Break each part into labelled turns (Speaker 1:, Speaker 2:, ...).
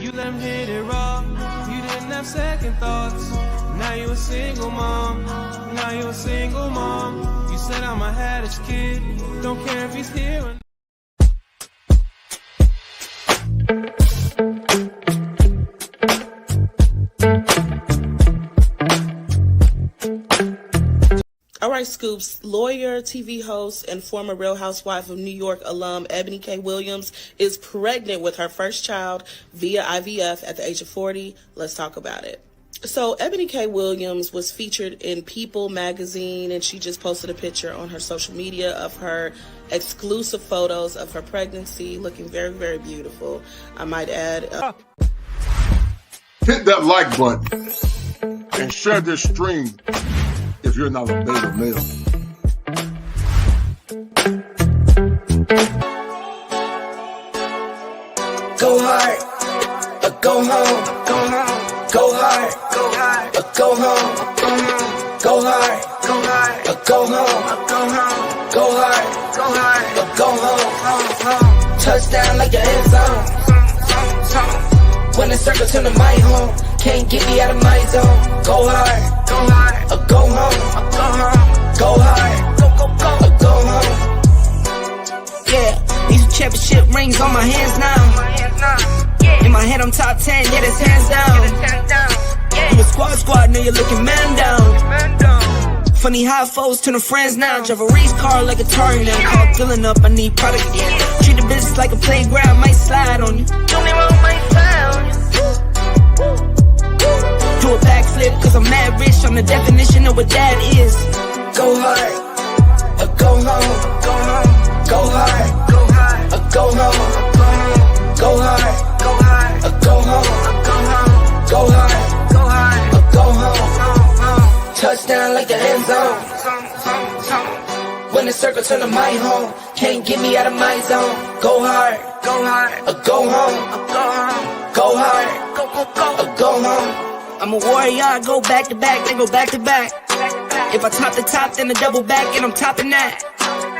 Speaker 1: You let him hit it raw. You didn't have second thoughts. Now you a single mom. Now you a single mom. You said I'm a haddish kid. Don't care if he's here or not.
Speaker 2: All right, Scoops. Lawyer, TV host, and former Real Housewife of New York alum Eboni K Williams is pregnant with her first child via IVF at the age of 40. Let's talk about it. So Eboni K Williams was featured in People magazine, and she just posted a picture on her social media of her exclusive photos of her pregnancy, looking very, very beautiful. I might add.
Speaker 3: Hit that like button and share this stream if you're not a beta male.
Speaker 4: Go hard, or go home, go home. Go hard, or go home, go hard, or go home, go hard, or go home. Touchdown like the end zone. When the circle turn to my home, can't get me out of my zone. Go hard, or go home, go hard, or go home. Yeah, these championship rings on my hands now. In my head I'm top 10, yeah, that's hands down. You a squad, know you're looking man down. Funny how foes turn to friends now. Drive a race car like a Atari now. Call filling up, I need product again. Treat the business like a playground, might slide on you. Don't me wrong, might slide on you. Do a backflip, cause I'm mad rich. I'm the definition of what that is. Go hard, or go home, go hard, or go home, go hard, or go home, go hard, or go home. Touchdown like the end zone. When the circle turn to my home, can't get me out of my zone. Go hard, or go home, go hard, or go home. I'm a warrior, I go back to back, then go back to back. If I top the top, then I double back, and I'm topping that.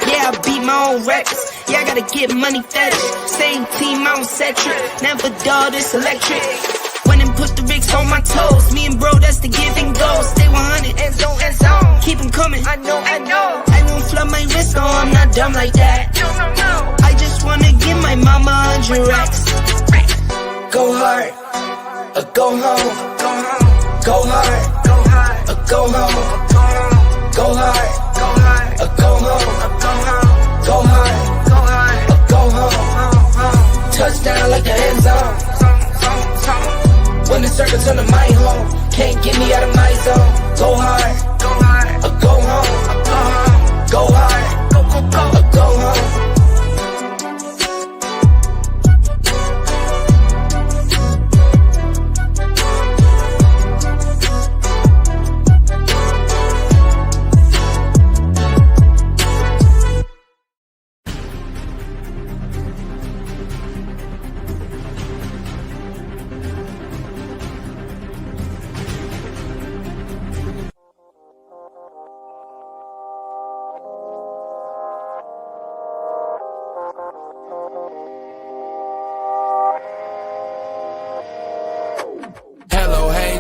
Speaker 4: Yeah, I beat my own records. Yeah, I gotta get money fetish. Same team, I don't set trick. Never dull, this electric. When and put the rigs on my toes. Me and bro, that's the give and go. Stay 100, end zone, end zone. Keep them coming, I know. I won't flood my wrist, no, I'm not dumb like that. No. I just wanna give my mama 100 racks. Go hard, or go home. Go hard, or go home. Go hard, or go home. Go hard, or go home. Touchdown like the end zone. When the circle turn to my home, can't get me out of my zone. Go hard, or go home. Go hard, or go home.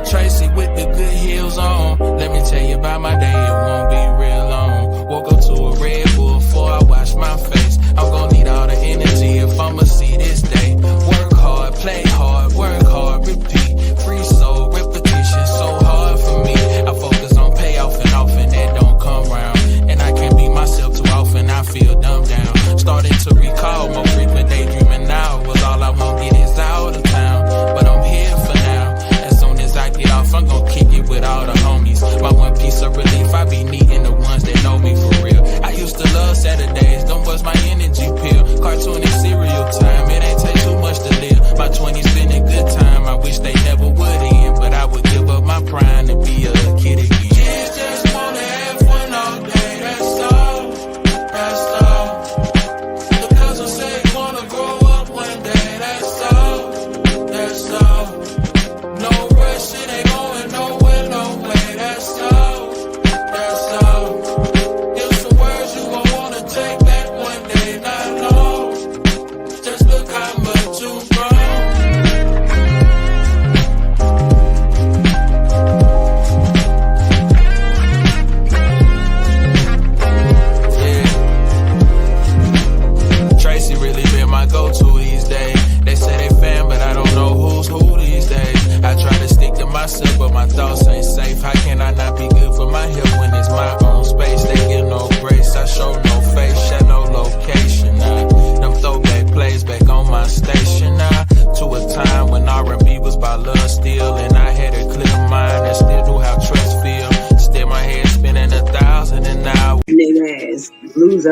Speaker 5: Tracy with the good heels on. Let me tell you about my day, it won't be real long. Woke up to a Red Bull before I wash my face. I'm gonna need all the energy if I'ma see this day. Work hard, play hard, work hard, repeat. Free soul, repetition, so hard for me. I focus on payoff and often that don't come round. And I can't be myself too often, I feel dumbed down. Starting to recall, more frequent daydreaming now. Was all I want get is out of town. But I'm here for now. I get off, I'm gon' kick it with all the homies. My one piece of religion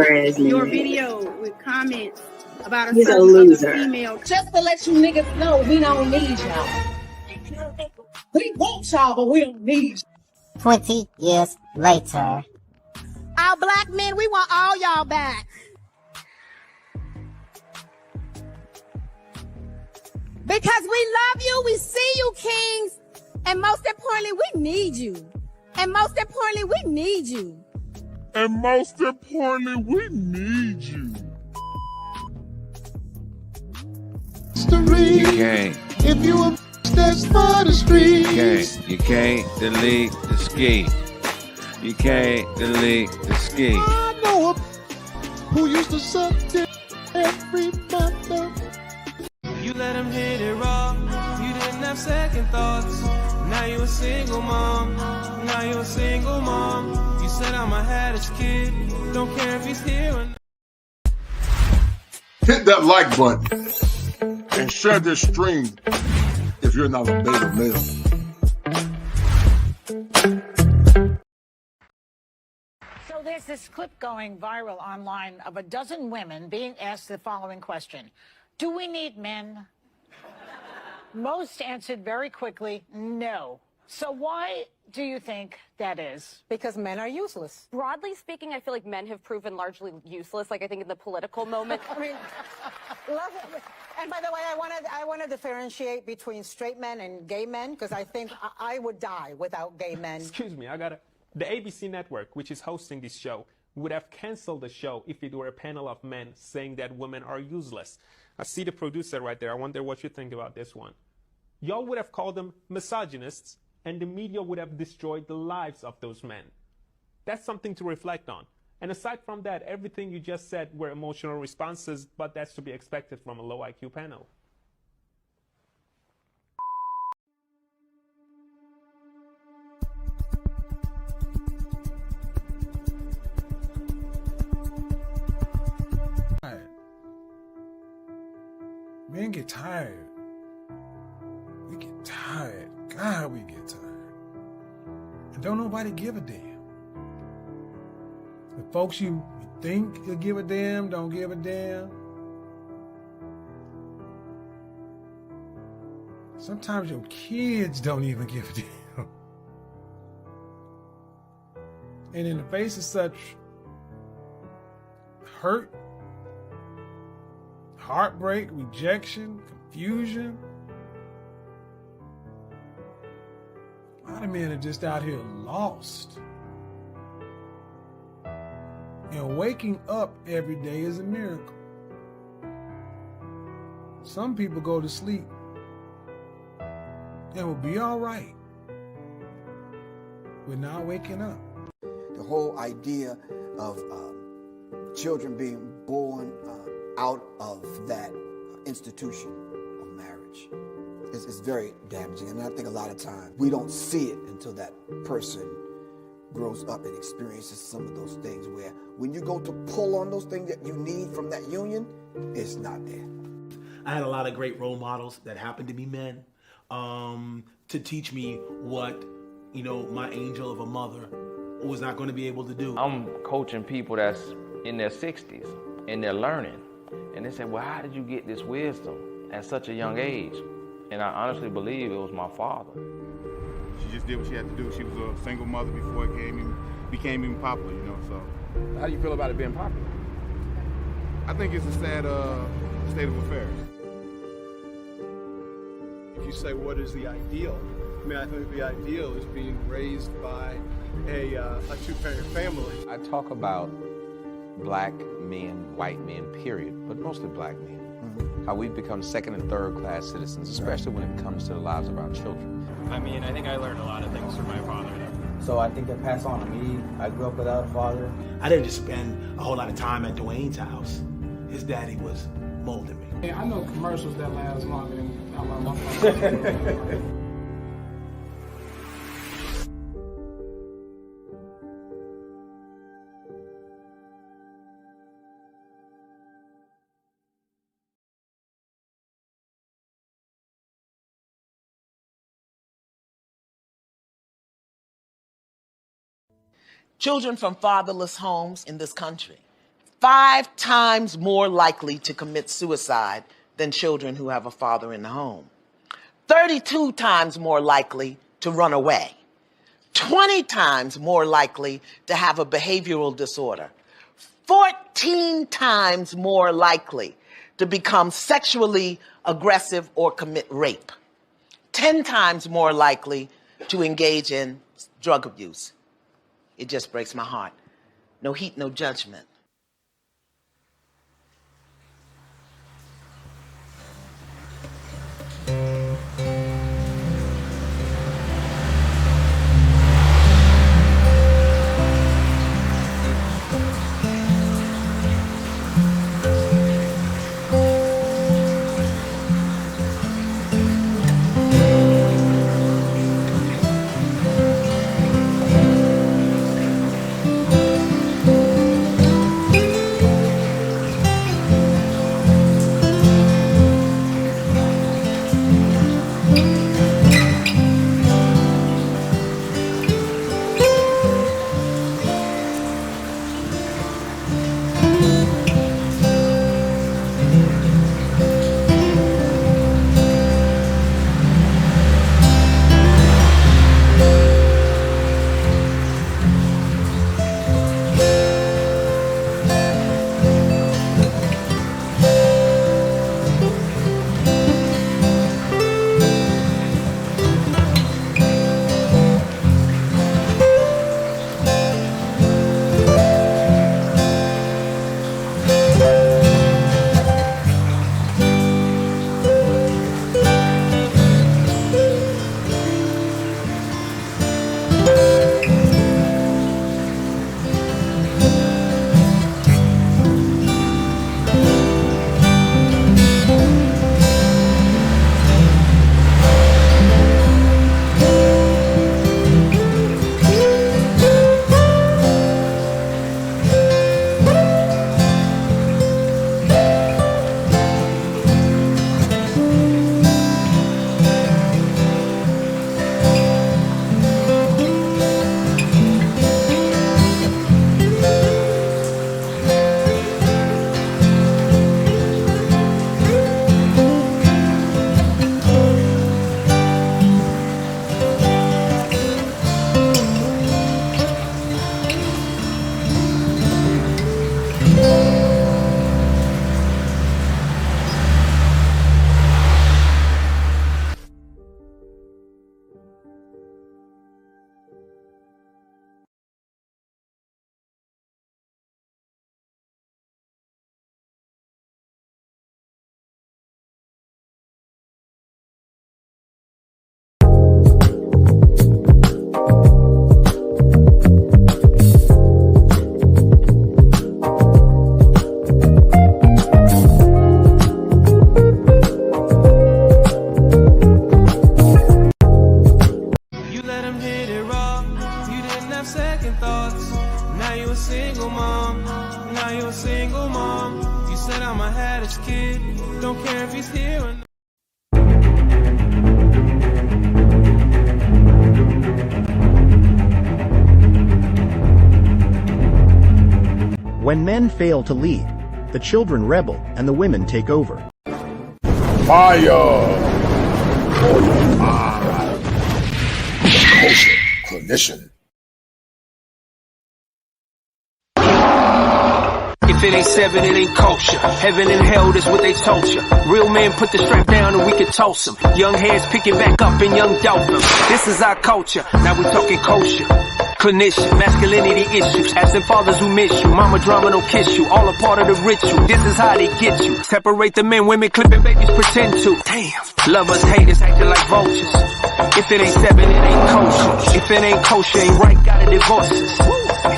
Speaker 6: ass
Speaker 7: your
Speaker 6: nigga.
Speaker 7: video with comments about a
Speaker 6: He's a
Speaker 7: certain
Speaker 6: loser.
Speaker 7: other female.
Speaker 8: Just to let you niggas know, we don't need y'all. We want y'all, but we don't need you.
Speaker 9: 20 years later.
Speaker 7: Our black men, we want all y'all back. Because we love you, we see you, kings, and most importantly, we need you. And most importantly, we need you.
Speaker 3: And most importantly, we need you.
Speaker 10: You can't.
Speaker 11: If you a that's for the streets.
Speaker 10: You can't delete the ski. You can't delete the ski.
Speaker 11: I know a who used to suck dick every mother.
Speaker 1: You let him hit it raw. You didn't have second thoughts. Now you a single mom. Now you a single mom. You said I'ma have this kid. Don't care if he's here or not.
Speaker 3: Hit that like button and share this stream if you're not a beta male.
Speaker 8: So there's this clip going viral online of a dozen women being asked the following question. Do we need men? Most answered very quickly, no. So why do you think that is?
Speaker 12: Because men are useless.
Speaker 13: Broadly speaking, I feel like men have proven largely useless. Like, I think in the political moment.
Speaker 12: I mean, and by the way, I want to differentiate between straight men and gay men, because I think I would die without gay men.
Speaker 14: Excuse me, the ABC network, which is hosting this show, would have canceled the show if it were a panel of men saying that women are useless. I see the producer right there. I wonder what you think about this one. Y'all would have called them misogynists, and the media would have destroyed the lives of those men. That's something to reflect on. And aside from that, everything you just said were emotional responses, but that's to be expected from a low IQ panel.
Speaker 11: Men get tired. We get tired. God, we get tired. And don't nobody give a damn. The folks you think will give a damn don't give a damn. Sometimes your kids don't even give a damn. And in the face of such hurt, heartbreak, rejection, confusion, a lot of men are just out here lost. And waking up every day is a miracle. Some people go to sleep and will be all right with not waking up.
Speaker 15: The whole idea of children being born out of that institution of marriage is very damaging. And I think a lot of times we don't see it until that person grows up and experiences some of those things where when you go to pull on those things that you need from that union, it's not there.
Speaker 16: I had a lot of great role models that happened to be men to teach me what, my angel of a mother was not going to be able to do.
Speaker 17: I'm coaching people that's in their 60s and they're learning. And they say, well, how did you get this wisdom at such a young age? And I honestly believe it was my father.
Speaker 18: She just did what she had to do. She was a single mother before it became even popular, so.
Speaker 17: How do you feel about it being popular?
Speaker 18: I think it's a sad state of affairs.
Speaker 19: If you say, what is the ideal? I think the ideal is being raised by a two-parent family.
Speaker 20: I talk about black men, white men, period, but mostly black men. How we've become second and third class citizens, especially when it comes to the lives of our children.
Speaker 21: I think I learned a lot of things from my father.
Speaker 22: So I think that passed on to me. I grew up without a father.
Speaker 16: I didn't just spend a whole lot of time at Dwayne's house. His daddy was molding me.
Speaker 19: I know commercials that last longer than my father.
Speaker 23: Children from fatherless homes in this country
Speaker 2: 5 times more likely to commit suicide than children who have a father in the home. 32 times more likely to run away. 20 times more likely to have a behavioral disorder. 14 times more likely to become sexually aggressive or commit rape. 10 times more likely to engage in drug abuse. It just breaks my heart. No heat, no judgment.
Speaker 6: When men fail to lead, the children rebel and the women take over.
Speaker 3: Fire for your mind. Culture clinician.
Speaker 23: If it ain't 7, it ain't culture. Heaven and hell, that's what they told you. Real men put the strap down and we can toss them. Young heads picking back up and young dope them. This is our culture, now we talking kosher. Clinician, masculinity issues, asking fathers who miss you. Mama drama don't kiss you, all a part of the ritual. This is how they get you. Separate the men, women clipping babies pretend to. Damn, lovers, haters acting like vultures. If it ain't 7, it ain't kosher. If it ain't kosher, ain't right, gotta divorce us.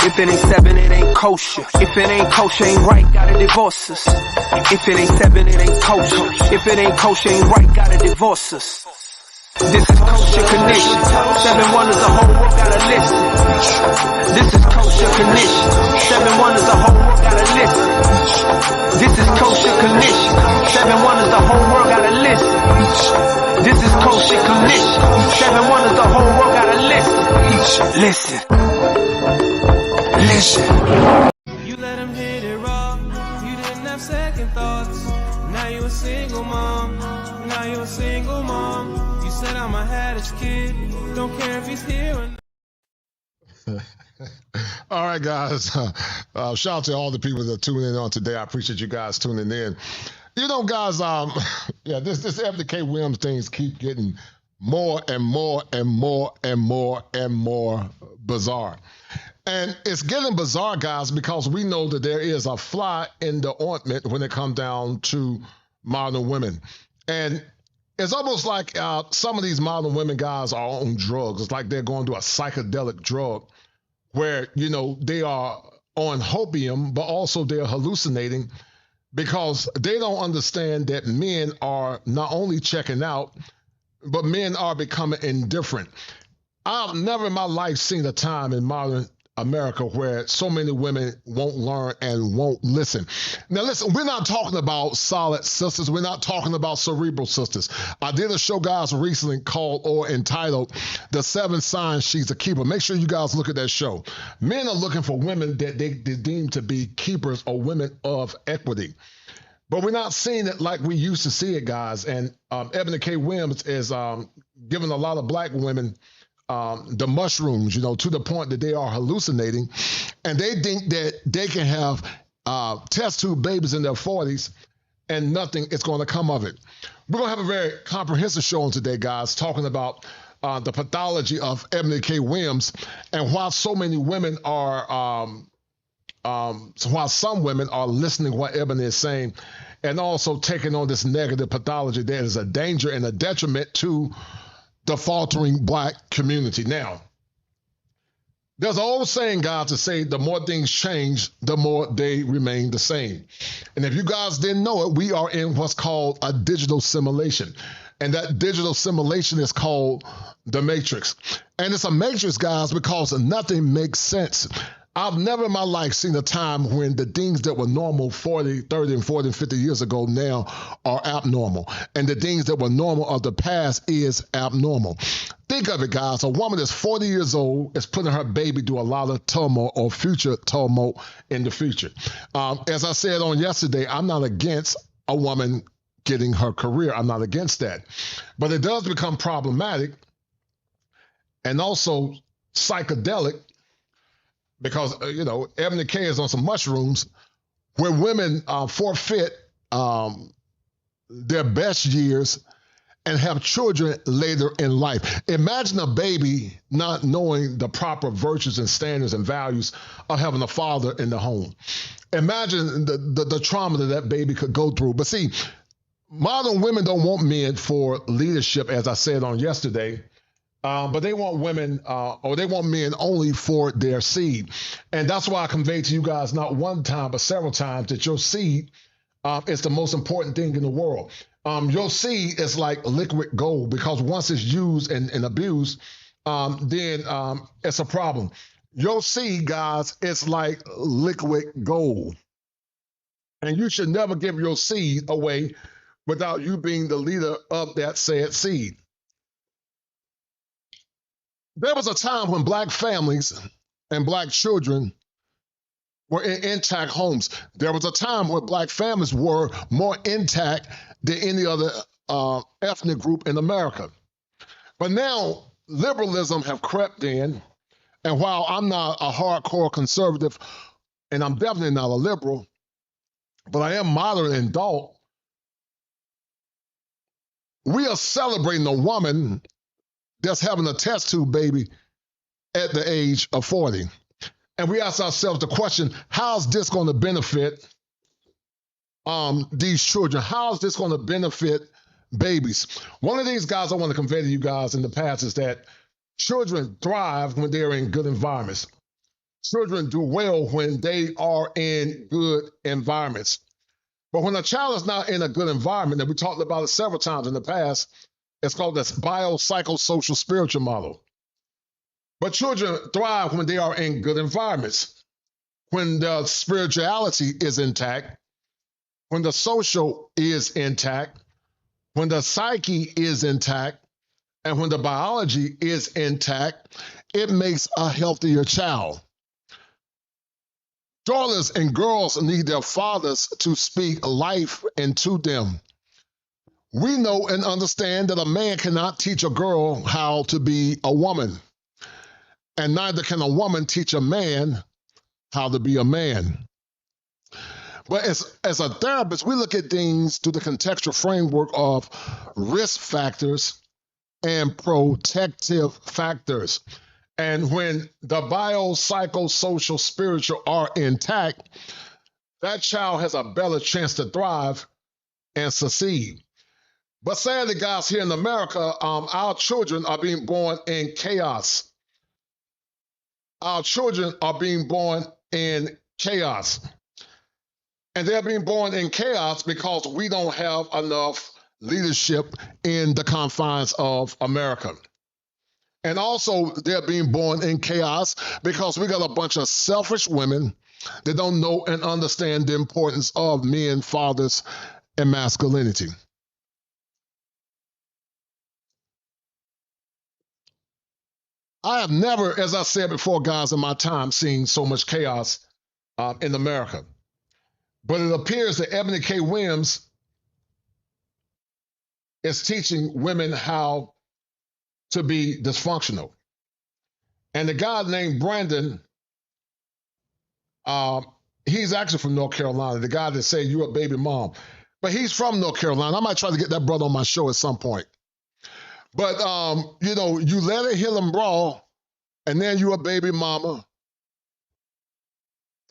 Speaker 23: If it ain't 7, it ain't kosher. If it ain't kosher, ain't right, gotta divorce us. If it ain't 7, it ain't kosher. If it ain't kosher, ain't right, gotta divorce us. This is kosher condition. 7 wonders, the whole world gotta listen. This is kosher condition. 7 wonders, the whole world gotta listen. This is kosher condition. 7 wonders, the whole world gotta listen. This is kosher condition. 7 wonders, the whole world gotta listen. Listen. Listen.
Speaker 1: You let him hit it raw. thoughts. Now you a single mom. Now you a single mom. You said I'm a haddish kid. Don't care if he's here or not.
Speaker 3: All right, guys. Shout out to all the people that are tuning in on today. I appreciate you guys tuning in. You know, guys, yeah, this Eboni K Williams things keep getting more and more and more and more and more bizarre. And it's getting bizarre, guys, because we know that there is a fly in the ointment when it comes down to modern women. And it's almost like some of these modern women, guys, are on drugs. It's like they're going through a psychedelic drug where, you know, they are on hopium, but also they're hallucinating because they don't understand that men are not only checking out, but men are becoming indifferent. I've never in my life seen a time in modern America where so many women won't learn and won't listen. Now listen, we're not talking about solid sisters. We're not talking about cerebral sisters. I did a show, guys, recently called or entitled The 7 Signs She's a Keeper. Make sure you guys look at that show. Men are looking for women that they deem to be keepers or women of equity. But we're not seeing it like we used to see it, guys. And Eboni K Williams is giving a lot of black women the mushrooms, you know, to the point that they are hallucinating. And they think that they can have test tube babies in their 40s and nothing is going to come of it. We're going to have a very comprehensive show on today, guys, talking about the pathology of Eboni K Williams and why so many women are, why some women are listening to what Eboni is saying and also taking on this negative pathology that is a danger and a detriment to the faltering black community. Now, there's an old saying, guys, to say the more things change, the more they remain the same. And if you guys didn't know it, we are in what's called a digital simulation. And that digital simulation is called the Matrix. And it's a matrix, guys, because nothing makes sense. I've never in my life seen a time when the things that were normal 30 and 40 and 50 years ago now are abnormal. And the things that were normal of the past is abnormal. Think of it, guys. A woman that's 40 years old is putting her baby through a lot of turmoil or future turmoil in the future. As I said on yesterday, I'm not against a woman getting her career. I'm not against that. But it does become problematic and also psychedelic because, you know, Eboni K is on some mushrooms where women forfeit their best years and have children later in life. Imagine a baby not knowing the proper virtues and standards and values of having a father in the home. Imagine the trauma that baby could go through. But see, modern women don't want men for leadership, as I said on yesterday. But they want women, or they want men only for their seed. And that's why I conveyed to you guys not one time, but several times that your seed is the most important thing in the world. Your seed is like liquid gold because once it's used and abused, then it's a problem. Your seed, guys, is like liquid gold. And you should never give your seed away without you being the leader of that said seed. There was a time when black families and black children were in intact homes. There was a time when black families were more intact than any other ethnic group in America. But now liberalism have crept in, and while I'm not a hardcore conservative, and I'm definitely not a liberal, but I am moderate and adult, we are celebrating a woman that's having a test tube baby at the age of 40. And we ask ourselves the question, how's this going to benefit these children? How is this going to benefit babies? One of these guys I want to convey to you guys in the past is that children thrive when they're in good environments. Children do well when they are in good environments. But when a child is not in a good environment, and we talked about it several times in the past, it's called this biopsychosocial spiritual model. But children thrive when they are in good environments, when the spirituality is intact, when the social is intact, when the psyche is intact, and when the biology is intact, it makes a healthier child. Daughters and girls need their fathers to speak life into them. We know and understand that a man cannot teach a girl how to be a woman, and neither can a woman teach a man how to be a man. But as a therapist, we look at things through the contextual framework of risk factors and protective factors. And when the bio, psychosocial, spiritual are intact, that child has a better chance to thrive and succeed. But sadly, guys, here in America, our children are being born in chaos. Our children are being born in chaos. And they're being born in chaos because we don't have enough leadership in the confines of America. And also, they're being born in chaos because we got a bunch of selfish women that don't know and understand the importance of men, fathers, and masculinity. I have never, as I said before, guys, in my time, seen so much chaos in America. But it appears that Eboni K Williams is teaching women how to be dysfunctional. And the guy named Brandon, he's actually from North Carolina, the guy that said you're a baby mom. But he's from North Carolina. I might try to get that brother on my show at some point. But, you know, you let it hit him raw, and then you're a baby mama.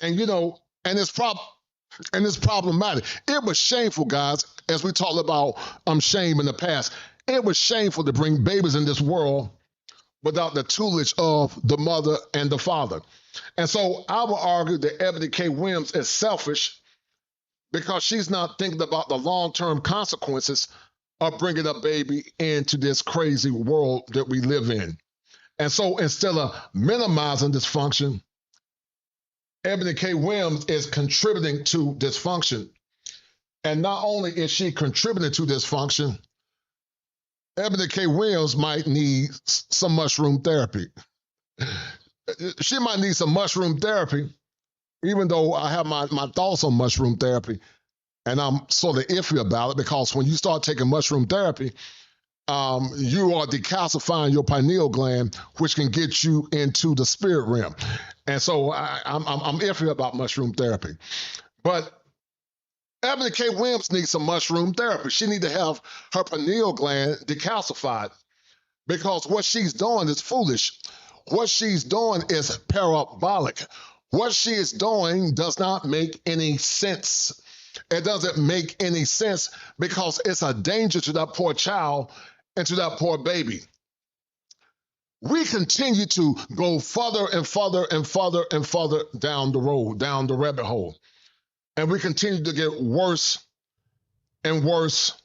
Speaker 3: And, you know, and it's problematic. It was shameful, guys, as we talked about shame in the past. It was shameful to bring babies in this world without the tutelage of the mother and the father. And so I would argue that Eboni K Williams is selfish because she's not thinking about the long-term consequences of bringing a baby into this crazy world that we live in. And so instead of minimizing dysfunction, Eboni K Williams is contributing to dysfunction. And not only is she contributing to dysfunction, Eboni K Williams might need some mushroom therapy. She might need some mushroom therapy, even though I have my thoughts on mushroom therapy. And I'm sort of iffy about it because when you start taking mushroom therapy, you are decalcifying your pineal gland, which can get you into the spirit realm. And so I'm iffy about mushroom therapy. But Eboni K Williams needs some mushroom therapy. She needs to have her pineal gland decalcified because what she's doing is foolish. What she's doing is parabolic. What she is doing does not make any sense. It doesn't make any sense because it's a danger to that poor child and to that poor baby. We continue to go further and further and further and further down the road, down the rabbit hole. And we continue to get worse and worse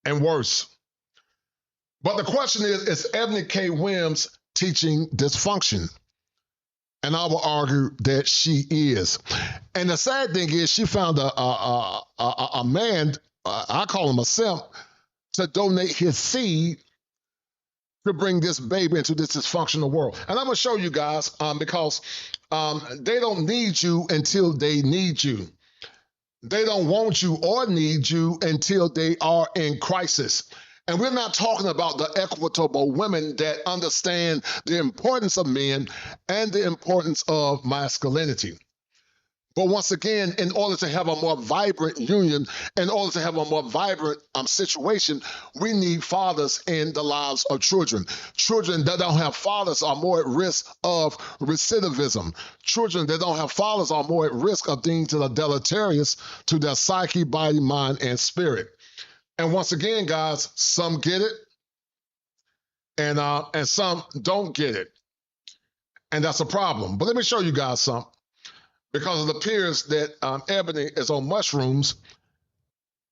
Speaker 3: and worse. But the question is Eboni K Williams teaching dysfunction? And I will argue that she is. And the sad thing is she found a man, I call him a simp, to donate his seed to bring this baby into this dysfunctional world. And I'm going to show you guys because they don't need you until they need you. They don't want you or need you until they are in crisis. And we're not talking about the equitable women that understand the importance of men and the importance of masculinity. But once again, in order to have a more vibrant union, in order to have a more vibrant situation, we need fathers in the lives of children. Children that don't have fathers are more at risk of recidivism. Children that don't have fathers are more at risk of things that are deleterious to their psyche, body, mind, and spirit. And once again, guys, some get it, and some don't get it. And that's a problem. But let me show you guys something. Because it appears that Eboni is on mushrooms,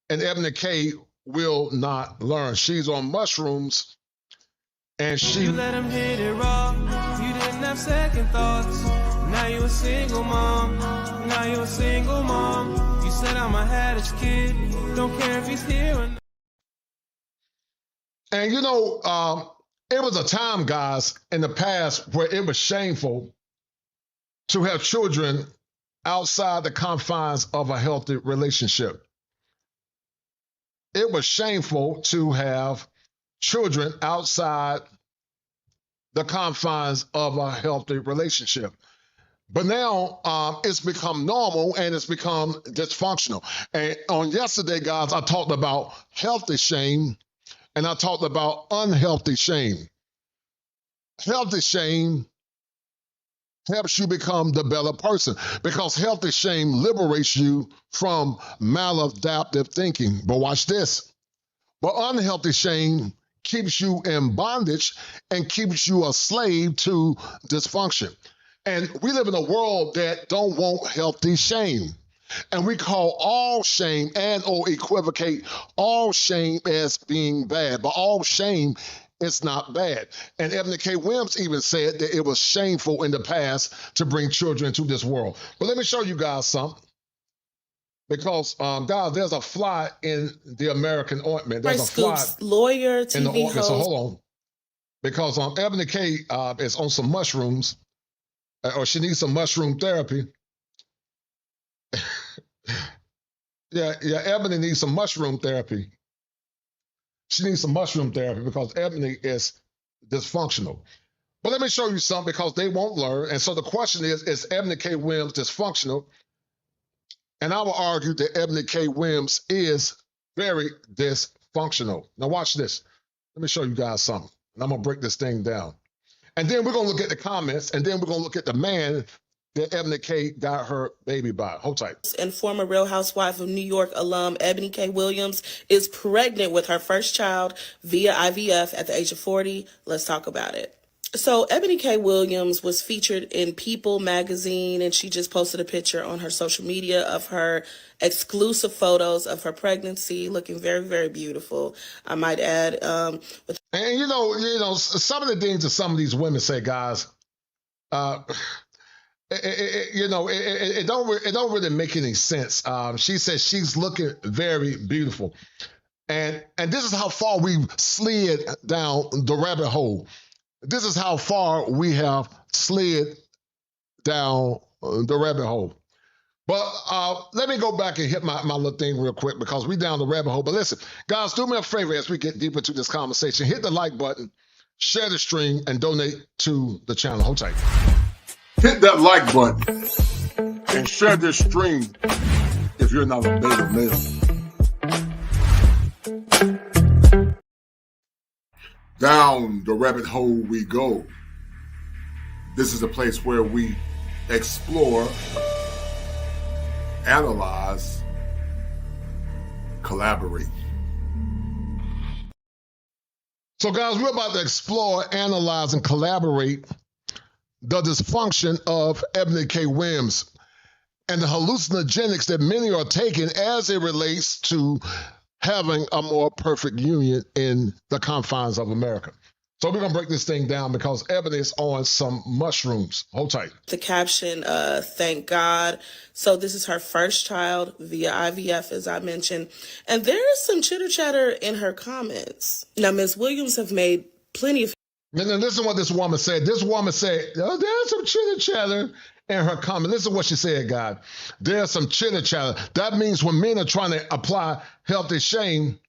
Speaker 3: and Eboni K will not learn. She's on mushrooms, and she...
Speaker 1: You let him hit it raw. You didn't have second thoughts. Now you a single mom. Now you a single mom. You said I'm a haddish kid. Don't care if he's here or not.
Speaker 3: And you know, it was a time, guys, in the past where it was shameful to have children outside the confines of a healthy relationship. It was shameful to have children outside the confines of a healthy relationship. But now it's become normal and it's become dysfunctional. And on yesterday, guys, I talked about healthy shame and I talked about unhealthy shame. Healthy shame helps you become the better person because healthy shame liberates you from maladaptive thinking. But watch this. But unhealthy shame keeps you in bondage and keeps you a slave to dysfunction. And we live in a world that don't want healthy shame. And we call all shame and or equivocate all shame as being bad. But all shame is not bad. And Eboni K Williams even said that it was shameful in the past to bring children into this world. But let me show you guys something. Because, guys, there's a fly in the American ointment. There's a fly
Speaker 4: lawyer, TV
Speaker 3: in the ointment.
Speaker 4: host.
Speaker 3: So hold on. Because Eboni K is on some mushrooms, or she needs some mushroom therapy. yeah, Eboni needs some mushroom therapy. She needs some mushroom therapy because Eboni is dysfunctional. But let me show you something because they won't learn. And so the question is Eboni K Williams dysfunctional? And I will argue that Eboni K Williams is very dysfunctional. Now watch this. Let me show you guys something. And I'm going to break this thing down. And then we're going to look at the comments, and then we're going to look at the man that Eboni K got her baby by. Hold tight.
Speaker 4: And former Real Housewife of New York alum Eboni K Williams is pregnant with her first child via IVF at the age of 40. Let's talk about it. So Eboni K Williams was featured in People magazine, and she just posted a picture on her social media of her exclusive photos of her pregnancy, looking very, very beautiful. I might add. And
Speaker 3: you know, some of the things that some of these women say, guys, it don't really make any sense. She says she's looking very beautiful, and this is how far we've slid down the rabbit hole. This is how far we have slid down the rabbit hole. But let me go back and hit my little thing real quick because we down the rabbit hole. But listen, guys, do me a favor as we get deeper into this conversation. Hit the like button, share the stream, and donate to the channel. Hold tight. Hit that like button and share this stream if you're not a beta male. Down the rabbit hole we go. This is a place where we explore, analyze, collaborate. So guys, we're about to explore, analyze, and collaborate the dysfunction of Eboni K Williams and the hallucinogenics that many are taking as it relates to having a more perfect union in the confines of America. So we're going to break this thing down because Eboni is on some mushrooms. Hold tight.
Speaker 4: The caption, thank God. So this is her first child via IVF, as I mentioned. And there is some chitter chatter in her comments. Now, Ms. Williams have made plenty of...
Speaker 3: And then listen to what this woman said. This woman said, oh, there's some chitter chatter in her comment. Listen to what she said, God. There's some chitter chatter. That means when men are trying to apply healthy shame,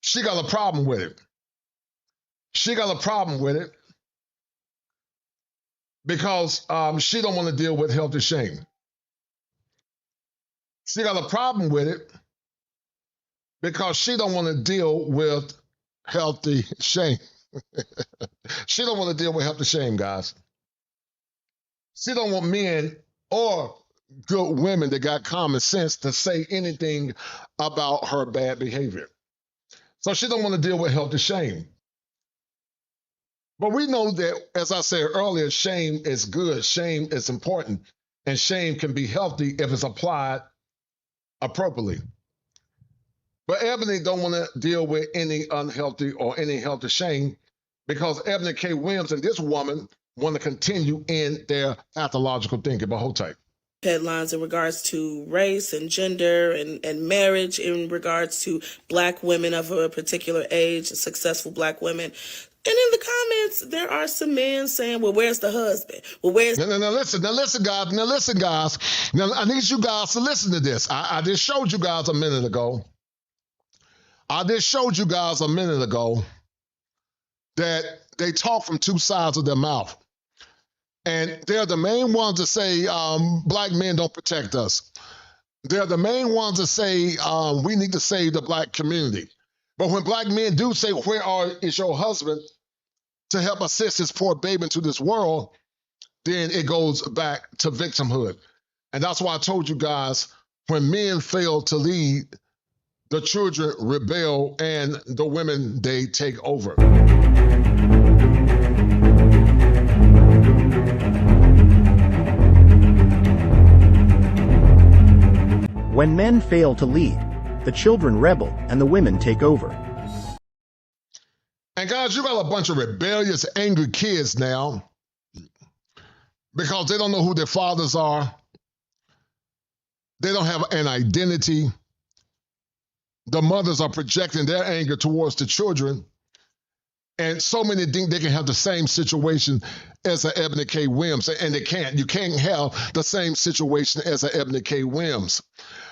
Speaker 3: she got a problem with it. She got a problem with it because she don't want to deal with healthy shame. She got a problem with it because she don't want to deal with healthy shame. She don't want to deal with healthy shame, guys. She don't want men or good women that got common sense to say anything about her bad behavior. So she don't want to deal with healthy shame. But we know that, as I said earlier, shame is good, shame is important, and shame can be healthy if it's applied appropriately. But Eboni don't want to deal with any unhealthy or any healthy shame because Eboni K Williams and this woman want to continue in their pathological thinking. But hold tight.
Speaker 4: headlines in regards to race and gender and marriage, in regards to black women of a particular age, successful black women. And in the comments, there are some men saying, well, where's the husband? Well, where's...
Speaker 3: Now listen, guys. Now, I need you guys to listen to this. I just showed you guys a minute ago. That they talk from two sides of their mouth. And they're the main ones that say black men don't protect us. They're the main ones that say we need to save the black community. But when black men do say, is your husband to help assist his poor baby into this world, then it goes back to victimhood. And that's why I told you guys, when men fail to lead, the children rebel and the women, they take over.
Speaker 6: When men fail to lead, the children rebel and the women take over.
Speaker 3: And guys, you got a bunch of rebellious, angry kids now because they don't know who their fathers are. They don't have an identity. The mothers are projecting their anger towards the children. And so many think they can have the same situation as a Eboni K Williams, and they can't. You can't have the same situation as a Eboni K Williams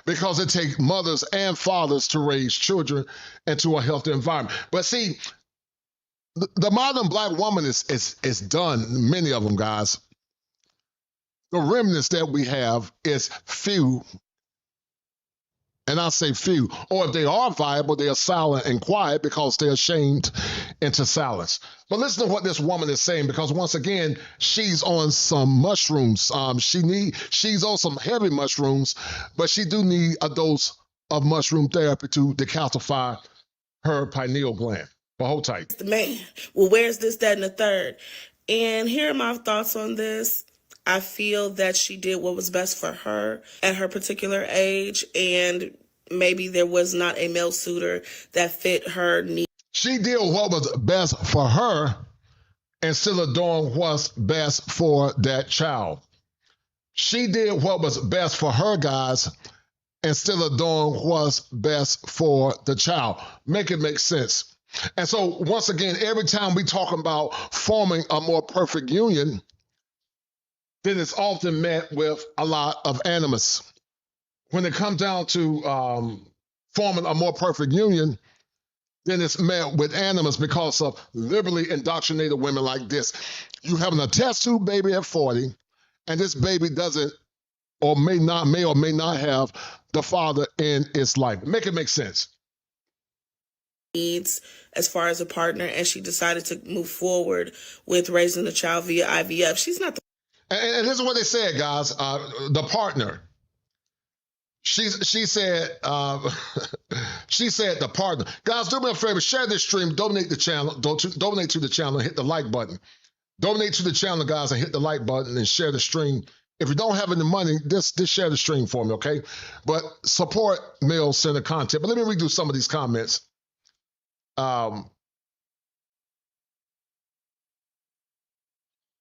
Speaker 3: because it takes mothers and fathers to raise children into a healthy environment. But see, the modern black woman is done, many of them, guys. The remnants that we have is few. And I say few, or if they are viable, they are silent and quiet because they're ashamed into silence. But listen to what this woman is saying, because once again, she's on some mushrooms. She's on some heavy mushrooms, but she do need a dose of mushroom therapy to decalcify her pineal gland. But hold tight.
Speaker 4: The man, well, where's this, that, and the third? And here are my thoughts on this. I feel that she did what was best for her at her particular age, and maybe there was not a male suitor that fit her needs.
Speaker 3: She did what was best for her instead of doing what's best for that child. She did what was best for her, guys, instead of doing what's best for the child. Make it make sense. And so, once again, every time we talk about forming a more perfect union, then it's often met with a lot of animus. When it comes down to forming a more perfect union, then it's met with animus because of liberally indoctrinated women like this. You having a test tube baby at 40, and this baby doesn't or may or may not have the father in its life. Make it make sense.
Speaker 4: Needs as far as a partner, and she decided to move forward with raising the child via IVF. She's not the...
Speaker 3: And this is what they said, guys. The partner. She said she said the partner. Guys, do me a favor. Share this stream. Donate the channel. Donate to the channel and hit the like button. Donate to the channel, guys, and hit the like button and share the stream. If you don't have any money, just share the stream for me, okay? But support male-centered content. But let me redo some of these comments.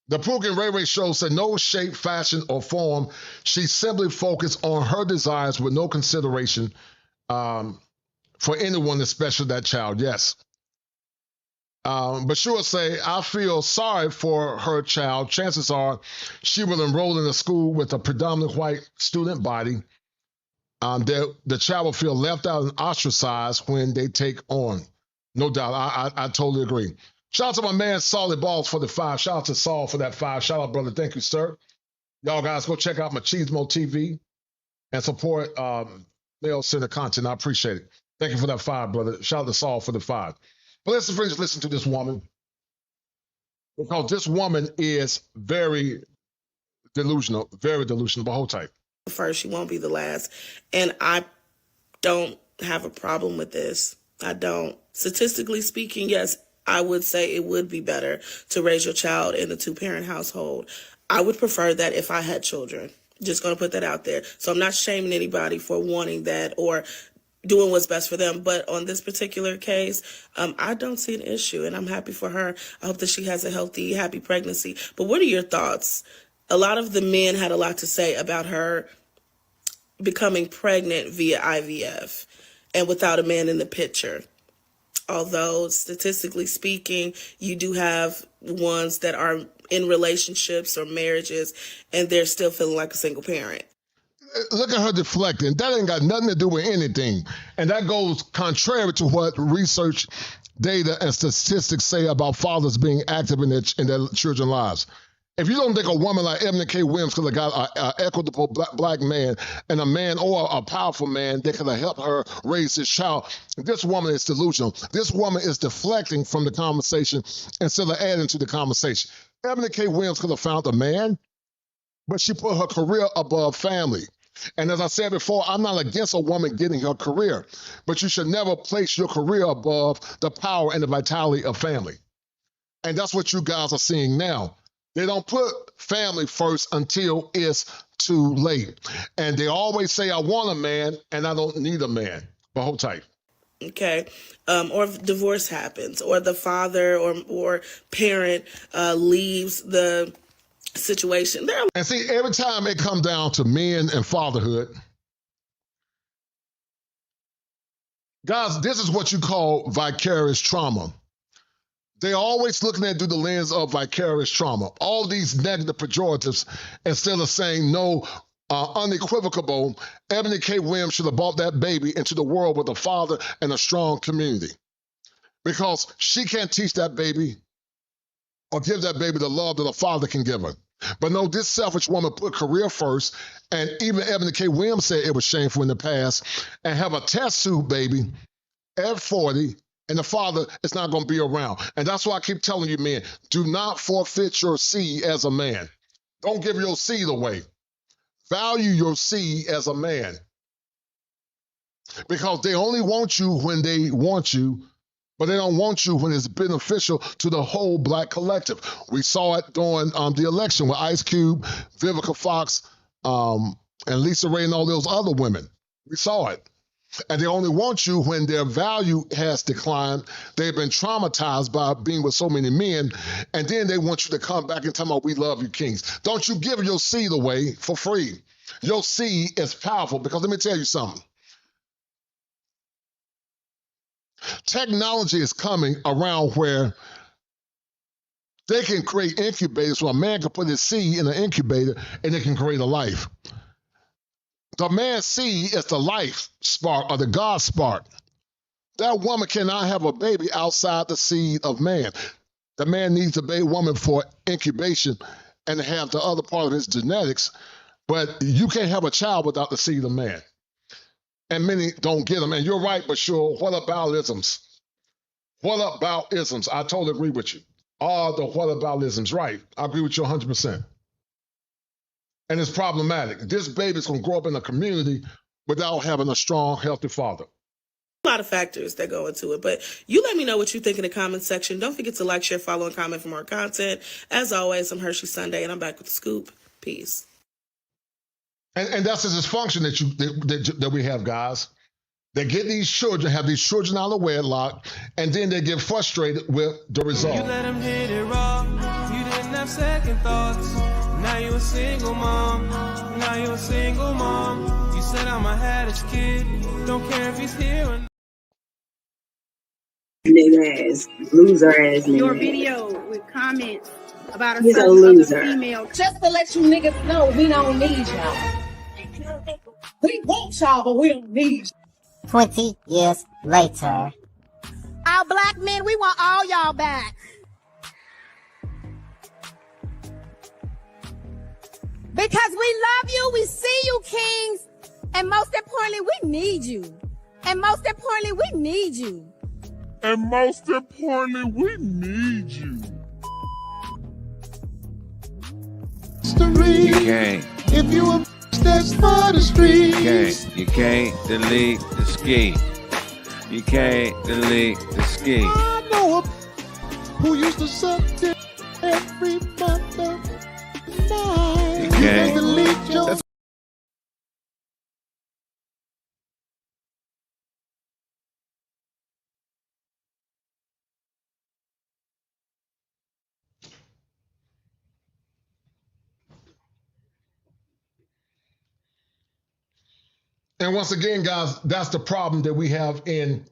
Speaker 3: The Pookin Ray Ray show said no shape, fashion, or form. She simply focused on her desires with no consideration for anyone, especially that child. Yes. But she will say, I feel sorry for her child. Chances are she will enroll in a school with a predominantly white student body. The child will feel left out and ostracized when they take on. No doubt. I totally agree. Shout out to my man, Solid Balls, for the 5. Shout out to Saul for that 5. Shout out, brother. Thank you, sir. Y'all guys, go check out Machismo TV and support male-centered content. I appreciate it. Thank you for that 5, brother. Shout out to Saul for the 5. But let's friends listen to this woman, because this woman is very delusional, very delusional. But hold tight.
Speaker 4: First, she won't be the last. And I don't have a problem with this. I don't. Statistically speaking, yes, I would say it would be better to raise your child in a 2-parent household. I would prefer that if I had children. Just going to put that out there. So I'm not shaming anybody for wanting that or doing what's best for them. But on this particular case, I don't see an issue, and I'm happy for her. I hope that she has a healthy, happy pregnancy. But what are your thoughts A lot of the men had a lot to say about her becoming pregnant via IVF and without a man in the picture. Although statistically speaking, you do have ones that are in relationships or marriages and they're still feeling like a single parent.
Speaker 3: Look at her deflecting. That ain't got nothing to do with anything. And that goes contrary to what research, data, and statistics say about fathers being active in their children's lives. If you don't think a woman like Eboni K Williams could have got an equitable black man and a man or a powerful man that could have helped her raise this child, this woman is delusional. This woman is deflecting from the conversation instead of adding to the conversation. Eboni K Williams could have found a man, but she put her career above family. And as I said before, I'm not against a woman getting her career, but you should never place your career above the power and the vitality of family. And that's what you guys are seeing now. They don't put family first until it's too late. And they always say, I want a man and I don't need a man. But hold tight.
Speaker 4: Okay. Or if divorce happens, or the father or parent leaves the situation.
Speaker 3: And see, every time it comes down to men and fatherhood, guys, this is what you call vicarious trauma. They're always looking at it through the lens of vicarious trauma. All these negative pejoratives, instead of saying no, unequivocal, Eboni K Williams should have brought that baby into the world with a father and a strong community. Because she can't teach that baby or give that baby the love that a father can give her. But no, this selfish woman put career first, and even Eboni K Williams said it was shameful in the past, and have a test tube baby at 40, and the father is not going to be around. And that's why I keep telling you, men, do not forfeit your seed as a man. Don't give your seed away. Value your seed as a man. Because they only want you when they want you, but they don't want you when it's beneficial to the whole black collective. We saw it during the election with Ice Cube, Vivica Fox, and Lisa Ray and all those other women. We saw it. And they only want you when their value has declined. They've been traumatized by being with so many men, and then they want you to come back and tell them, we love you, kings. Don't you give your seed away for free. Your seed is powerful, because let me tell you something. Technology is coming around where they can create incubators where a man can put his seed in an incubator and it can create a life. The man's seed is the life spark or the God spark. That woman cannot have a baby outside the seed of man. The man needs a baby woman for incubation and to have the other part of his genetics, but you can't have a child without the seed of man. And many don't get them. And you're right, but sure, what about isms? What about isms? I totally agree with you. All the what about isms, right. I agree with you 100%. And it's problematic. This baby's going to grow up in a community without having a strong, healthy father.
Speaker 4: A lot of factors that go into it, but you let me know what you think in the comment section. Don't forget to like, share, follow, and comment for more content. As always, I'm Hershey Sunday, and I'm back with the scoop. Peace.
Speaker 3: And that's the dysfunction that we have, guys. They get these children, have these children out of wedlock, and then they get frustrated with the result.
Speaker 1: You let him hit it raw. You didn't have second thoughts. Now you a single mom. Now you a single mom. You said I'm a haddish kid. Don't care if he's here or not.
Speaker 5: Nigga ass, loser ass nigga.
Speaker 7: Your video with comments about a
Speaker 5: He's a
Speaker 7: certain
Speaker 5: loser.
Speaker 7: other female.
Speaker 5: Just to let you niggas know, we don't need y'all. We want y'all, but we don't need you.
Speaker 9: 20 years later.
Speaker 7: Our black men, we want all y'all back. Because we love you, we see you, kings. And most importantly, we need you. And most importantly, we need you.
Speaker 24: And most importantly, we need you.
Speaker 10: You can't.
Speaker 24: If you a that's for the streets.
Speaker 10: You can't delete the ski. You can't delete the ski.
Speaker 24: I know a who used to suck dick every month of night.
Speaker 10: You can't
Speaker 24: delete your
Speaker 3: And once again, guys, that's the problem that we have in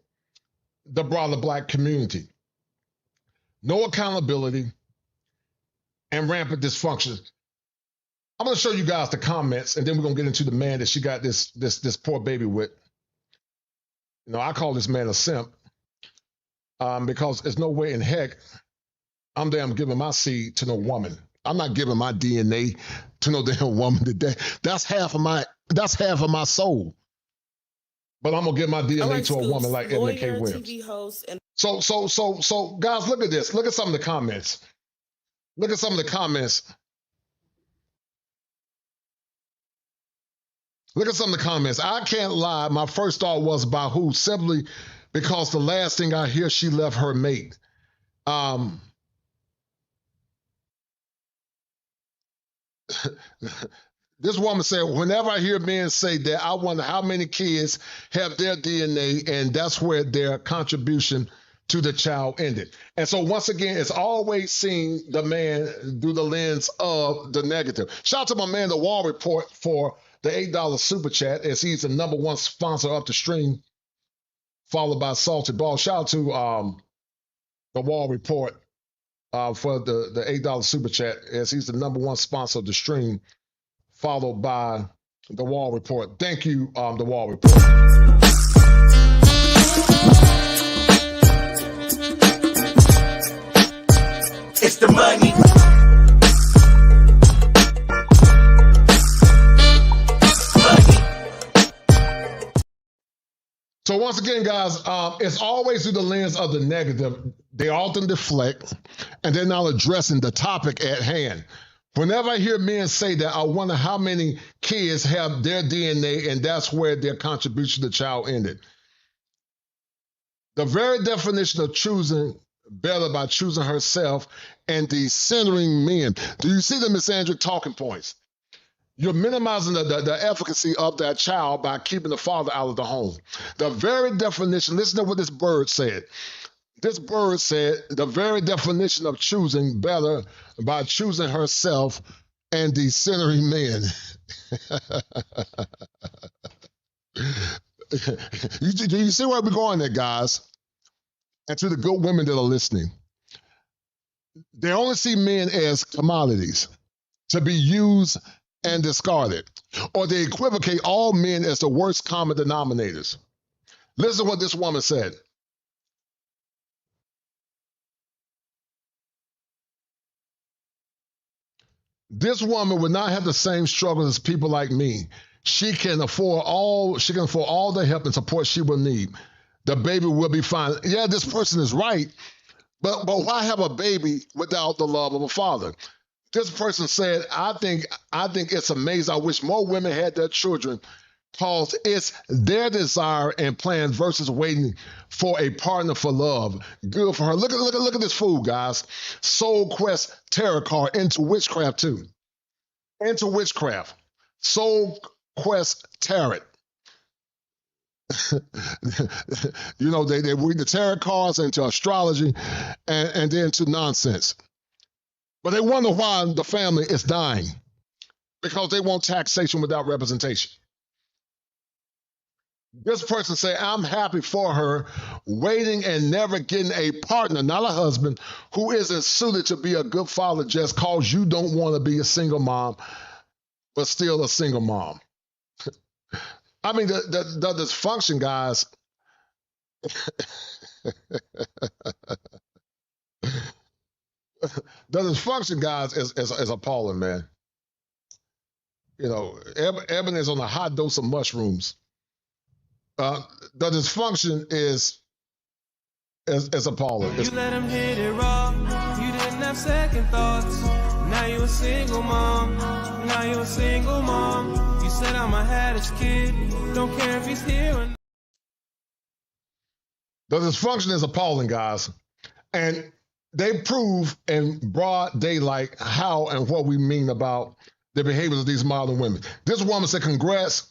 Speaker 3: the broader black community. No accountability and rampant dysfunction. I'm going to show you guys the comments, and then we're going to get into the man that she got this poor baby with. You know, I call this man a simp because there's no way in heck I'm damn giving my seed to no woman. I'm not giving my DNA to no damn woman today. That's half of my soul. But I'm gonna give my DNA to a woman like Eboni K Williams.
Speaker 4: TV host and
Speaker 3: So guys, look at this. Look at some of the comments. Look at some of the comments. Look at some of the comments. I can't lie. My first thought was by who? Simply because the last thing I hear, she left her mate. This woman said, whenever I hear men say that, I wonder how many kids have their DNA, and that's where their contribution to the child ended. And so once again, it's always seeing the man through the lens of the negative. Shout out to my man, The Wall Report, for the $8 super chat, as he's the #1 sponsor up the stream, followed by Salted Ball. Shout out to The Wall Report for the $8 super chat, as he's the #1 sponsor of the stream, followed by The Wall Report. Thank you, The Wall Report.
Speaker 23: It's the money.
Speaker 3: So once again, guys, it's always through the lens of the negative. They often deflect, and they're not addressing the topic at hand. Whenever I hear men say that, I wonder how many kids have their DNA, and that's where their contribution to the child ended. The very definition of choosing better by choosing herself and decentering men. Do you see the misandric talking points? You're minimizing the efficacy of that child by keeping the father out of the home. The very definition, listen to what this bird said. This bird said the very definition of choosing better by choosing herself and decentering men. Do you see where we're going there, guys? And to the good women that are listening, they only see men as commodities to be used and discarded, or they equivocate all men as the worst common denominators. Listen to what this woman said. This woman would not have the same struggles as people like me. She can afford all the help and support she will need. The baby will be fine. Yeah, this person is right, but why have a baby without the love of a father? This person said, I think it's amazing. I wish more women had their children, because it's their desire and plans versus waiting for a partner for love. Good for her. Look at this fool, guys. Soul Quest tarot card, into witchcraft too. Into witchcraft. Soul Quest tarot. You know, they read the tarot cards into astrology and then to nonsense. But they wonder why the family is dying, because they want taxation without representation. This person say, I'm happy for her, waiting and never getting a partner, not a husband, who isn't suited to be a good father just cause you don't want to be a single mom, but still a single mom. I mean, the dysfunction, guys. The dysfunction, guys, is appalling, man. You know, Ebony is on a hot dose of mushrooms. The dysfunction is appalling.
Speaker 1: You let him hit it raw. You didn't have second thoughts. Now you a single mom. Now you a single mom. You said I'm a haddish kid. Don't care if he's here or not.
Speaker 3: The dysfunction is appalling, guys. And they prove in broad daylight how and what we mean about the behaviors of these modern women. This woman said, congrats.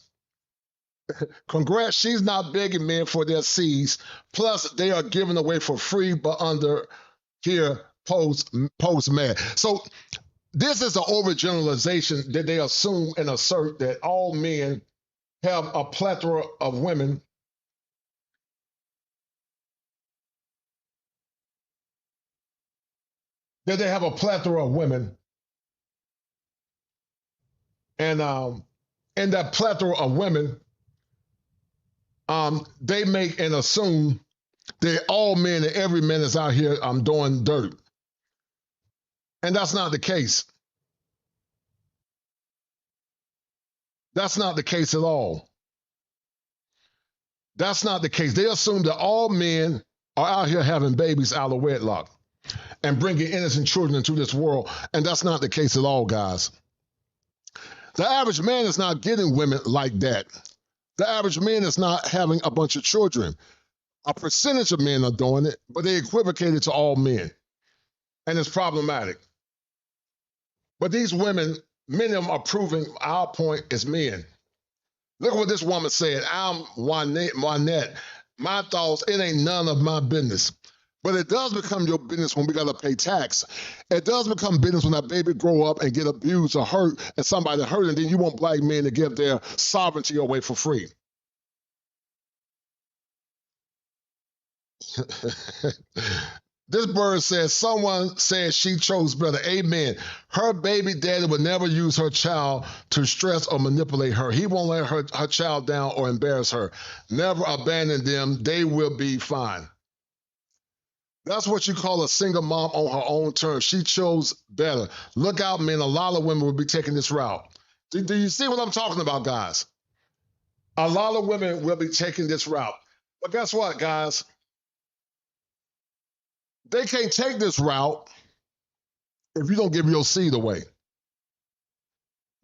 Speaker 3: Congrats, she's not begging men for their seeds. Plus, they are given away for free, but under here post mad. So this is an overgeneralization that they assume and assert that all men have a plethora of women that they have a plethora of women, and in that plethora of women, they make and assume that all men and every man is out here doing dirt. And that's not the case. That's not the case at all. That's not the case. They assume that all men are out here having babies out of wedlock and bringing innocent children into this world. And that's not the case at all, guys. The average man is not getting women like that. The average man is not having a bunch of children. A percentage of men are doing it, but they equivocate it to all men. And it's problematic. But these women, many of them are proving our point as men. Look at what this woman said. I'm Juanette. My thoughts, it ain't none of my business. But it does become your business when we got to pay tax. It does become business when that baby grow up and get abused or hurt and somebody hurt, and then you want black men to give their sovereignty away for free. This bird says, someone said she chose better. Amen. Her baby daddy would never use her child to stress or manipulate her. He won't let her child down or embarrass her. Never abandon them. They will be fine. That's what you call a single mom on her own terms. She chose better. Look out, men. A lot of women will be taking this route. Do you see what I'm talking about, guys? A lot of women will be taking this route. But guess what, guys? They can't take this route if you don't give your seed away.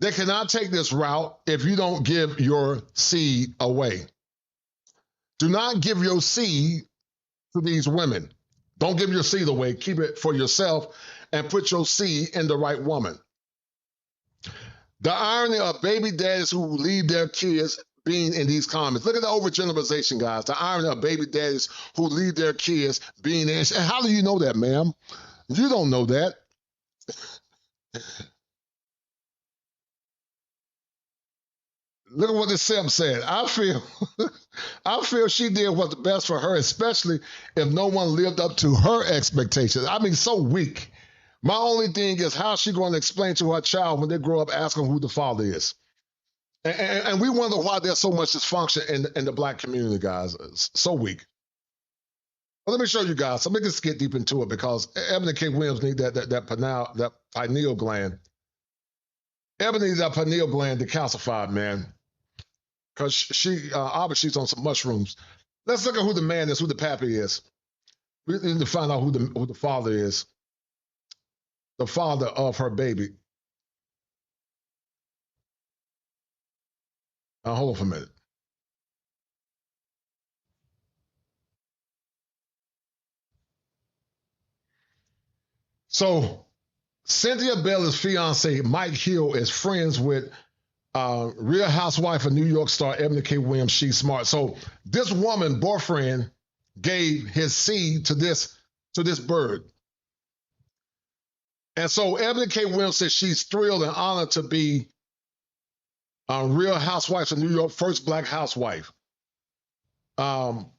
Speaker 3: They cannot take this route if you don't give your seed away. Do not give your seed to these women. Don't give your seed away. Keep it for yourself and put your seed in the right woman. The irony of baby daddies who leave their kids being in these comments. Look at the overgeneralization, guys. The irony of baby daddies who leave their kids being in. How do you know that, ma'am? You don't know that. Look at what this Sim said. I feel she did what's best for her, especially if no one lived up to her expectations. I mean, so weak. My only thing is how she going to explain to her child when they grow up asking who the father is. And we wonder why there's so much dysfunction in the black community, guys. It's so weak. Well, let me show you guys. So let me just get deep into it because Eboni K Williams need that pineal gland. Ebony needs that pineal gland decalcified, man. Because she obviously she's on some mushrooms. Let's look at who the man is, who the pappy is. We need to find out who the father is. The father of her baby. Hold on for a minute. So, Cynthia Bailey's fiance, Mike Hill, is friends with Real Housewife of New York star Eboni K Williams. She's smart. So, this woman, boyfriend, gave his seed to this bird. And so, Eboni K Williams says she's thrilled and honored to be Real Housewives of New York, first black housewife. I'm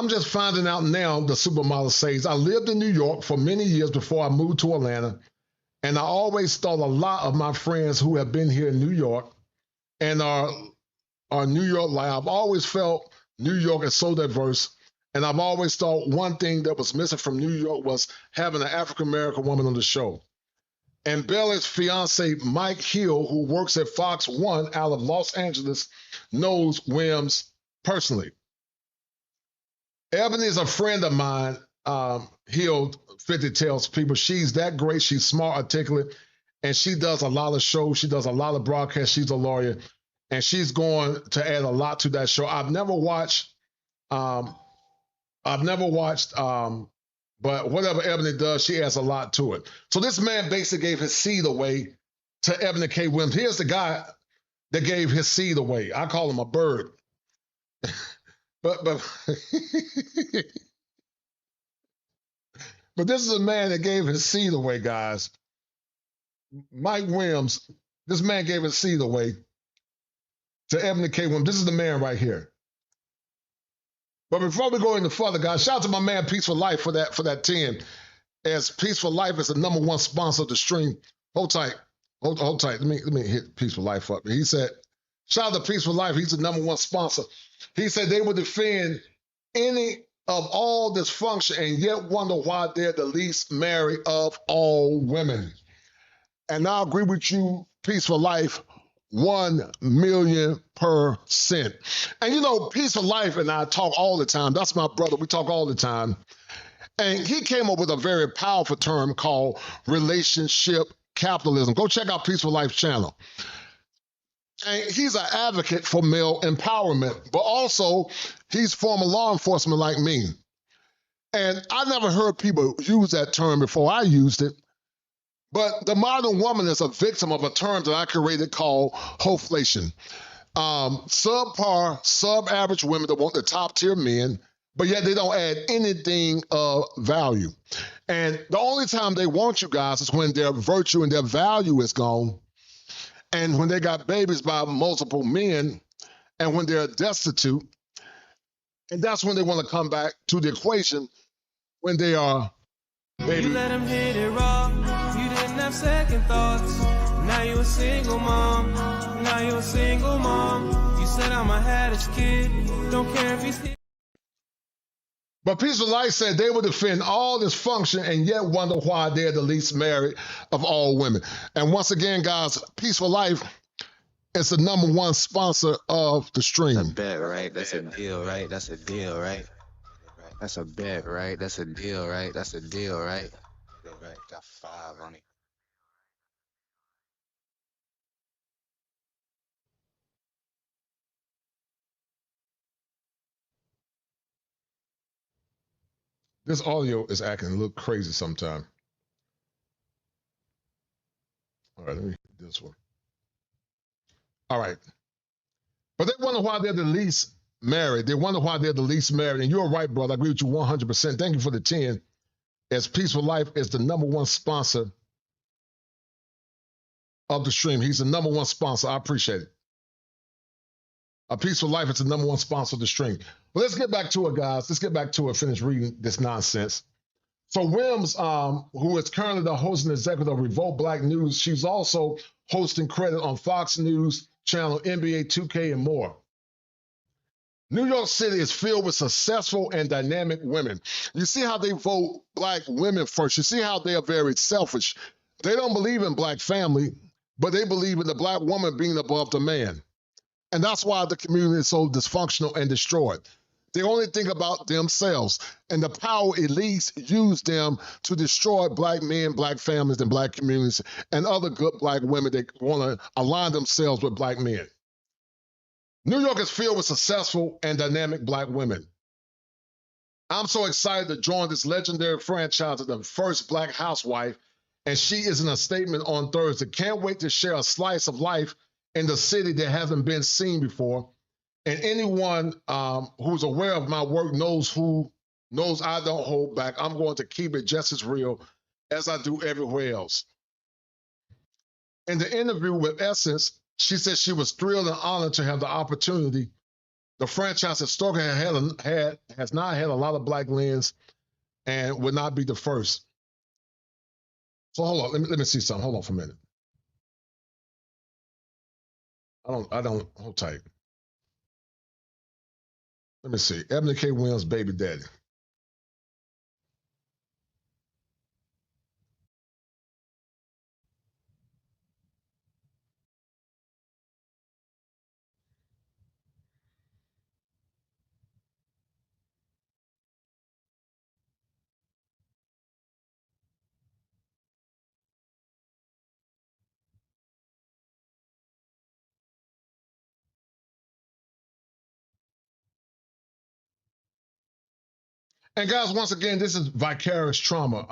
Speaker 3: just finding out now, the supermodel says, I lived in New York for many years before I moved to Atlanta, and I always thought a lot of my friends who have been here in New York and are New York like. I've always felt New York is so diverse. And I've always thought one thing that was missing from New York was having an African-American woman on the show. And Bella's fiance, Mike Hill, who works at Fox 1 out of Los Angeles, knows Williams personally. Ebony is a friend of mine, Hill 50 tells people. She's that great. She's smart, articulate, and she does a lot of shows. She does a lot of broadcasts. She's a lawyer, and she's going to add a lot to that show. I've never watched, but whatever Ebony does, she adds a lot to it. So this man basically gave his seed away to Eboni K Williams. Here's the guy that gave his seed away. I call him a bird. but But this is a man that gave his seed away, guys. Mike Williams, this man gave his seed away to Eboni K Williams. This is the man right here. But before we go any further, guys, shout out to my man Peaceful Life for that 10. As Peaceful Life is the #1 sponsor of the stream. Hold tight. Hold tight. Let me hit Peaceful Life up. He said, shout out to Peaceful Life. He's the #1 sponsor. He said they would defend any of all dysfunction and yet wonder why they're the least married of all women. And I agree with you, Peaceful Life, 1,000,000%. And you know, Peaceful Life and I talk all the time. That's my brother. We talk all the time. And he came up with a very powerful term called relationship capitalism. Go check out Peaceful Life's channel. And he's an advocate for male empowerment, but also he's former law enforcement like me. And I never heard people use that term before I used it. But the modern woman is a victim of a term that I created called hoflation. Subpar, sub-average women that want the top-tier men, but yet they don't add anything of value. And the only time they want you guys is when their virtue and their value is gone, and when they got babies by multiple men, and when they're destitute. And that's when they want to come back to the equation when they are baby.
Speaker 1: You let him hit it raw. You didn't have second thoughts. Now you a single mom. Now you a single mom. You said I'm a haddish kid. Don't care if he's still.
Speaker 3: But Peaceful Life said they would defend all dysfunction and yet wonder why they're the least married of all women. And once again, guys, Peaceful Life is the #1 sponsor of the stream.
Speaker 8: That's a bet, right? That's a deal, right? That's a deal, right? That's a bet, right? That's a deal, right? That's a deal, right? Right, got 5 on it.
Speaker 3: This audio is acting a little crazy sometimes. All right, let me hit this one. All right. But they wonder why they're the least married. They wonder why they're the least married. And you're right, brother. I agree with you 100%. Thank you for the 10. As Peaceful Life is the #1 sponsor of the stream. He's the #1 sponsor. I appreciate it. A Peaceful Life is the #1 sponsor of the stream. But let's get back to it, guys. Let's get back to it. Finish reading this nonsense. So Williams, who is currently the host and executive of Revolt Black News, she's also hosting credit on Fox News channel, NBA 2K, and more. New York City is filled with successful and dynamic women. You see how they vote black women first. You see how they are very selfish. They don't believe in black family, but they believe in the black woman being above the man. And that's why the community is so dysfunctional and destroyed. They only think about themselves, and the power elites use them to destroy black men, black families, and black communities, and other good black women that want to align themselves with black men. New York is filled with successful and dynamic black women. I'm so excited to join this legendary franchise of the first black housewife, and she is in a statement on Thursday. Can't wait to share a slice of life in the city that hasn't been seen before. And anyone who's aware of my work knows I don't hold back. I'm going to keep it just as real as I do everywhere else. In the interview with Essence, she said she was thrilled and honored to have the opportunity. The franchise historically has not had a lot of black lens and would not be the first. So hold on, let me see something. Hold on for a minute. I don't hold tight. Let me see. Eboni K Williams' baby daddy. And guys, once again, this is vicarious trauma.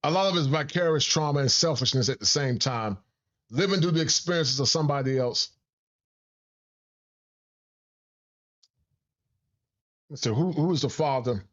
Speaker 3: A lot of it is vicarious trauma and selfishness at the same time. Living through the experiences of somebody else. So who is the father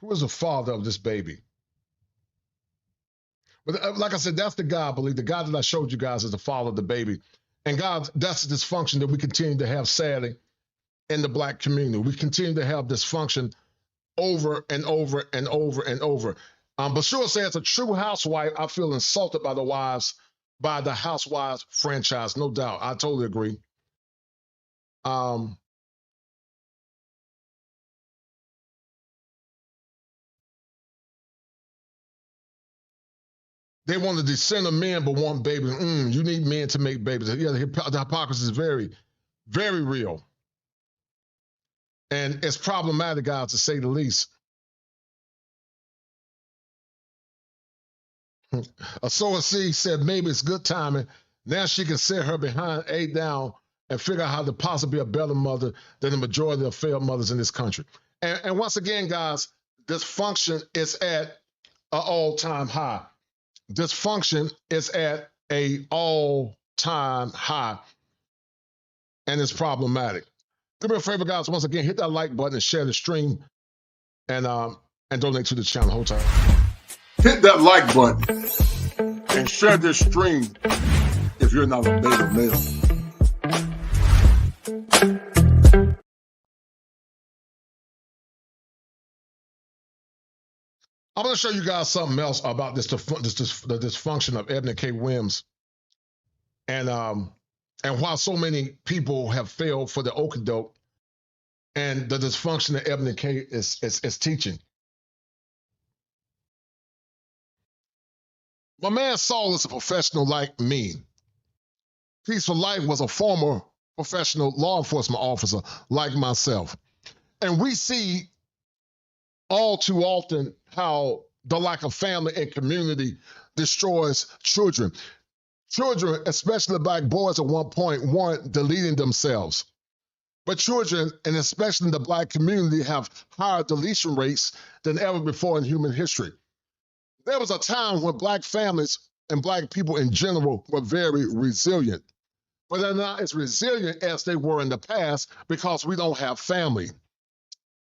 Speaker 3: Who is the father of this baby? But like I said, that's the God I believe. The God that I showed you guys is the father of the baby. And God, that's the dysfunction that we continue to have, sadly, in the black community. We continue to have dysfunction over and over and over and over. But sure, say as a true housewife, I feel insulted by the Housewives franchise, no doubt. I totally agree. They want to descend of men, but want babies. You need men to make babies. Yeah, the hypocrisy is very, very real. And it's problematic, guys, to say the least. A sower seed said maybe it's good timing. Now she can sit her behind A down and figure out how to possibly be a better mother than the majority of failed mothers in this country. And once again, guys, dysfunction is at an all-time high. Dysfunction is at an all-time high, and it's problematic. Do me a favor, guys. Once again, hit that like button and share the stream, and donate to the channel. Hold tight. Hit that like button and share this stream if you're not a beta male. I'm going to show you guys something else about the dysfunction of Eboni K Williams, and why so many people have failed for the okie-doke, and the dysfunction that Eboni K is teaching. My man Saul is a professional like me. Peaceful Life was a former professional law enforcement officer like myself. And we see all too often how the lack of family and community destroys children. Children, especially black boys at one point, weren't deleting themselves. But children, and especially in the black community, have higher deletion rates than ever before in human history. There was a time when black families and black people in general were very resilient. But they're not as resilient as they were in the past because we don't have family.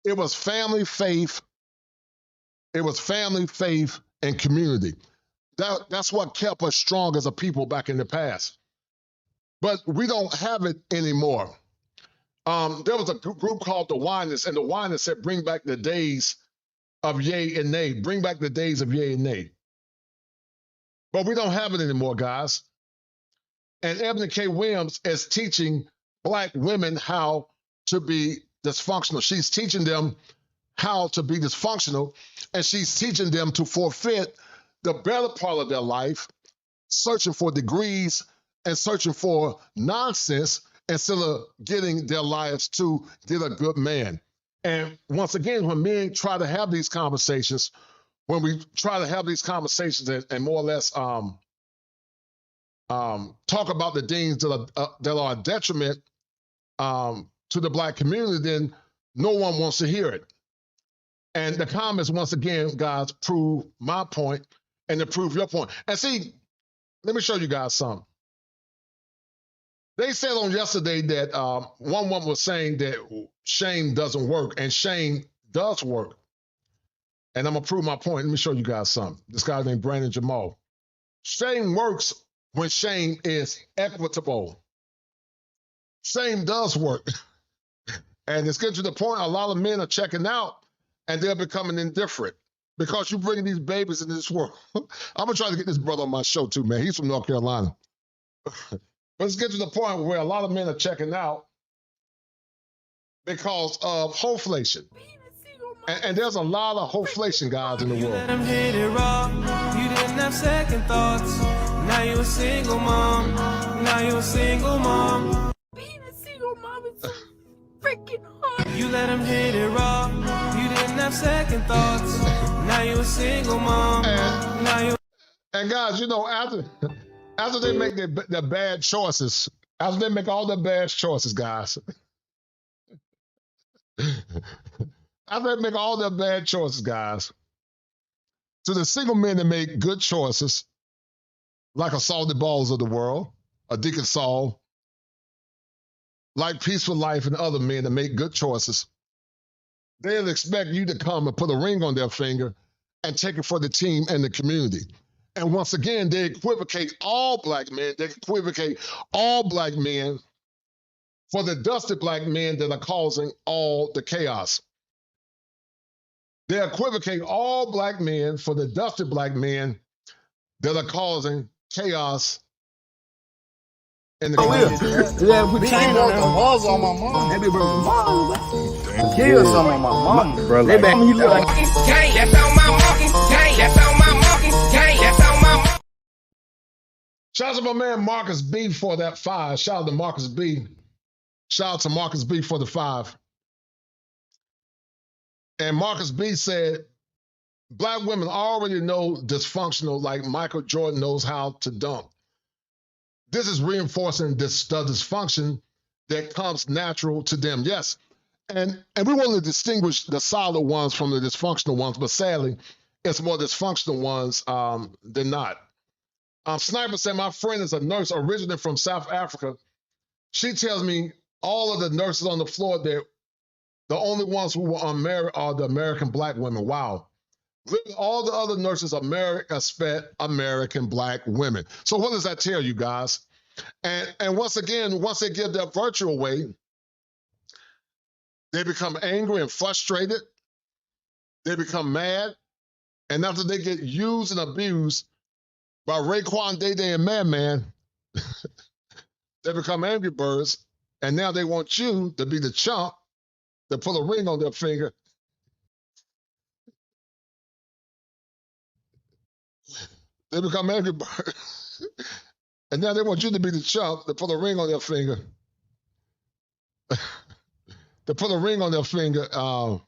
Speaker 3: It was family, faith. It was family, faith, and community. That's what kept us strong as a people back in the past. But we don't have it anymore. There was a group called the Whiners, and the Whiners said, bring back the days of yay and nay. Bring back the days of yay and nay. But we don't have it anymore, guys. And Eboni K Williams is teaching black women how to be dysfunctional. She's teaching them how to be dysfunctional, and she's teaching them to forfeit the better part of their life, searching for degrees and searching for nonsense instead of getting their lives to get a good man. And once again, when men try to have these conversations, when we try to have these conversations and more or less talk about the things that are a detriment to the black community, then no one wants to hear it. And the comments, once again, guys, prove my point and to prove your point. And see, let me show you guys something. They said on yesterday that one woman was saying that shame doesn't work, and shame does work. And I'm going to prove my point. Let me show you guys something. This guy named Brandon Jamal. Shame works when shame is equitable. Shame does work. And it's getting to the point a lot of men are checking out and they're becoming indifferent because you bring these babies into this world. I'm going to try to get this brother on my show too, man. He's from North Carolina. But it's getting to the point where a lot of men are checking out because of hoflation. And there's a lot of hoflation guys in the world.
Speaker 1: Let him hit it raw. You didn't have second thoughts. Now you a single mom. Now you a single mom.
Speaker 7: Being a single mom is so freaking hard.
Speaker 1: You let him hit it raw. You didn't have second thoughts. Now you a single mom.
Speaker 3: And guys, you know, after they make their bad choices, after they make all their bad choices, guys, after they make all their bad choices, guys, to the single men that make good choices, like a Salty Balls of the world, a Deacon Saul, like Peaceful Life and other men that make good choices, they'll expect you to come and put a ring on their finger and take it for the team and the community. And once again, they equivocate all black men. They equivocate all black men for the dusted black men that are causing all the chaos. They equivocate all black men for the dusted black men that are causing chaos in the community.
Speaker 22: Yeah, put chain on them. Balls on my mom. That be broken balls. Kill some of my mom. Bro, like, he look like
Speaker 23: Gang, that's on my marking. Gang, that's on my marking. Gang, that's on my marking.
Speaker 3: Shout out to my man Marcus B for that 5. Shout out to Marcus B. Shout out to Marcus B for the 5. And Marcus B said, black women already know dysfunctional like Michael Jordan knows how to dunk. This is reinforcing the dysfunction that comes natural to them. Yes. And we want to distinguish the solid ones from the dysfunctional ones, but sadly, it's more dysfunctional ones than not. Sniper said, my friend is a nurse originally from South Africa. She tells me all of the nurses on the floor there, the only ones who were unmarried are the American black women. Wow. Literally all the other nurses are American black women. So what does that tell you guys? And once again, once they give their virtue away, they become angry and frustrated. They become mad. And after they get used and abused by Raekwon, Day Day, and Madman, they become angry birds. And now they want you to be the chump that put a ring on their finger. They become angry birds. And now they want you to be the chump that put a ring on their finger. To put a ring on their finger. Put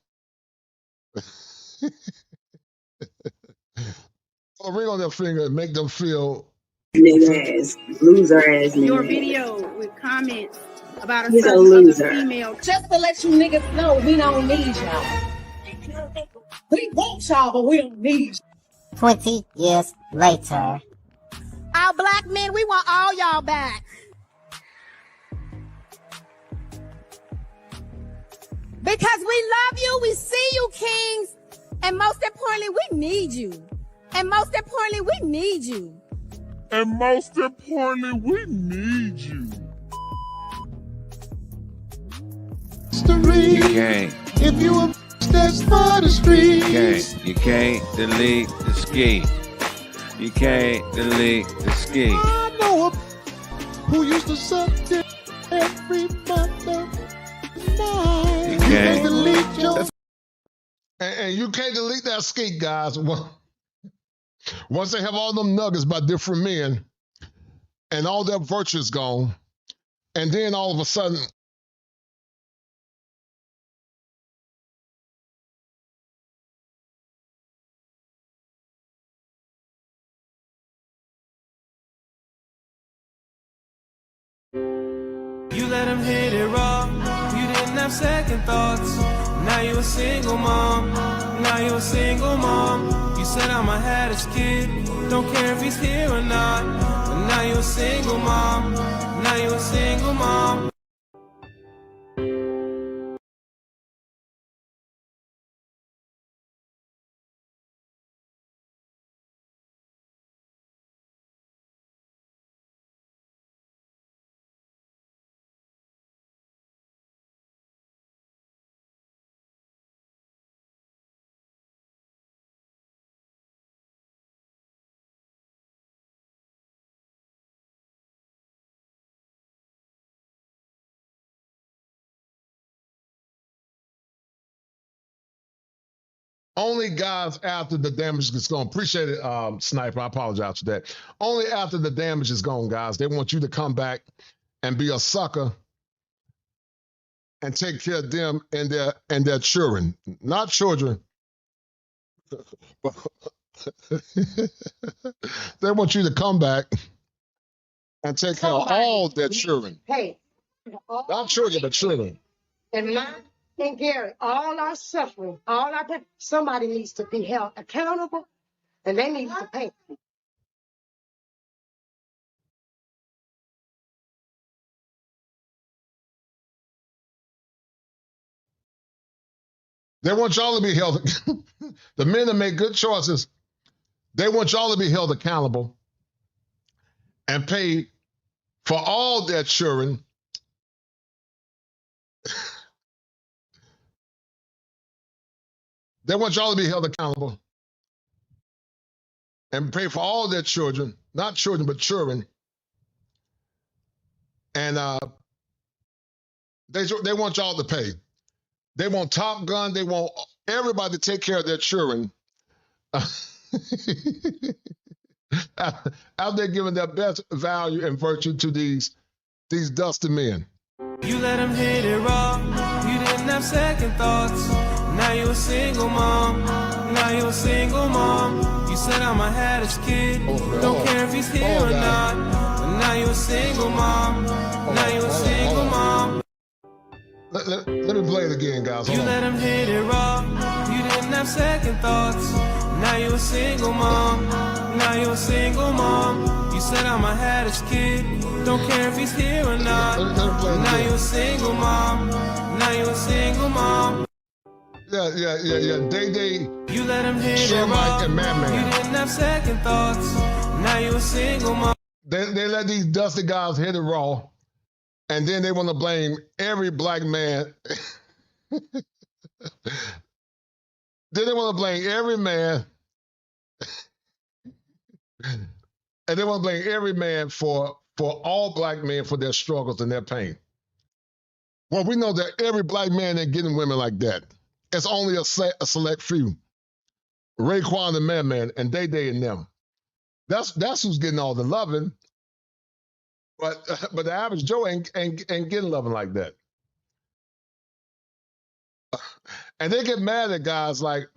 Speaker 3: a ring on their finger and make them feel
Speaker 11: nigga ass, loser ass nigga.
Speaker 7: Your video with comments about a
Speaker 11: He's a
Speaker 7: certain
Speaker 11: loser.
Speaker 7: other female.
Speaker 5: Just to let you niggas know, we don't need y'all. We want y'all, but we don't need you.
Speaker 9: 20 years later.
Speaker 7: Our black men, we want all y'all back. Because we love you, we see you, kings. And most importantly, we need you. And most importantly, we need you.
Speaker 12: And most importantly, we need you.
Speaker 10: You can't.
Speaker 24: If you a that's for the streets.
Speaker 10: You can't delete the ski. You can't delete the ski.
Speaker 24: I know a who used to suck dick every month of night.
Speaker 10: You can't
Speaker 24: delete your.
Speaker 3: And you can't delete that skate, guys. Once they have all them nuggets by different men and all their virtues gone, and then all of a sudden,
Speaker 1: You let him hit it raw. You didn't have second thoughts. Now you a single mom. Now you a single mom. You said I'ma have this kid. Don't care if he's here or not. But now you a single mom. Now you a single mom.
Speaker 3: only guys after the damage is gone. Appreciate it, Sniper. I apologize for that. Only after the damage is gone, guys. They want you to come back and be a sucker and take care of them and their children. Not children. They want you to come back and take care of all their children.
Speaker 5: Hey,
Speaker 3: Not children, but children.
Speaker 5: and mine and Gary, all our suffering, all our pain, somebody needs to be held accountable, and they need to pay.
Speaker 3: They want y'all to be held. The men that make good choices, they want y'all to be held accountable and pay for all their children. They want y'all to be held accountable and pay for all their children, not children, but children. And they want y'all to pay. They want Top Gun. They want everybody to take care of their children. After they're giving their best value and virtue to these dusty men.
Speaker 1: You let him hit it raw. You didn't have second thoughts. Now you a single mom. Now you a single mom. You said I'm a haddish kid. Don't care if he's here or not. But now you a single mom. Now you a single mom.
Speaker 3: Let me play it again, guys.
Speaker 1: You let him hit it raw. You didn't have second thoughts. Now you a single mom. Now you a single mom. You said I'm a haddish kid. Don't care if he's here or not. Now you a single mom. Now you a single mom.
Speaker 3: Yeah. Day.
Speaker 1: You let him hit
Speaker 3: Sure
Speaker 1: it
Speaker 3: Mike
Speaker 1: raw.
Speaker 3: and Madman.
Speaker 1: You didn't have second thoughts. Now you a single mom.
Speaker 3: They let these dusty guys hit it raw, and then they want to blame every black man. Then they want to blame every man. And they want to blame every man for all black men for their struggles and their pain. Well, we know that every black man ain't getting women like that. It's only a select few. Raekwon and Madman and Day and them. That's who's getting all the loving. But the average Joe ain't getting loving like that. And they get mad at guys like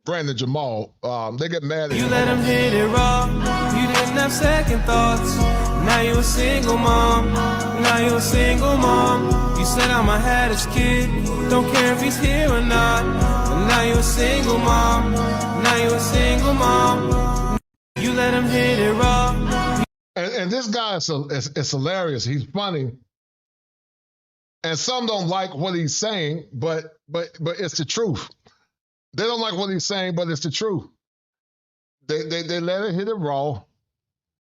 Speaker 3: Brandon Jamal. They get mad at
Speaker 1: you. Let him hit it raw. You didn't have second thoughts. Now you a single mom. Now you a single mom. You said I'm a haddish kid. Don't care if he's here or not. But now you a single mom. Now you a single mom. You let him hit it raw.
Speaker 3: And this guy is hilarious. He's funny. And some don't like what he's saying, but it's the truth. They don't like what he's saying, but it's the truth. They let it hit it raw.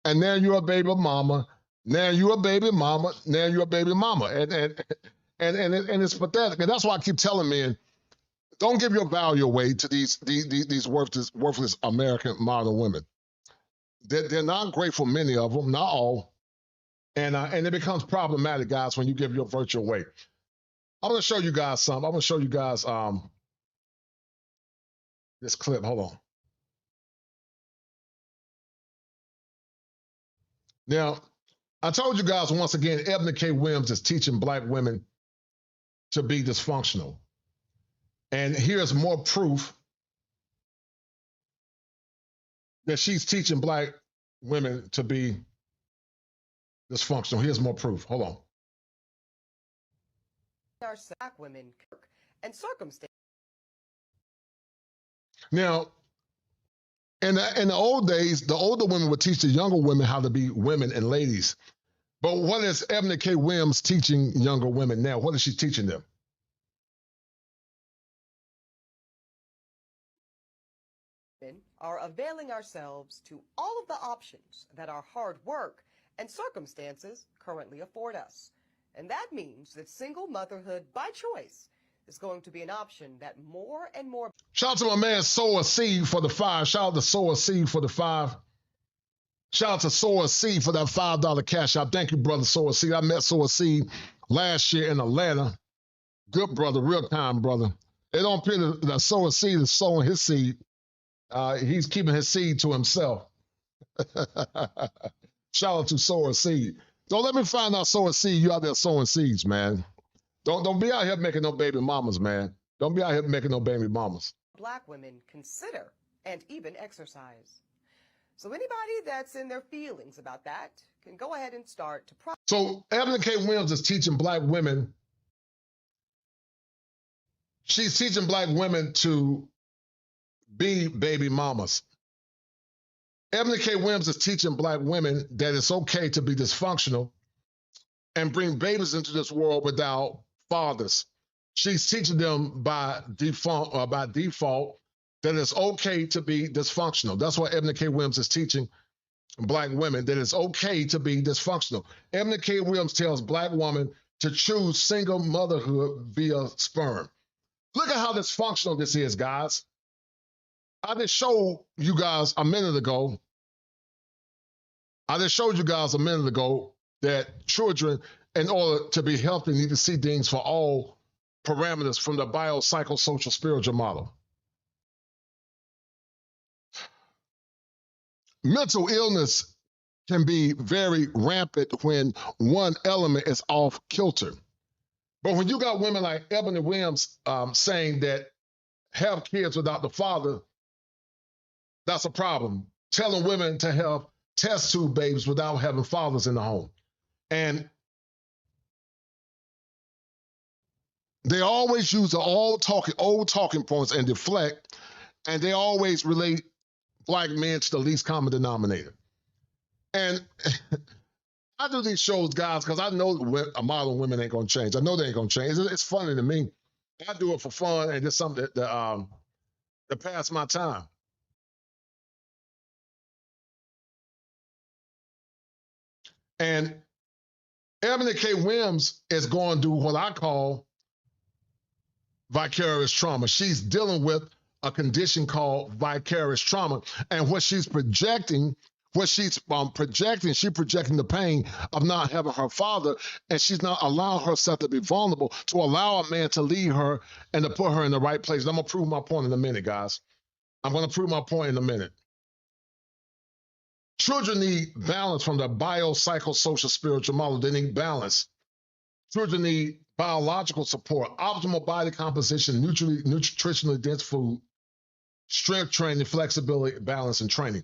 Speaker 3: And now you're a baby mama. Now you're a baby mama. Now you're a baby mama. And it's pathetic. And that's why I keep telling men, don't give your value away to these worthless American modern women. They're not grateful, many of them, not all. And it becomes problematic, guys, when you give your virtue away. I'm going to show you guys something. I'm going to show you guys this clip. Hold on. Now, I told you guys once again, Eboni K Williams is teaching black women to be dysfunctional. And here's more proof that she's teaching black women to be dysfunctional. Here's more proof. Hold on.
Speaker 13: Our black women and circumstances.
Speaker 3: Now, in the old days, the older women would teach the younger women how to be women and ladies. But what is Eboni K Williams teaching younger women now? What is she teaching them?
Speaker 13: Are availing ourselves to all of the options that our hard work and circumstances currently afford us. And that means that single motherhood by choice is going to be an option that more and more...
Speaker 3: Shout out to my man Sow a Seed for the 5. Shout out to Sow a Seed for the 5. Shout out to Sow a Seed for that $5 cash out. Thank you, brother Sow a Seed. I met Sow a Seed last year in Atlanta. Good brother, real kind brother. It don't appear that Sow a Seed is sowing his seed. He's keeping his seed to himself. Shout out to Sow a Seed. Don't let me find out Sow a Seed. You out there sowing seeds, man. Don't be out here making no baby mamas, man. Don't be out here making no baby mamas.
Speaker 13: Black women consider and even exercise. So anybody that's in their feelings about that can go ahead and start to...
Speaker 3: So Eboni K Williams is teaching black women. She's teaching black women to be baby mamas. Eboni K Williams is teaching black women that it's okay to be dysfunctional and bring babies into this world without fathers. She's teaching them by default that it's okay to be dysfunctional. That's what Eboni K Williams is teaching black women, that it's okay to be dysfunctional. Eboni K Williams tells black women to choose single motherhood via sperm. Look at how dysfunctional this is, guys. I just showed you guys a minute ago that children, in order to be healthy, need to see things for all parameters from the biopsychosocial spiritual model. Mental illness can be very rampant when one element is off kilter. But when you got women like Eboni Williams saying that have kids without the father, that's a problem. Telling women to have test tube babies without having fathers in the home. And they always use the old talking points and deflect, and they always relate black men to the least common denominator. And I do these shows, guys, because I know modern women ain't gonna change. I know they ain't gonna change. It's funny to me. I do it for fun and just something that pass my time. And Eboni K Williams is going to do what I call vicarious trauma. She's dealing with a condition called vicarious trauma. And what she's projecting, she's projecting the pain of not having her father, and she's not allowing herself to be vulnerable, to allow a man to lead her and to put her in the right place. And I'm going to prove my point in a minute, guys. I'm going to prove my point in a minute. Children need balance from the biopsychosocial spiritual model. They need balance. Children need biological support, optimal body composition, nutritionally dense food, strength training, flexibility, balance, and training.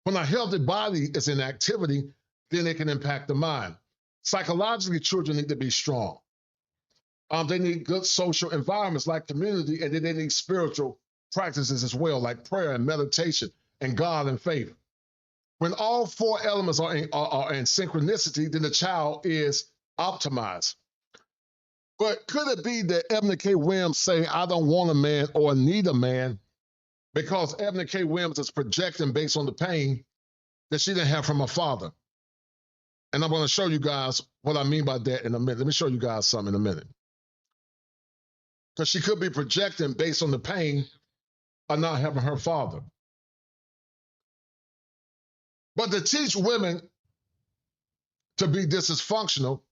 Speaker 3: When a healthy body is in activity, then it can impact the mind. Psychologically, children need to be strong. They need good social environments like community, and then they need spiritual practices as well, like prayer and meditation and God and faith. When all four elements are in synchronicity, then the child is optimized. But could it be that Eboni K Williams saying, I don't want a man or need a man, because Eboni K Williams is projecting based on the pain that she didn't have from her father? And I'm going to show you guys what I mean by that in a minute. Let me show you guys something in a minute. Because she could be projecting based on the pain of not having her father. But to teach women to be dysfunctional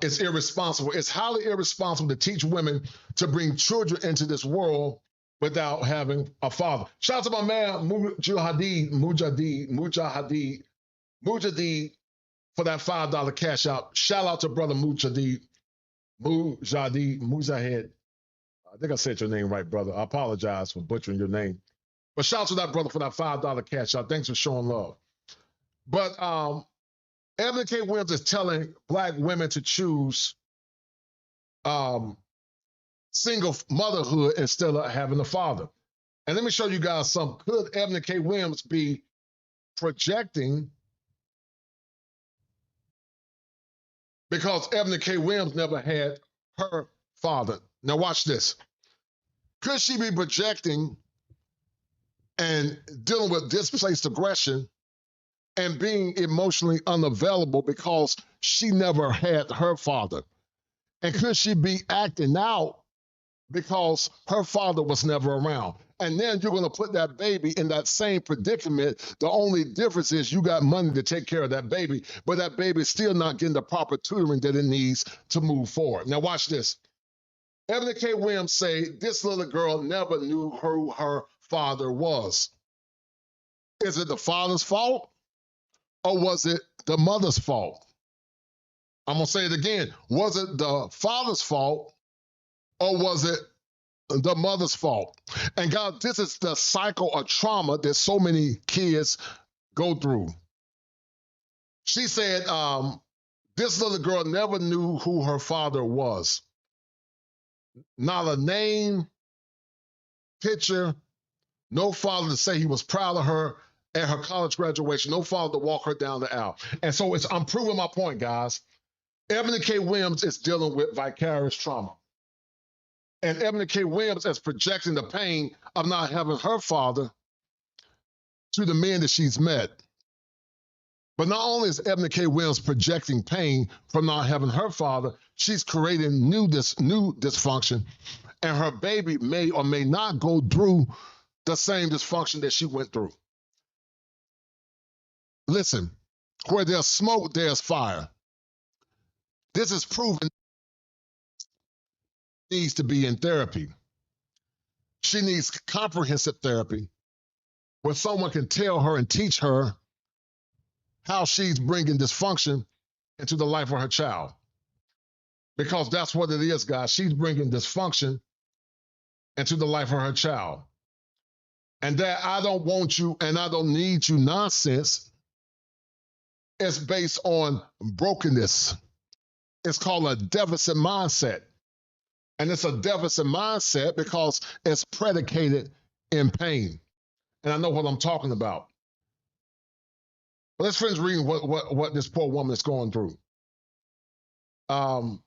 Speaker 3: is irresponsible. It's highly irresponsible to teach women to bring children into this world without having a father. Shout out to my man, Mujahid, for that $5 cash out. Shout out to brother Mujahid. I think I said your name right, brother. I apologize for butchering your name. But shout out to that brother for that $5 cash out. Thanks for showing love. But Eboni K Williams is telling black women to choose single motherhood instead of having a father. And let me show you guys something. Could Eboni K Williams be projecting because Eboni K Williams never had her father? Now watch this. Could she be projecting and dealing with displaced aggression and being emotionally unavailable because she never had her father? And could she be acting out because her father was never around? And then you're going to put that baby in that same predicament. The only difference is you got money to take care of that baby, but that baby's still not getting the proper tutoring that it needs to move forward. Now watch this. Eboni K Williams say this little girl never knew who her father was. Is it the father's fault or was it the mother's fault? I'm going to say it again. Was it the father's fault or was it the mother's fault? And God, this is the cycle of trauma that so many kids go through. She said this little girl never knew who her father was. Not a name, picture, no father to say he was proud of her at her college graduation, no father to walk her down the aisle. And so I'm proving my point, guys. Eboni K Williams is dealing with vicarious trauma. And Eboni K Williams is projecting the pain of not having her father to the men that she's met. But not only is Eboni K Williams projecting pain from not having her father, she's creating new dysfunction, and her baby may or may not go through the same dysfunction that she went through. Listen, where there's smoke, there's fire. This is proven needs to be in therapy. She needs comprehensive therapy where someone can tell her and teach her how she's bringing dysfunction into the life of her child. Because that's what it is, guys. She's bringing dysfunction into the life of her child. And that I don't want you and I don't need you nonsense is based on brokenness. It's called a deficit mindset. And it's a deficit mindset because it's predicated in pain. And I know what I'm talking about. But let's finish reading what this poor woman is going through. And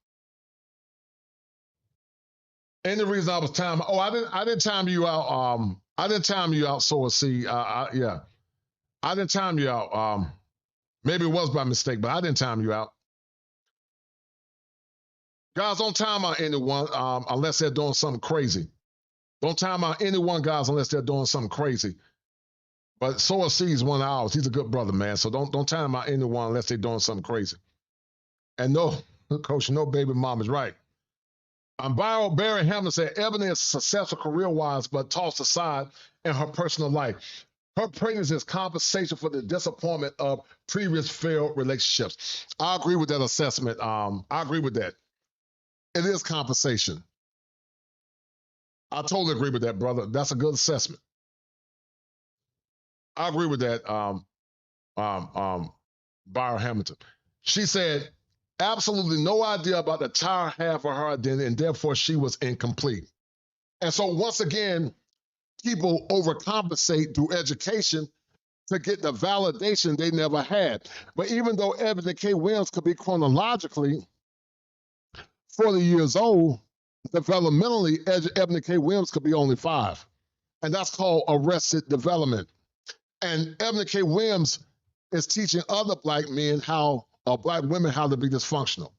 Speaker 3: the reason I was time, I didn't time you out. I didn't time you out, so see, yeah. I didn't time you out. Maybe it was by mistake, but I didn't time you out. Guys, don't time out anyone unless they're doing something crazy. Don't time out anyone, guys, unless they're doing something crazy. But Soa C is one of ours. He's a good brother, man. So don't time out anyone unless they're doing something crazy. And no, Coach, no baby mom is right. Barry Hamlin said, Eboni is successful career-wise, but tossed aside in her personal life. Her pregnancy is compensation for the disappointment of previous failed relationships. I agree with that assessment. I agree with that. It is compensation. I totally agree with that, brother. That's a good assessment. I agree with that, Byron Hamilton. She said, absolutely no idea about the entire half of her identity, and therefore she was incomplete. And so once again, people overcompensate through education to get the validation they never had. But even though Eboni K Williams could be chronologically 40 years old, developmentally, Eboni K Williams could be only 5. And that's called arrested development. And Eboni K Williams is teaching other black men black women how to be dysfunctional.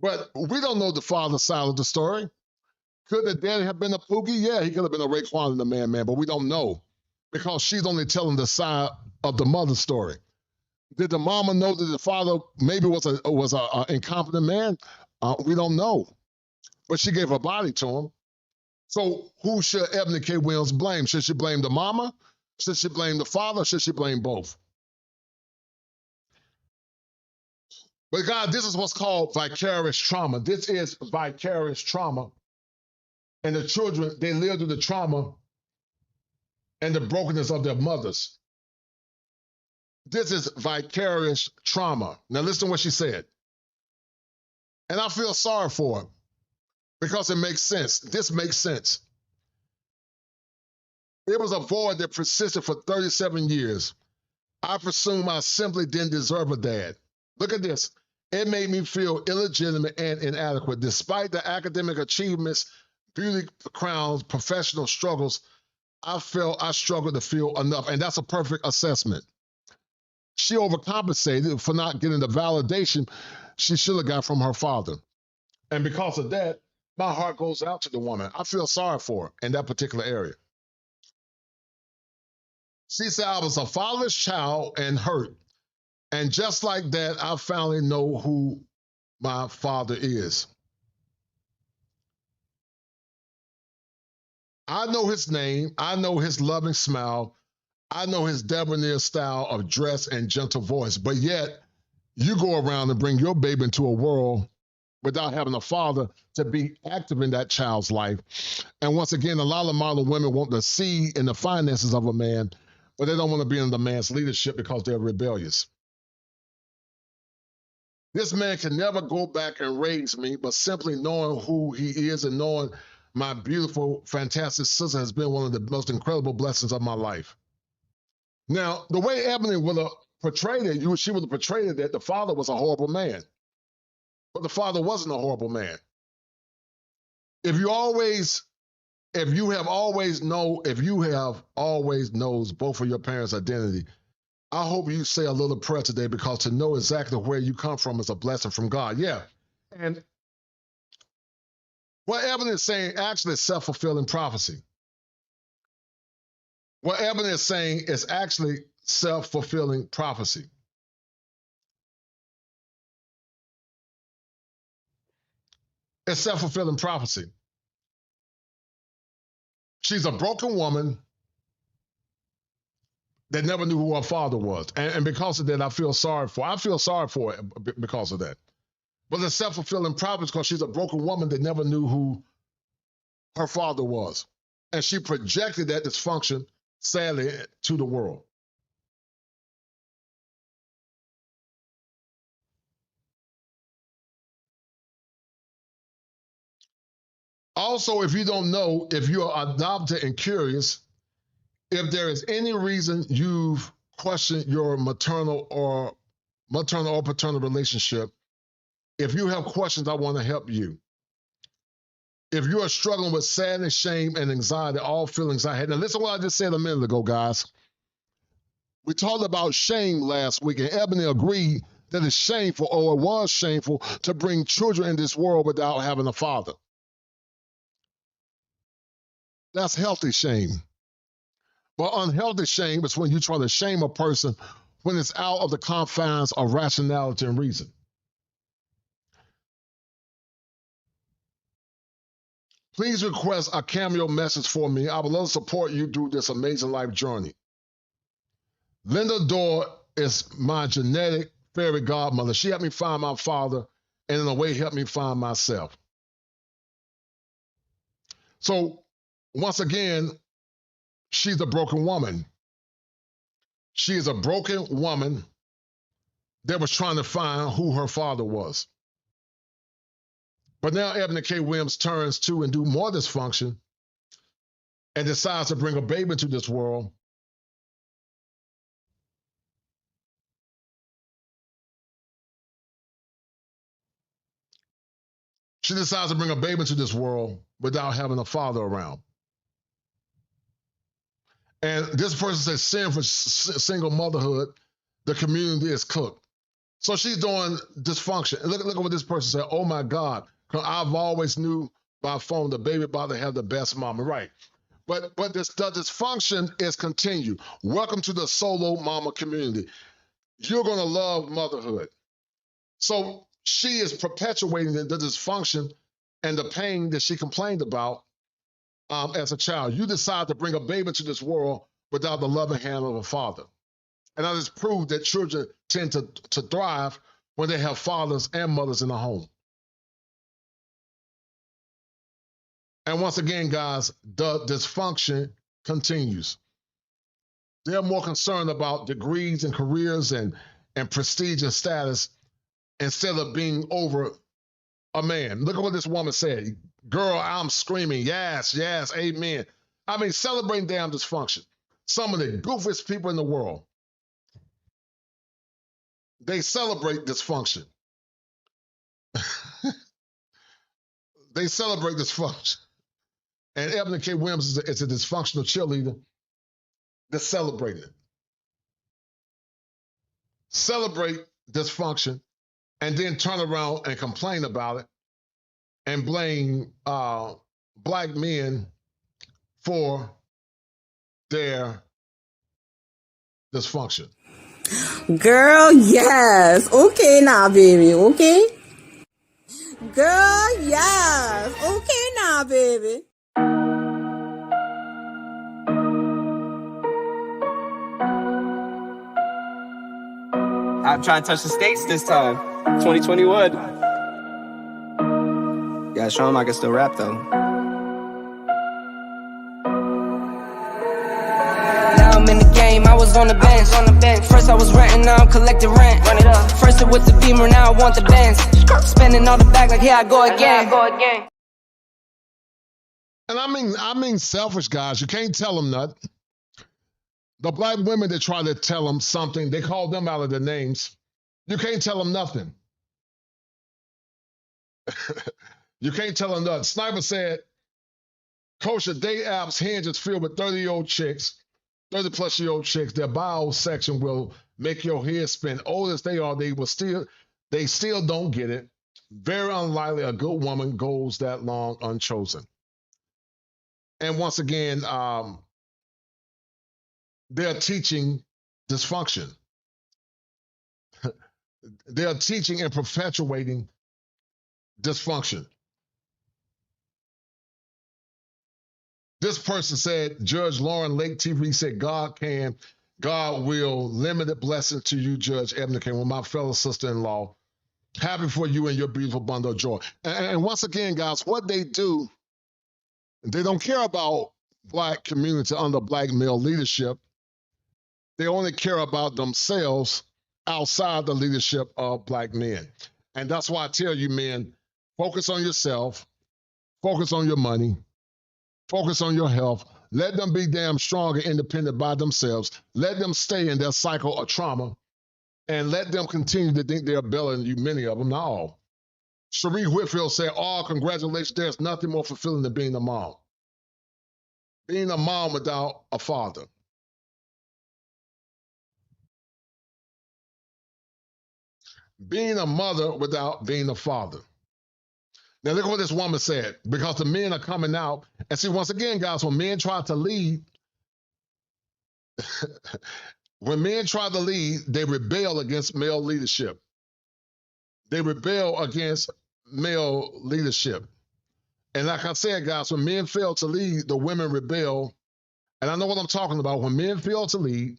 Speaker 3: But we don't know the father's side of the story. Could the daddy have been a Pookie? Yeah, he could have been a Raekwon and the man, but we don't know because she's only telling the side of the mother's story. Did the mama know that the father maybe was a incompetent man? We don't know. But she gave her body to him. So who should Eboni K Williams blame? Should she blame the mama? Should she blame the father? Or should she blame both? But God, this is what's called vicarious trauma. This is vicarious trauma. And the children, they live through the trauma and the brokenness of their mothers. This is vicarious trauma. Now listen to what she said. And I feel sorry for her because it makes sense. This makes sense. It was a void that persisted for 37 years. I presume I simply didn't deserve a dad. Look at this. It made me feel illegitimate and inadequate. Despite the academic achievements, beauty crowns, professional struggles, I felt I struggled to feel enough. And that's a perfect assessment. She overcompensated for not getting the validation she should have got from her father. And because of that, my heart goes out to the woman. I feel sorry for her in that particular area. She said, I was a fatherless child and hurt. And just like that, I finally know who my father is. I know his name. I know his loving smile. I know his debonair style of dress and gentle voice. But yet, you go around and bring your baby into a world without having a father to be active in that child's life. And once again, a lot of modern women want to see in the finances of a man, but they don't want to be in the man's leadership because they're rebellious. This man can never go back and raise me, but simply knowing who he is and knowing my beautiful, fantastic sister has been one of the most incredible blessings of my life. Now, the way Eboni would have portrayed it, she would have portrayed it that the father was a horrible man. But the father wasn't a horrible man. If you have always knows both of your parents' identity, I hope you say a little prayer today, because to know exactly where you come from is a blessing from God. Yeah. And what Eboni is saying actually is self-fulfilling prophecy. What Eboni is saying is actually self-fulfilling prophecy. It's self-fulfilling prophecy. She's a broken woman that never knew who her father was. And because of that, I feel sorry for it because of that. But it's self-fulfilling prophecy because she's a broken woman that never knew who her father was. And she projected that dysfunction, sadly, to the world. Also, if you don't know, if you're adopted and curious, if there is any reason you've questioned your maternal or paternal relationship, if you have questions, I want to help you. If you are struggling with sadness, shame, and anxiety, all feelings I had. Now, listen to what I just said a minute ago, guys. We talked about shame last week, and Eboni agreed that it's shameful, or it was shameful, to bring children in this world without having a father. That's healthy shame. But unhealthy shame is when you try to shame a person when it's out of the confines of rationality and reason. Please request a cameo message for me. I would love to support you through this amazing life journey. Linda Dorr is my genetic fairy godmother. She helped me find my father, and in a way helped me find myself. So, once again, she's a broken woman. She is a broken woman that was trying to find who her father was. But now Eboni K Williams turns to and do more dysfunction and decides to bring a baby into this world. She decides to bring a baby into this world without having a father around. And this person says, sin for single motherhood, the community is cooked. So she's doing dysfunction. And look at what this person said. Oh my God, I've always knew by phone the baby about to have the best mama. Right. But the dysfunction is continued. Welcome to the solo mama community. You're going to love motherhood. So she is perpetuating the dysfunction and the pain that she complained about as a child. You decide to bring a baby into this world without the loving hand of a father. And that has proved that children tend to thrive when they have fathers and mothers in the home. And once again, guys, the dysfunction continues. They're more concerned about degrees and careers and prestige and status instead of being over a man. Look at what this woman said. Girl, I'm screaming, yes, yes, amen. I mean, celebrating damn dysfunction. Some of the goofiest people in the world, they celebrate dysfunction. They celebrate dysfunction. And Eboni K Williams is a dysfunctional cheerleader that's celebrating it. Celebrate dysfunction and then turn around and complain about it and blame black men for their dysfunction.
Speaker 11: Girl, yes. Okay now, baby. Okay? Girl, yes. Okay now, baby.
Speaker 23: I'm trying to touch the States this time. 2021. Gotta show him I can still rap though. Now I'm in the game, I was on the bench. First I was renting, now I'm collecting rent. Run it up. First it was the Beamer, now I want the Benz. Spending all the bag like here I go again.
Speaker 3: And I mean selfish guys. You can't tell them nothing. The black women that try to tell them something, they call them out of their names. You can't tell them nothing. You can't tell them nothing. Sniper said, Kosher date apps Hinge is filled with 30-year-old chicks, 30-plus-year-old chicks. Their bio section will make your head spin. Old as they are, they still don't get it. Very unlikely a good woman goes that long unchosen. And once again, they're teaching dysfunction. They're teaching and perpetuating dysfunction. This person said, Judge Lauren Lake TV said, God will limited blessing to you, Judge Eboni K, with my fellow sister-in-law. Happy for you and your beautiful bundle of joy. And once again, guys, what they do, they don't care about Black community under Black male leadership. They only care about themselves outside the leadership of Black men. And that's why I tell you, men, focus on yourself, focus on your money, focus on your health. Let them be damn strong and independent by themselves. Let them stay in their cycle of trauma and let them continue to think they're better than you, many of them, not all. Cherie Whitfield said, oh, congratulations, there's nothing more fulfilling than being a mom. Being a mom without a father. Being a mother without being a father. Now look at what this woman said, because the men are coming out. And see, once again, guys, when men try to lead, they rebel against male leadership. They rebel against male leadership. And like I said, guys, when men fail to lead, the women rebel. And I know what I'm talking about. When men fail to lead,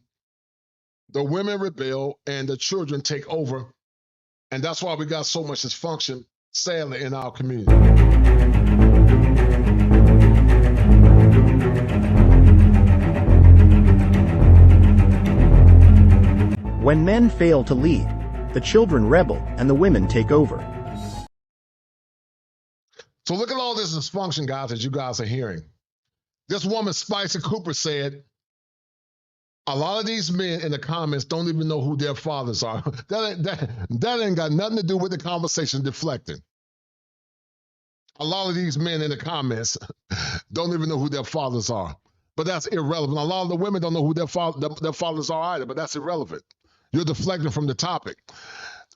Speaker 3: the women rebel and the children take over. And that's why we got so much dysfunction, sadly, in our community.
Speaker 6: When men fail to lead, the children rebel and the women take over.
Speaker 3: So look at all this dysfunction, guys, that you guys are hearing. This woman, Spicy Cooper, said, a lot of these men in the comments don't even know who their fathers are. That ain't got nothing to do with the conversation deflecting. A lot of these men in the comments don't even know who their fathers are. But that's irrelevant. A lot of the women don't know who their fathers are either, but that's irrelevant. You're deflecting from the topic.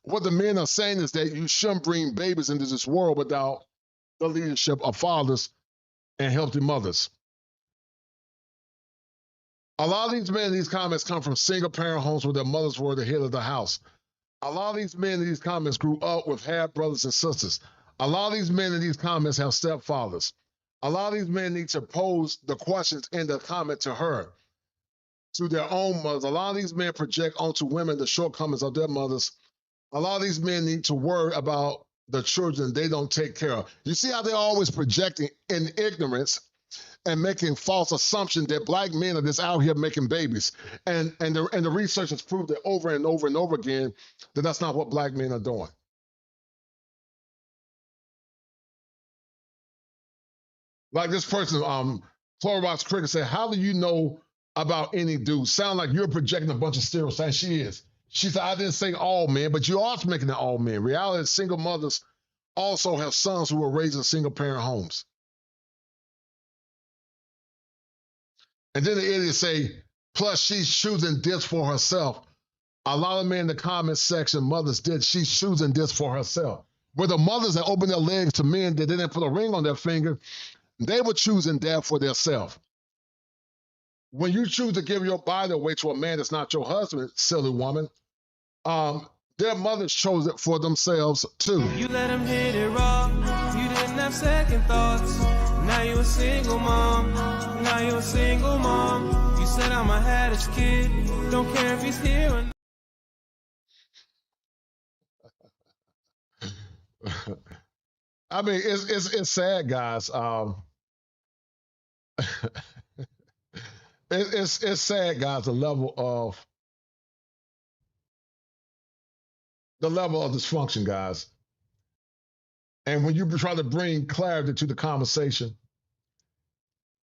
Speaker 3: What the men are saying is that you shouldn't bring babies into this world without the leadership of fathers and healthy mothers. A lot of these men in these comments come from single-parent homes where their mothers were the head of the house. A lot of these men in these comments grew up with half brothers and sisters. A lot of these men in these comments have stepfathers. A lot of these men need to pose the questions in the comment to her, to their own mothers. A lot of these men project onto women the shortcomings of their mothers. A lot of these men need to worry about the children they don't take care of. You see how they're always projecting in ignorance and making false assumptions that Black men are just out here making babies. And the research has proved that over and over and over again that that's not what Black men are doing. Like this person, Clorox Cricket said, how do you know about any dude? Sound like you're projecting a bunch of stereotypes. She is. She said, I didn't say all men, but you're also making it all men. Reality is single mothers also have sons who were raised in single-parent homes. And then the idiot say, plus she's choosing this for herself. A lot of men in the comment section, mothers did, she's choosing this for herself. Where the mothers that opened their legs to men that didn't put a ring on their finger, they were choosing that for themselves. When you choose to give your body away to a man that's not your husband, silly woman, their mothers chose it for themselves too.
Speaker 1: You let him hit it raw. You didn't have second thoughts. Now you a single mom. Now you a single mom. You said I'm a haddish kid. Don't care if he's here or not.
Speaker 3: I mean, it's sad, guys. It's sad, guys. The level of dysfunction, guys. And when you try to bring clarity to the conversation,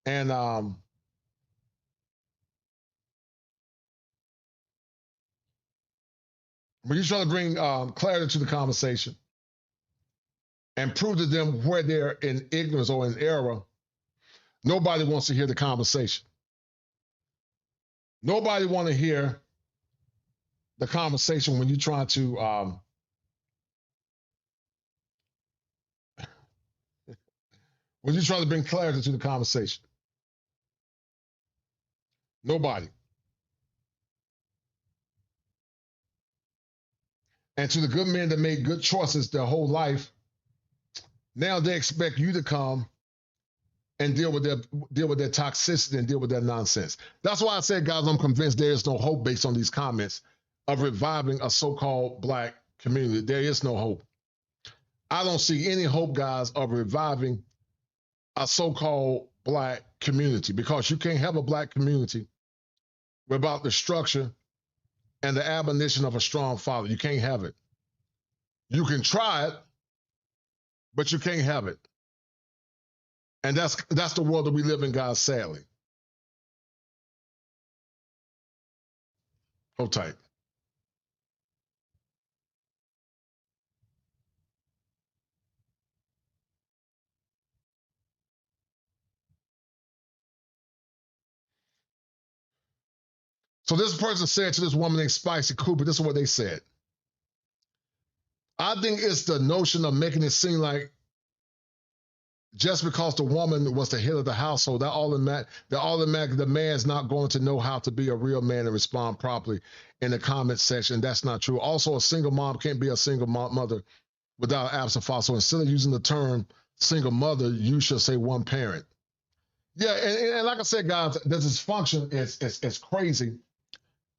Speaker 3: and when you try to bring clarity to the conversation, and prove to them where they're in ignorance or in error, nobody wants to hear the conversation. Nobody wants to hear the conversation when you try to bring clarity to the conversation. Nobody. And to the good men that made good choices their whole life, now they expect you to come and deal with their toxicity and deal with their nonsense. That's why I said, guys, I'm convinced there is no hope based on these comments of reviving a so-called black community. There is no hope. I don't see any hope, guys, of reviving a so-called black community, because you can't have a black community without the structure and the admonition of a strong father. You can't have it. You can try it, but you can't have it. And that's the world that we live in, guys, sadly. Hold tight. So this person said to this woman named Spicy Cooper, this is what they said. I think it's the notion of making it seem like just because the woman was the head of the household, that automatically the man's not going to know how to be a real man and respond properly in the comment section. That's not true. Also, a single mom can't be a single mother without an absent father. So instead of using the term single mother, you should say one parent. Yeah, and like I said, guys, the dysfunction is crazy,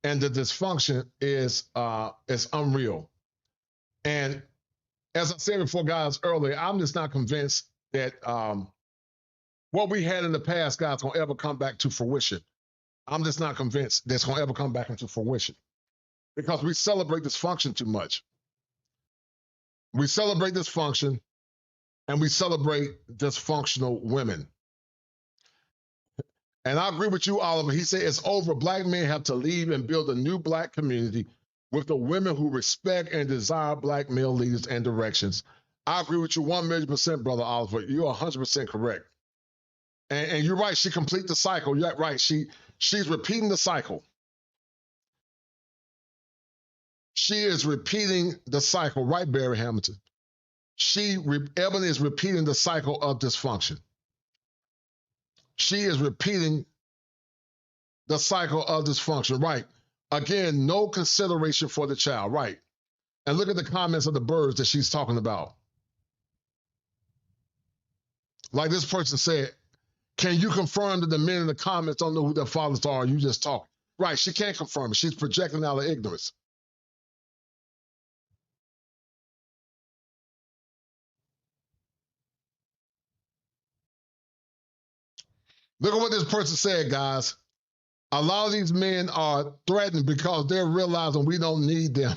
Speaker 3: and the dysfunction is unreal. And as I said before, guys, earlier, I'm just not convinced that what we had in the past, guys, gonna ever come back to fruition. I'm just not convinced that's gonna ever come back into fruition, because we celebrate dysfunction too much. We celebrate dysfunction, and we celebrate dysfunctional women. And I agree with you, Oliver. He said it's over. Black men have to leave and build a new black community with the women who respect and desire black male leaders and directions. I agree with you 1,000,000%, Brother Oliver. You're 100% correct. And you're right. She completes the cycle. You're right. She's repeating the cycle. She is repeating the cycle. Right, Barry Hamilton? Ebony is repeating the cycle of dysfunction. She is repeating the cycle of dysfunction. Right. Again, no consideration for the child. Right. And look at the comments of the birds that she's talking about. Like this person said, can you confirm that the men in the comments don't know who their fathers are? Or you just talk. Right. She can't confirm it. She's projecting out of ignorance. Look at what this person said, guys. A lot of these men are threatened because they're realizing we don't need them.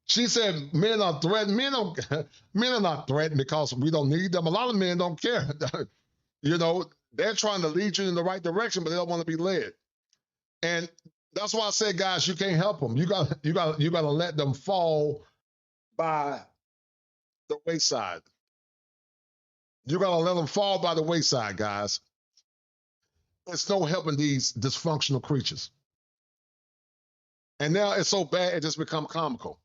Speaker 3: She said men are threatened. Men are not threatened because we don't need them. A lot of men don't care. You know, they're trying to lead you in the right direction, but they don't want to be led. And that's why I said, guys, you can't help them. You got to let them fall by the wayside. You got to let them fall by the wayside, guys. There's no helping these dysfunctional creatures. And now it's so bad, it just become comical.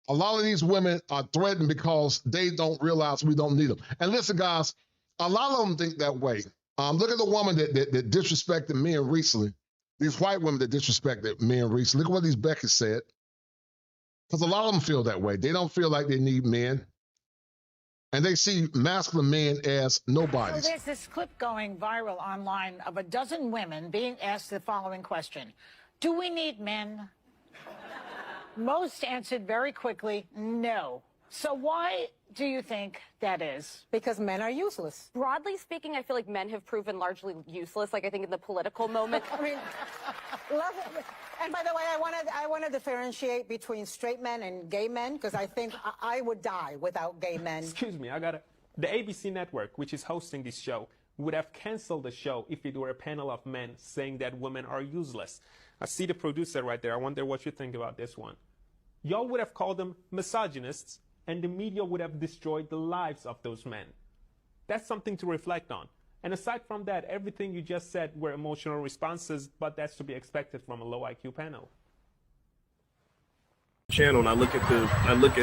Speaker 3: A lot of these women are threatened because they don't realize we don't need them. And listen, guys, a lot of them think that way. Look at the woman that disrespected men recently. These white women that disrespected men recently. Look at what these Becky said. Because a lot of them feel that way. They don't feel like they need men. And they see masculine men as nobodies.
Speaker 14: So there's this clip going viral online of a dozen women being asked the following question. Do we need men? Most answered very quickly, no. So why do you think that is?
Speaker 15: Because men are useless.
Speaker 17: Broadly speaking, I feel like men have proven largely useless. Like, I think in the political moment.
Speaker 15: I mean, and by the way, I want to differentiate between straight men and gay men, because I think I would die without gay men.
Speaker 18: Excuse me, the ABC network, which is hosting this show, would have canceled the show if it were a panel of men saying that women are useless. I see the producer right there. I wonder what you think about this one. Y'all would have called them misogynists, and the media would have destroyed the lives of those men. That's something to reflect on. And aside from that, everything you just said were emotional responses, but that's to be expected from a low IQ panel.
Speaker 16: Channel, and I look at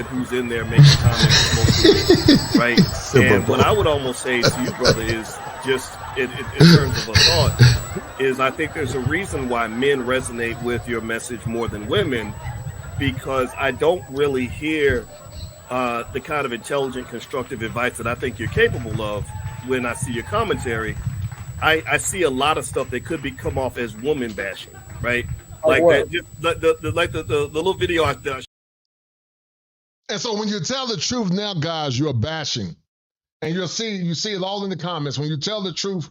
Speaker 16: who's in there making comments, right? And what I would almost say to you, brother, is just in terms of a thought, is I think there's a reason why men resonate with your message more than women, because I don't really hear the kind of intelligent, constructive advice that I think you're capable of when I see your commentary. I see a lot of stuff that could come off as woman bashing, right? Like that, just the little video I did.
Speaker 3: And so when you tell the truth now, guys, you're bashing. And you see it all in the comments. When you tell the truth,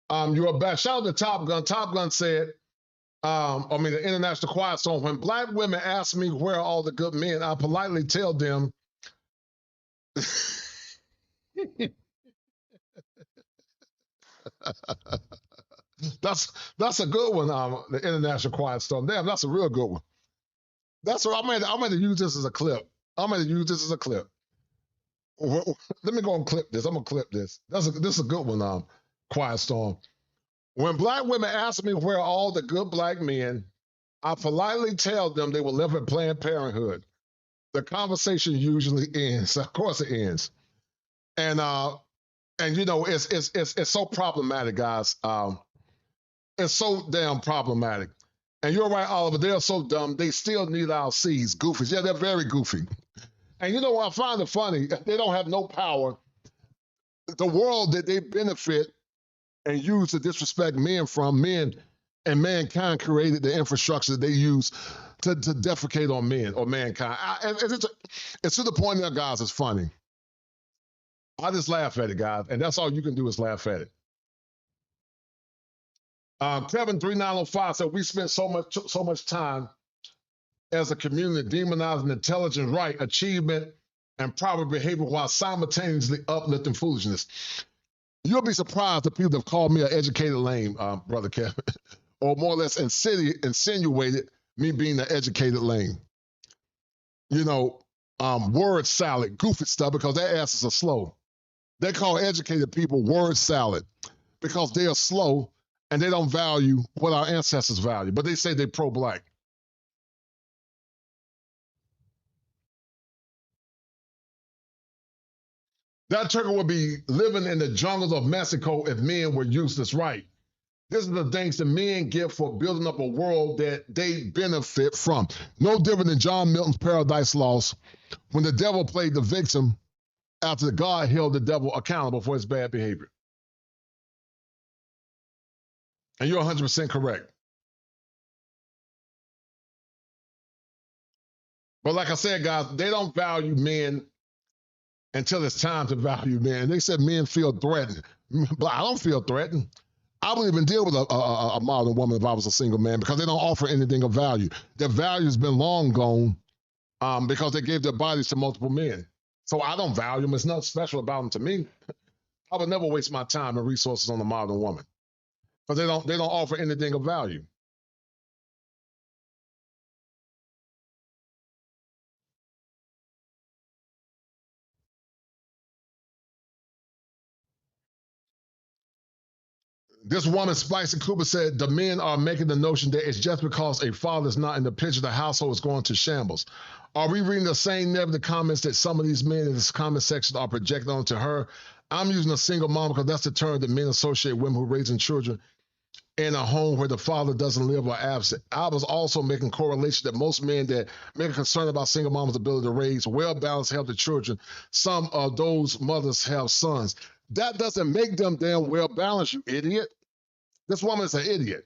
Speaker 3: you're bashing. Shout out to Top Gun. Top Gun said, the International Quiet Storm, when black women ask me where are all the good men, I politely tell them, that's a good one, the International Quiet Storm. Damn, that's a real good one. That's what I'm going to use this as a clip. Let me go and clip this. I'm going to clip this. This is a good one, Quiet Storm. When black women ask me where are all the good black men, I politely tell them they will live at Planned Parenthood. The conversation usually ends. Of course it ends. And you know, it's so problematic, guys. It's so damn problematic. And you're right, Oliver, they're so dumb, they still need our C's. Goofies. Yeah, they're very goofy. And you know what? I find it funny. They don't have no power. The world that they benefit and use to disrespect men and mankind created the infrastructure that they use to defecate on men or mankind. It's to the point now, guys, it's funny. I just laugh at it, guys. And that's all you can do is laugh at it. Kevin 3905 said, we spend so much time as a community demonizing intelligence, right, achievement, and proper behavior while simultaneously uplifting foolishness. You'll be surprised the people that have called me an educated lame, Brother Kevin, or more or less insinuated me being an educated lame. You know, word salad, goofy stuff, because their asses are slow. They call educated people word salad because they are slow and they don't value what our ancestors value, but they say they're pro-black. That turkey would be living in the jungles of Mexico if men were useless, right? This is the things that men get for building up a world that they benefit from. No different than John Milton's Paradise Lost, when the devil played the victim after God held the devil accountable for his bad behavior. And you're 100% correct. But like I said, guys, they don't value men until it's time to value men. They said men feel threatened. But I don't feel threatened. I wouldn't even deal with a modern woman if I was a single man because they don't offer anything of value. Their value has been long gone because they gave their bodies to multiple men. So I don't value them. There's nothing special about them to me. I would never waste my time and resources on a modern woman because they don't offer anything of value. This woman, Spicy Cooper, said the men are making the notion that it's just because a father is not in the picture, the household is going to shambles. Are we reading the same negative comments that some of these men in this comment section are projecting onto her? I'm using a single mom because that's the term that men associate women who are raising children in a home where the father doesn't live or absent. I was also making correlation that most men that make a concern about single moms' ability to raise well-balanced, healthy children, some of those mothers have sons. That doesn't make them damn well-balanced, you idiot. This woman is an idiot.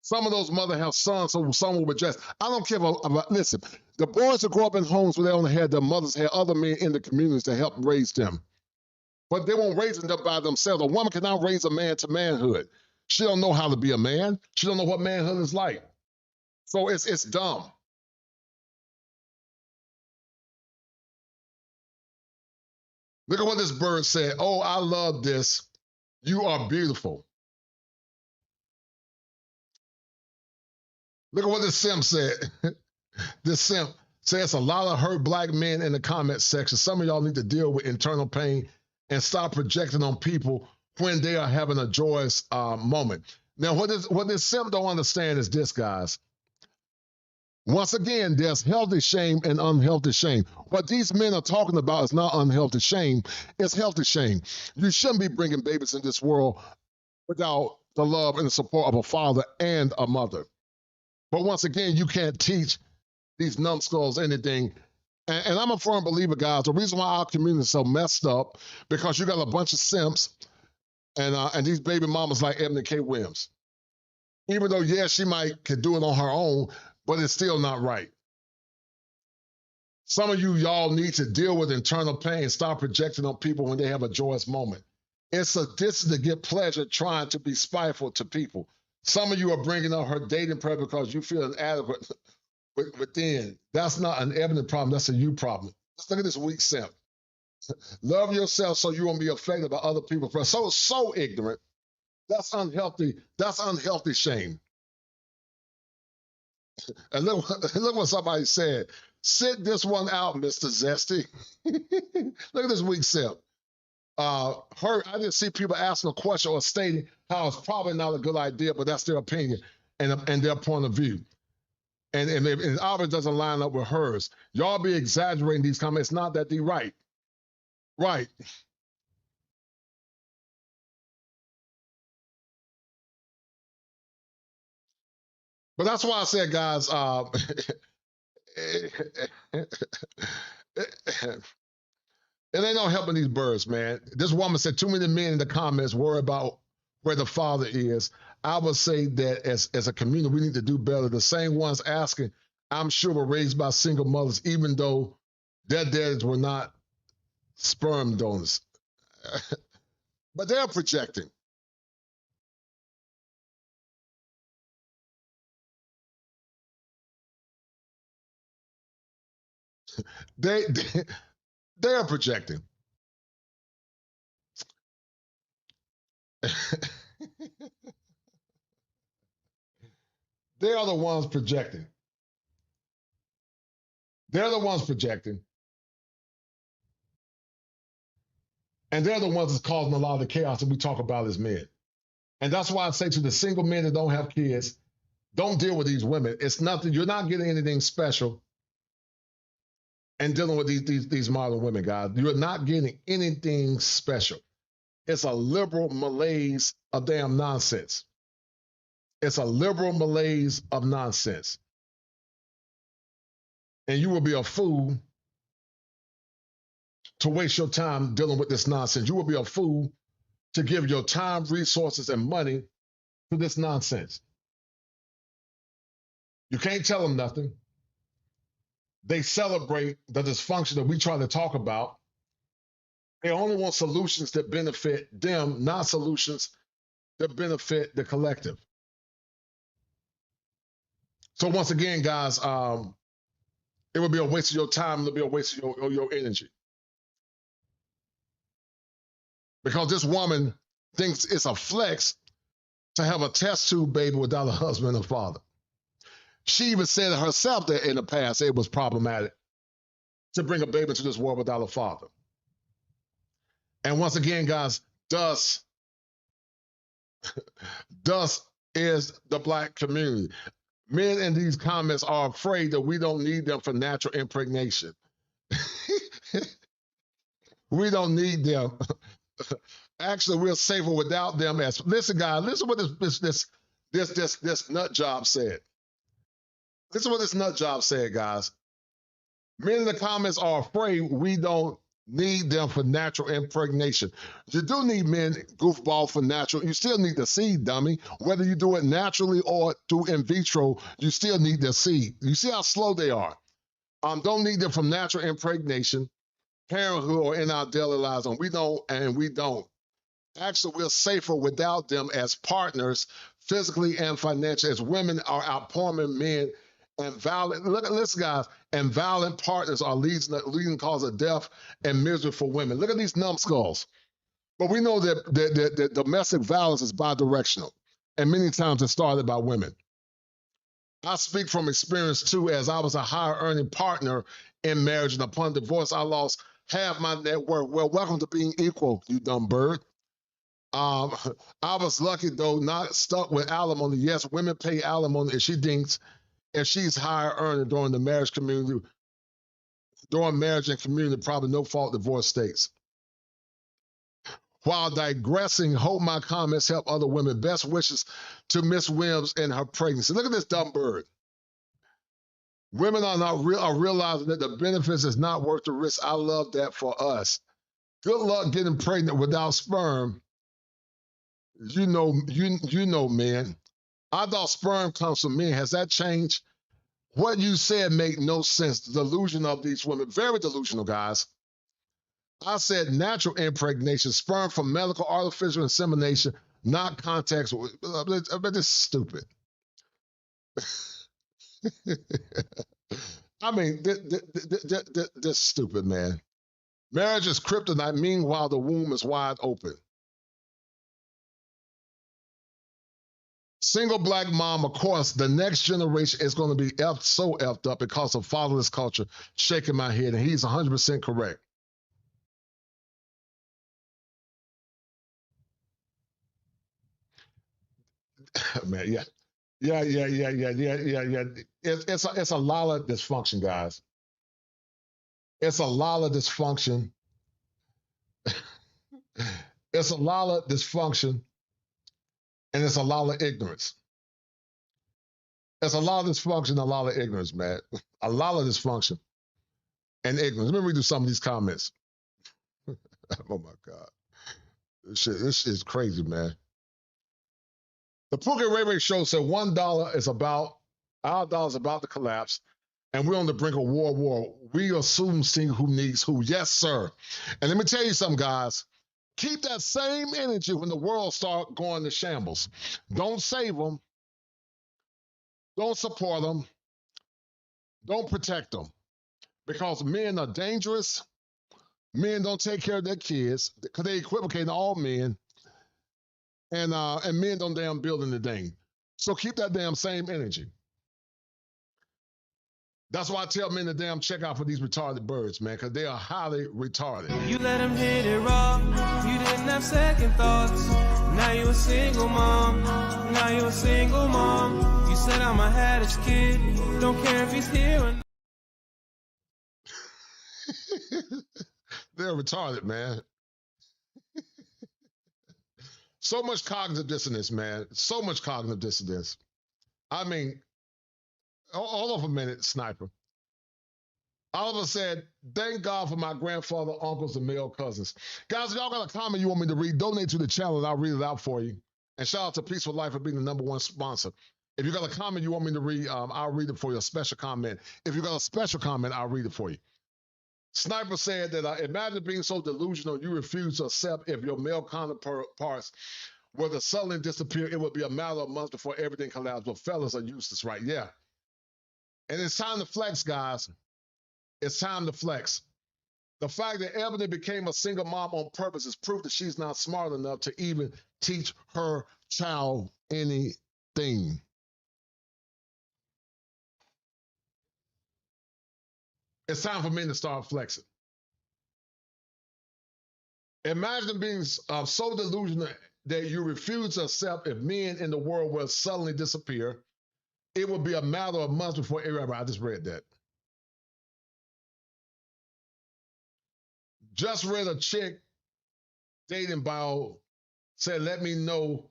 Speaker 3: Some of those mothers have sons, so some will address. I don't care about, listen, the boys that grow up in homes where they only had their mothers, had other men in the communities to help raise them. But they won't raise them by themselves. A woman cannot raise a man to manhood. She don't know how to be a man. She don't know what manhood is like. So it's dumb. Look at what this bird said. Oh, I love this. You are beautiful. Look at what this simp said. This simp says a lot of hurt black men in the comment section. Some of y'all need to deal with internal pain and stop projecting on people when they are having a joyous moment. Now, what this simp don't understand is this, guys. Once again, there's healthy shame and unhealthy shame. What these men are talking about is not unhealthy shame, it's healthy shame. You shouldn't be bringing babies in this world without the love and the support of a father and a mother. But once again, you can't teach these numbskulls anything. And I'm a firm believer, guys, the reason why our community is so messed up, because you got a bunch of simps and these baby mamas like Eboni K Williams. Even though, yeah, she could do it on her own, but it's still not right. Some of y'all need to deal with internal pain, stop projecting on people when they have a joyous moment. It's a distance to get pleasure trying to be spiteful to people. Some of you are bringing up her dating pressure because you feel inadequate within. That's not an Ebony problem, that's a you problem. Just look at this weak simp. Love yourself so you won't be affected by other people's pressure. So ignorant. That's unhealthy. That's unhealthy shame. And look what somebody said. Sit this one out, Mr. Zesty. Look at this weak simp. I didn't see people asking a question or stating how it's probably not a good idea, but that's their opinion and their point of view. And it obviously doesn't line up with hers. Y'all be exaggerating these comments, not that they right. Right. But that's why I said, guys, it ain't no helping these birds, man. This woman said too many men in the comments worry about where the father is. I would say that as a community, we need to do better. The same ones asking, I'm sure, were raised by single mothers, even though their dads were not sperm donors. But they're projecting. They are projecting. They are the ones projecting. They're the ones projecting. And they're the ones that's causing a lot of the chaos that we talk about as men. And that's why I say to the single men that don't have kids, don't deal with these women. It's nothing. You're not getting anything special and dealing with these modern women, guys. You're not getting anything special. It's a liberal malaise of damn nonsense. It's a liberal malaise of nonsense. And you will be a fool to waste your time dealing with this nonsense. You will be a fool to give your time, resources, and money to this nonsense. You can't tell them nothing. They celebrate the dysfunction that we try to talk about. They only want solutions that benefit them, not solutions that benefit the collective. So once again, guys, it would be a waste of your time. It would be a waste of your energy. Because this woman thinks it's a flex to have a test tube baby without a husband or father. She even said herself that in the past it was problematic to bring a baby into this world without a father. And once again, guys, thus is the black community. Men in these comments are afraid that we don't need them for natural impregnation. We don't need them. Actually, we're safer without them. Listen, guys, listen what this nut job said. Listen what this nut job said, guys. Men in the comments are afraid we don't need them for natural impregnation. You do need men, goofball, for natural. You still need the seed, dummy. Whether you do it naturally or through in vitro, you still need the seed. You see how slow they are. Don't need them from natural impregnation, parenthood, or in our daily lives. And we don't. Actually, we're safer without them as partners, physically and financially, as women are outperforming men. And violent, listen, guys, and violent partners are leading cause of death and misery for women. Look at these numbskulls. But we know that domestic violence is bidirectional, and many times it's started by women. I speak from experience too, as I was a higher earning partner in marriage, and upon divorce, I lost half my net worth. Well, welcome to being equal, you dumb bird. Um, I was lucky though, not stuck with alimony. Yes, women pay alimony if she thinks if she's higher earning during the marriage community, during marriage and community, probably no fault divorce states. While digressing, hope my comments help other women. Best wishes to Miss Williams and her pregnancy. Look at this dumb bird. Women are realizing that the benefits is not worth the risk. I love that for us. Good luck getting pregnant without sperm. You know, man. I thought sperm comes from men. Has that changed? What you said make no sense. The delusion of these women, very delusional, guys. I said natural impregnation, sperm from medical artificial insemination, not contact with. This is stupid. I mean, this stupid, man. Marriage is kryptonite. Meanwhile, the womb is wide open. Single black mom, of course, the next generation is going to be so effed up because of fatherless culture. Shaking my head, and he's 100% correct. Man, yeah. It's a lot of dysfunction, guys. It's a lot of dysfunction. It's a lot of dysfunction, and it's a lot of ignorance. It's a lot of dysfunction, a lot of ignorance, man. A lot of dysfunction and ignorance. Let me read you some of these comments. Oh my God. This is crazy, man. The Pookie Ray Ray Show said $1 is about, our dollar is about to collapse, and we're on the brink of World War. We assume seeing who needs who. Yes, sir. And let me tell you something, guys. Keep that same energy when the world starts going to shambles. Don't save them. Don't support them. Don't protect them. Because men are dangerous. Men don't take care of their kids because they equivocate all men. And men don't damn build in the thing. So keep that damn same energy. That's why I tell men to damn check out for these retarded birds, man, because they are highly retarded.
Speaker 1: You let them hit it raw. You didn't have second thoughts. Now you a single mom. Now you a single mom. You said I'm a haddish kid. Don't care if he's here or not.
Speaker 3: They're retarded, man. So much cognitive dissonance, man. So much cognitive dissonance. I mean, hold on for a minute, Sniper. Oliver said, thank God for my grandfather, uncles, and male cousins. Guys, if y'all got a comment you want me to read, donate to the channel and I'll read it out for you. And shout out to Peaceful Life for being the #1 sponsor. If you got a comment you want me to read, I'll read it for you, a special comment. If you got a special comment, I'll read it for you. Sniper said that imagine being so delusional you refuse to accept if your male counterparts were to suddenly disappear, it would be a matter of months before everything collapsed. But fellas are useless, right? Yeah. And it's time to flex, guys. It's time to flex. The fact that Eboni became a single mom on purpose is proof that she's not smart enough to even teach her child anything. It's time for men to start flexing. Imagine being so delusional that you refuse to accept if men in the world will suddenly disappear. It would be a matter of months before everybody. I just read that. Just read a chick dating bio said, let me know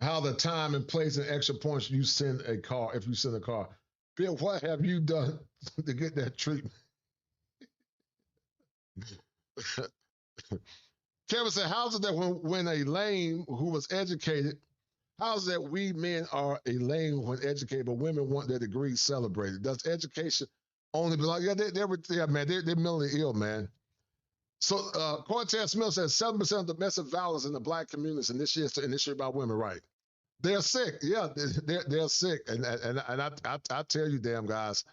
Speaker 3: how the time and place and extra points you send a car, if you send a car. Bill, what have you done to get that treatment? Kevin said, how's it that when a lame who was educated, how's it that we men are a lame when educated, but women want their degrees celebrated? Does education only belong? Yeah, they're mentally ill, man. So Cortez Smith says 7% of domestic violence in the black communities initiated by women, right? They're sick. Yeah, they're sick. And I tell you, damn guys,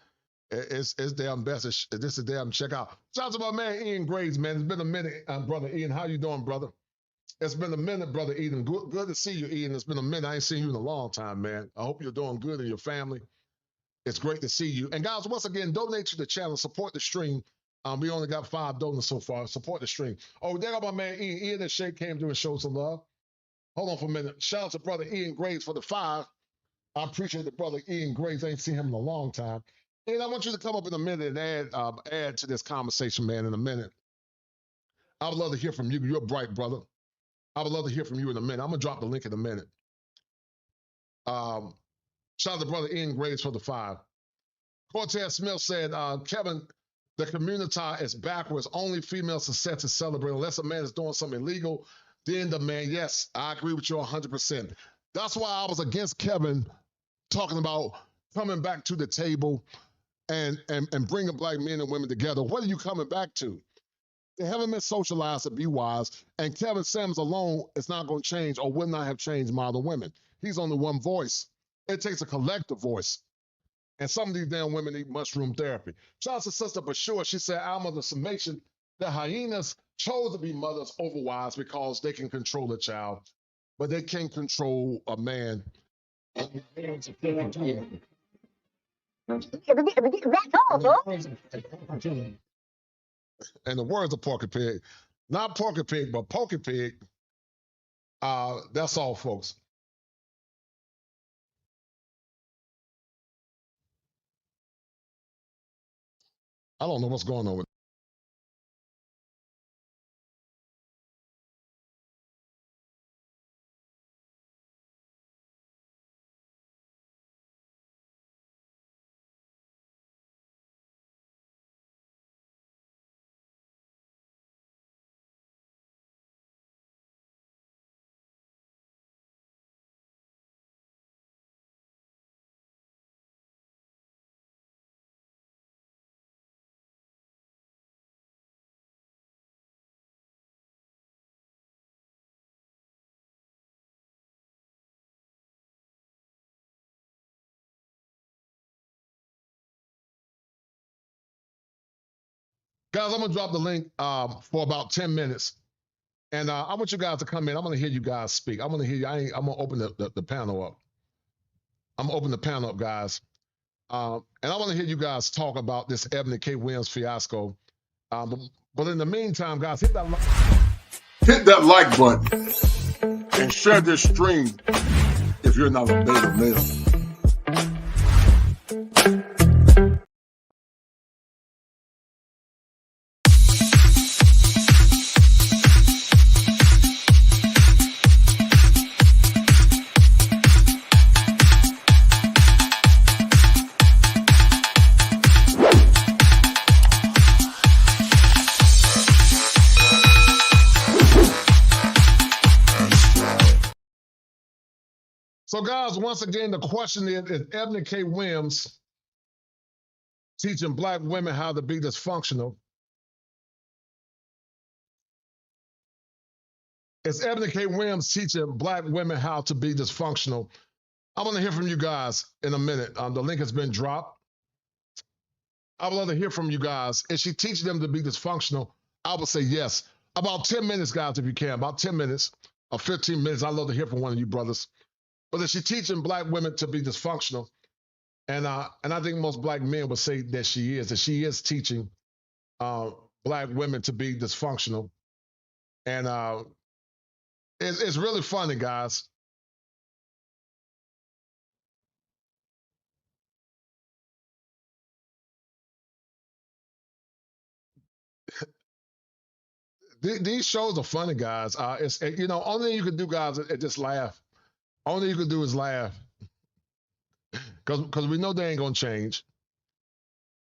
Speaker 3: it's damn best. This is damn check out. Shout out to my man Ian Graves, man. It's been a minute, brother Ian. How you doing, brother? It's been a minute, brother Eden. Good to see you, Eden. It's been a minute. I ain't seen you in a long time, man. I hope you're doing good in your family. It's great to see you. And guys, once again, donate to the channel, support the stream. We only got 5 donors so far. Support the stream. Oh, there go my man Ian. Ian and Shake came through and showed some love. Hold on for a minute. Shout out to brother Ian Graves for the 5. I appreciate the brother Ian Graves. I ain't seen him in a long time. And I want you to come up in a minute and add to this conversation, man, in a minute. I would love to hear from you. You're bright, brother. I would love to hear from you in a minute. I'm going to drop the link in a minute. Shout out to brother Ian Graves for the 5. Cortez Smith said, Kevin, the community is backwards. Only female success is celebrated. Unless a man is doing something illegal, then the man, yes, I agree with you 100%. That's why I was against Kevin talking about coming back to the table and bringing black men and women together. What are you coming back to? They haven't been socialized to be wise, and Kevin Samuels alone is not going to change or will not have changed modern women. He's only one voice. It takes a collective voice. And some of these damn women need mushroom therapy. Shout out to Sister Bashur. She said, I'm of the summation that hyenas chose to be mothers over wives because they can control a child, but they can't control a man. And the words of Porky Pig, not Porky Pig, but Porky Pig. That's all, folks. I don't know what's going on with. Guys, I'm going to drop the link for about 10 minutes. And I want you guys to come in. I'm going to hear you guys speak. I'm going to hear you. I'm going to open the panel up. I'm going to open the panel up, guys. And I want to hear you guys talk about this Eboni K Williams fiasco. But in the meantime, guys, hit that like button and share this stream if you're not a beta male. So, guys, once again, the question is Eboni K Williams teaching black women how to be dysfunctional? Is Eboni K Williams teaching black women how to be dysfunctional? I want to hear from you guys in a minute. The link has been dropped. I would love to hear from you guys. Is she teaching them to be dysfunctional? I would say yes. About 10 minutes, guys, if you can. About 10 minutes or 15 minutes. I'd love to hear from one of you brothers. But is she teaching black women to be dysfunctional? And I think most black men would say that she is teaching black women to be dysfunctional. And it's really funny, guys. These shows are funny, guys. It's only thing you can do, guys, is just laugh. Only thing you can do is laugh, because we know they ain't gonna change.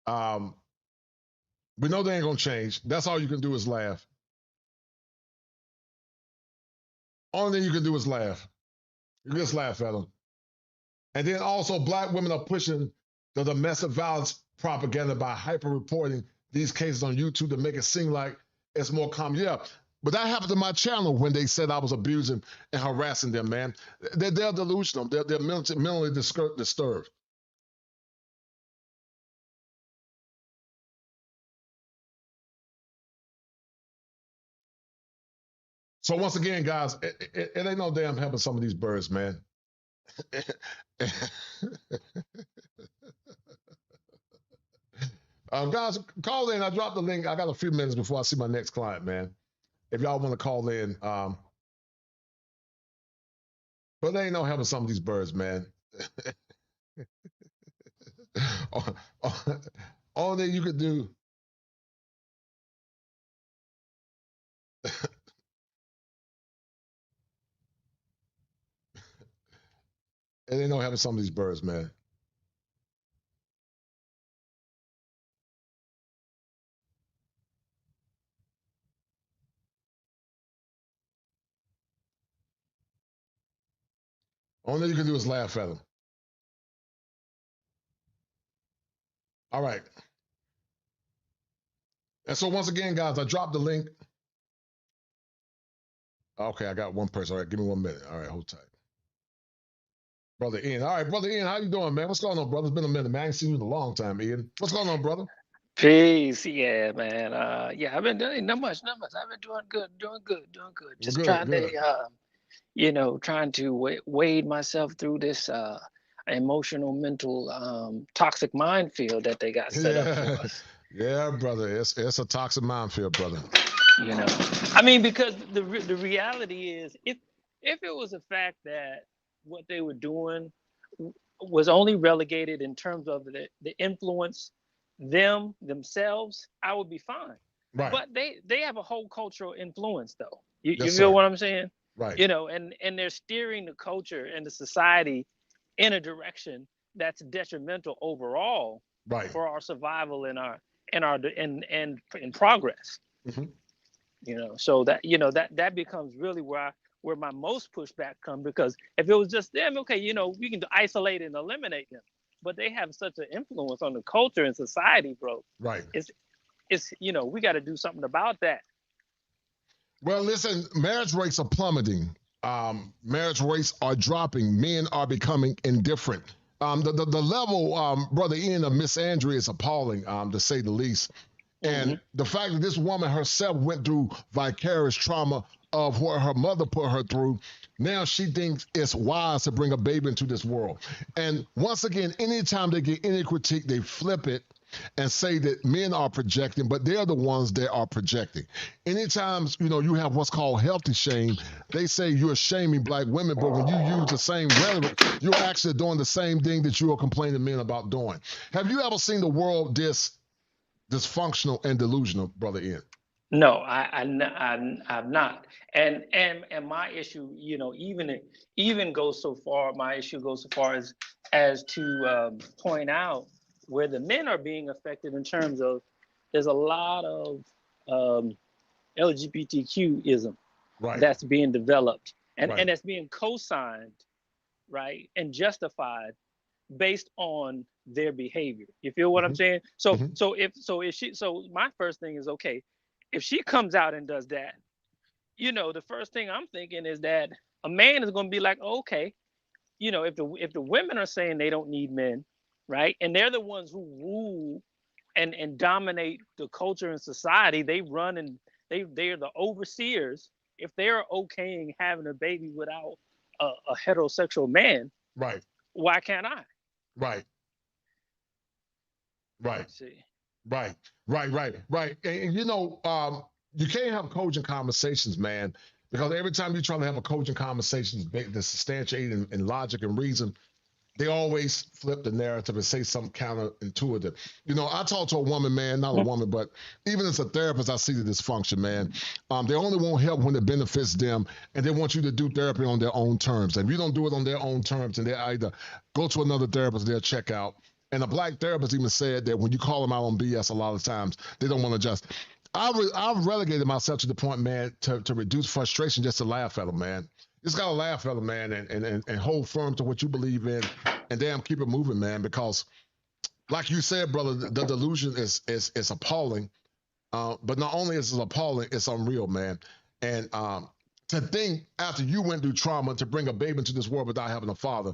Speaker 3: We know they ain't gonna change. That's all you can do is laugh. Only thing you can do is laugh. You just laugh at them. And then also, black women are pushing the domestic violence propaganda by hyper-reporting these cases on YouTube to make it seem like it's more common. Yeah, but that happened to my channel when they said I was abusing and harassing them, man. They're delusional. They're mentally disturbed. So once again, guys, it ain't no damn helping some of these birds, man. Guys, call in. I dropped the link. I got a few minutes before I see my next client, man. If y'all want to call in, but there ain't no helping some of these birds, man. All that you could do. It ain't no helping some of these birds, man. All that you can do is laugh at them. All right. And so once again, guys, I dropped the link. Okay, I got one person. All right, give me 1 minute. All right, hold tight. Brother Ian. All right, Brother Ian, how you doing, man? What's going on, brother? It's been a minute, man. I ain't seen you in a long time, Ian. What's going on, brother?
Speaker 2: Peace, yeah, man. Yeah, I've been doing not much. I've been doing good. Just
Speaker 3: Good,
Speaker 2: trying
Speaker 3: good.
Speaker 2: to, trying to wade myself through this emotional, mental, toxic minefield that they got set up for us.
Speaker 3: Yeah, brother. It's a toxic minefield, brother.
Speaker 2: I mean, because the reality is, if it was a fact that what they were doing was only relegated in terms of the influence themselves, I would be fine.
Speaker 3: Right.
Speaker 2: But they have a whole cultural influence, though. You
Speaker 3: Yes,
Speaker 2: feel
Speaker 3: sir.
Speaker 2: what I'm saying?
Speaker 3: Right.
Speaker 2: And they're steering the culture and the society in a direction that's detrimental overall
Speaker 3: Right.
Speaker 2: for our survival and progress.
Speaker 3: Mm-hmm.
Speaker 2: So that becomes really where my most pushback comes, because if it was just them, okay, we can isolate and eliminate them, but they have such an influence on the culture and society, bro.
Speaker 3: Right.
Speaker 2: It's we got to do something about that.
Speaker 3: Well, listen, marriage rates are plummeting. Marriage rates are dropping. Men are becoming indifferent. The level, Brother Ian, of misandry is appalling, to say the least. And the fact that this woman herself went through vicarious trauma of what her mother put her through, now she thinks it's wise to bring a baby into this world. And once again, anytime they get any critique, they flip it and say that men are projecting, but they're the ones that are projecting. Anytime, you have what's called healthy shame, they say you're shaming black women, but when you use the same rhetoric, you're actually doing the same thing that you are complaining men about doing. Have you ever seen the world dysfunctional and delusional, Brother Ian?
Speaker 2: No, I'm not. And my issue, even goes so far. My issue goes so far as to point out where the men are being affected in terms of there's a lot of LGBTQism that's being developed and that's being co-signed, right, and justified based on their behavior. You feel what I'm saying? So my first thing is, okay, if she comes out and does that, the first thing I'm thinking is that a man is going to be like, okay, if the women are saying they don't need men, right, and they're the ones who rule and dominate the culture and society, they run and they're the overseers. If they're okaying having a baby without a heterosexual man,
Speaker 3: right,
Speaker 2: why can't I?
Speaker 3: Right.
Speaker 2: Let's see.
Speaker 3: Right. And you can't have cogent conversations, man, because every time you try to have a cogent conversation that's substantiated in logic and reason, they always flip the narrative and say something counterintuitive. I talk to a woman, man, not a woman, but even as a therapist, I see the dysfunction, man. They only want help when it benefits them, and they want you to do therapy on their own terms. And if you don't do it on their own terms, and they either go to another therapist, they'll check out. And a black therapist even said that when you call them out on BS, a lot of times they don't want to adjust. I've relegated myself to the point, man, to reduce frustration, just to laugh at them, man. Just gotta laugh at them, man, and hold firm to what you believe in, and damn, keep it moving, man. Because, like you said, brother, the delusion is appalling. But not only is it appalling, it's unreal, man. And to think after you went through trauma to bring a baby into this world without having a father,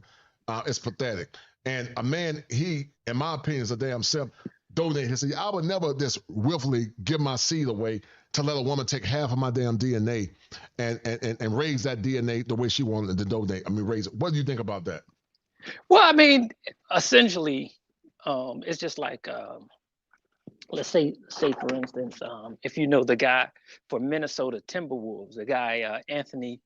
Speaker 3: it's pathetic. And a man, he, in my opinion, is a damn self donate his seed. I would never just willfully give my seed away to let a woman take half of my damn DNA and raise that DNA the way she wanted to donate. I mean, raise it. What do you think about that?
Speaker 2: Well, I mean, essentially, it's just like, let's say for instance, if you know the guy for Minnesota Timberwolves, the guy Anthony,